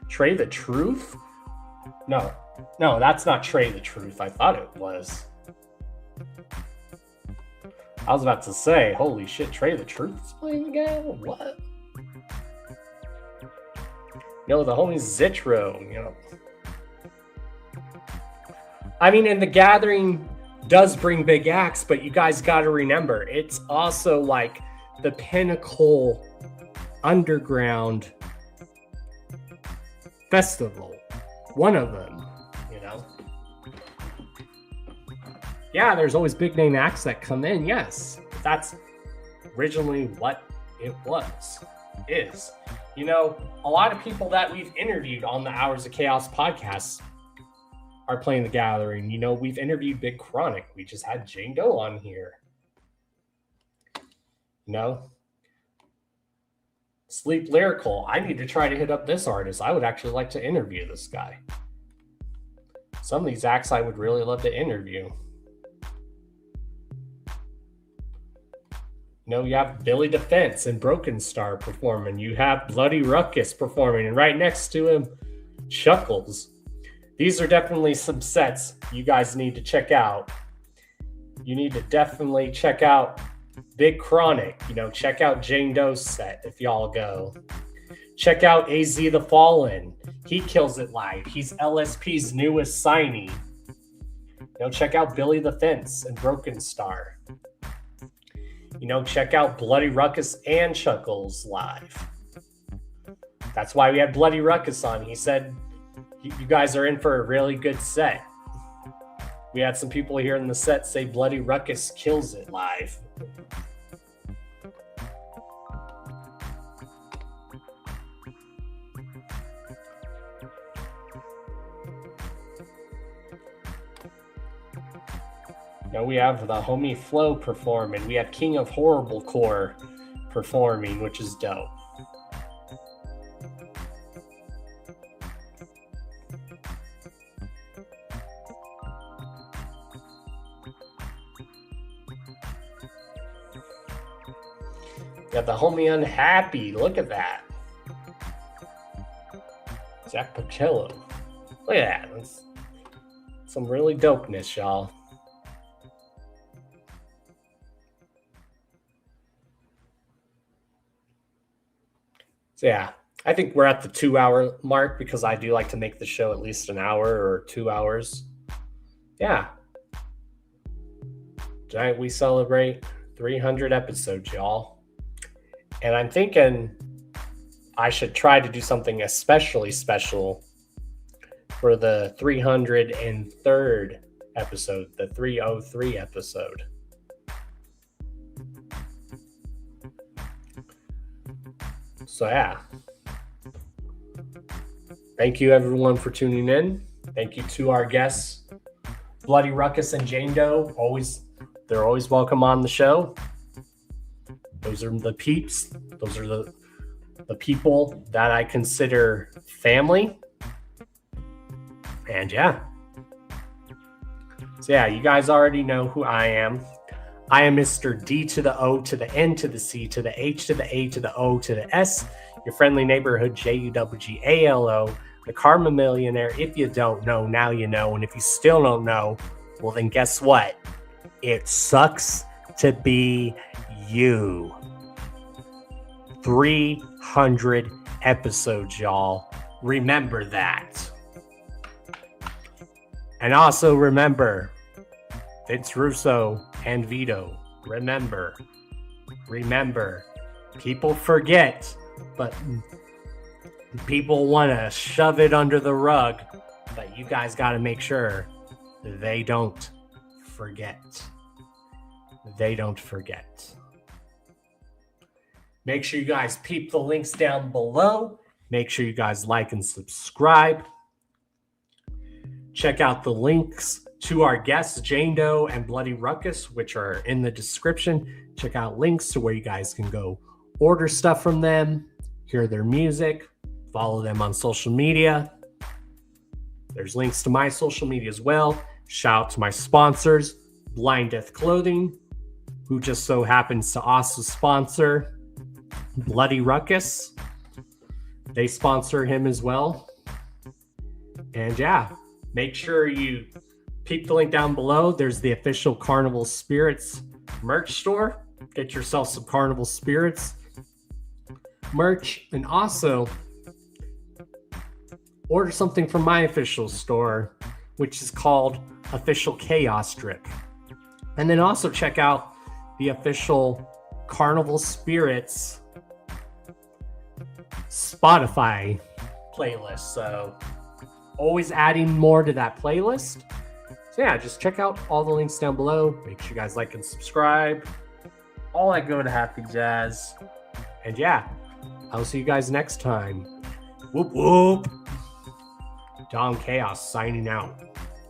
Trey the Truth? No, that's not Trey the Truth. I thought it was. I was about to say, holy shit, Trey the Truth is playing again? What? The homie Zitro, I mean, and the Gathering does bring big acts, but you guys got to remember, it's also like the pinnacle underground festival. One of them, Yeah, there's always big name acts that come in, yes. That's originally what it is. A lot of people that we've interviewed on the Hours of Chaos podcast are playing the Gathering. We've interviewed Big Chronic. We just had Jayne on here. Sleep Lyrical. I need to try to hit up this artist. I would actually like to interview this guy. Some of these acts I would really love to interview. You have Billy Defense and Broken Star performing. You have Bloody Ruckus performing. And right next to him, Chuckles. These are definitely some sets you guys need to check out. You need to definitely check out Big Chronic. Check out Jayne Doe's set if y'all go. Check out AZ The Fallen. He kills it live. He's LSP's newest signee. Check out Billy the Fence and Broken Star. Check out Bloody Ruckus and Chuckles live. That's why we had Bloody Ruckus on. He said, you guys are in for a really good set. We had some people here in the set say Bloody Ruckus kills it live. We have the homie Flo performing. We have King of Horrible Core performing, which is dope. Got the homie Unhappy. Look at that. Zach Pacello. Look at that. That's some really dopeness, y'all. So yeah, I think we're at the 2-hour mark because I do like to make the show at least an hour or 2 hours. Yeah. Tonight we celebrate 300 episodes, y'all. And I'm thinking I should try to do something especially special for the 303rd episode, the 303 episode. So yeah, thank you everyone for tuning in. Thank you to our guests, Bloody Ruckus and Jayne Doe. They're always welcome on the show. Those are the peeps. Those are the people that I consider family. And yeah. So yeah, you guys already know who I am. I am Mr. D to the O to the N to the C to the H to the A to the O to the S, your friendly neighborhood JUWGALO, the Karma Millionaire. If you don't know, now you know. And if you still don't know, well then guess what? It sucks to be you. 300 episodes, y'all. Remember that. And also remember, Vince Russo and Vito, remember, people forget, but people want to shove it under the rug, but you guys got to make sure they don't forget. They don't forget. Make sure you guys peep the links down below. Make sure you guys like and subscribe. Check out the links to our guests, Jayne Doe and Bloody Ruckus, which are in the description. Check out links to where you guys can go order stuff from them, hear their music, follow them on social media. There's links to my social media as well. Shout out to my sponsors, Blind Death Clothing, who just so happens to also sponsor Bloody Ruckus. They sponsor him as well. And yeah, make sure you peep the link down below. There's the official Carnival Spirits merch store. Get yourself some Carnival Spirits merch, and also order something from my official store, which is called Official Chaos Drip. And then also check out the official Carnival Spirits Spotify playlist. So always adding more to that playlist. So yeah, just check out all the links down below. Make sure you guys like and subscribe. All that good happy jazz. And yeah, I'll see you guys next time. Whoop whoop. Don Chaos signing out.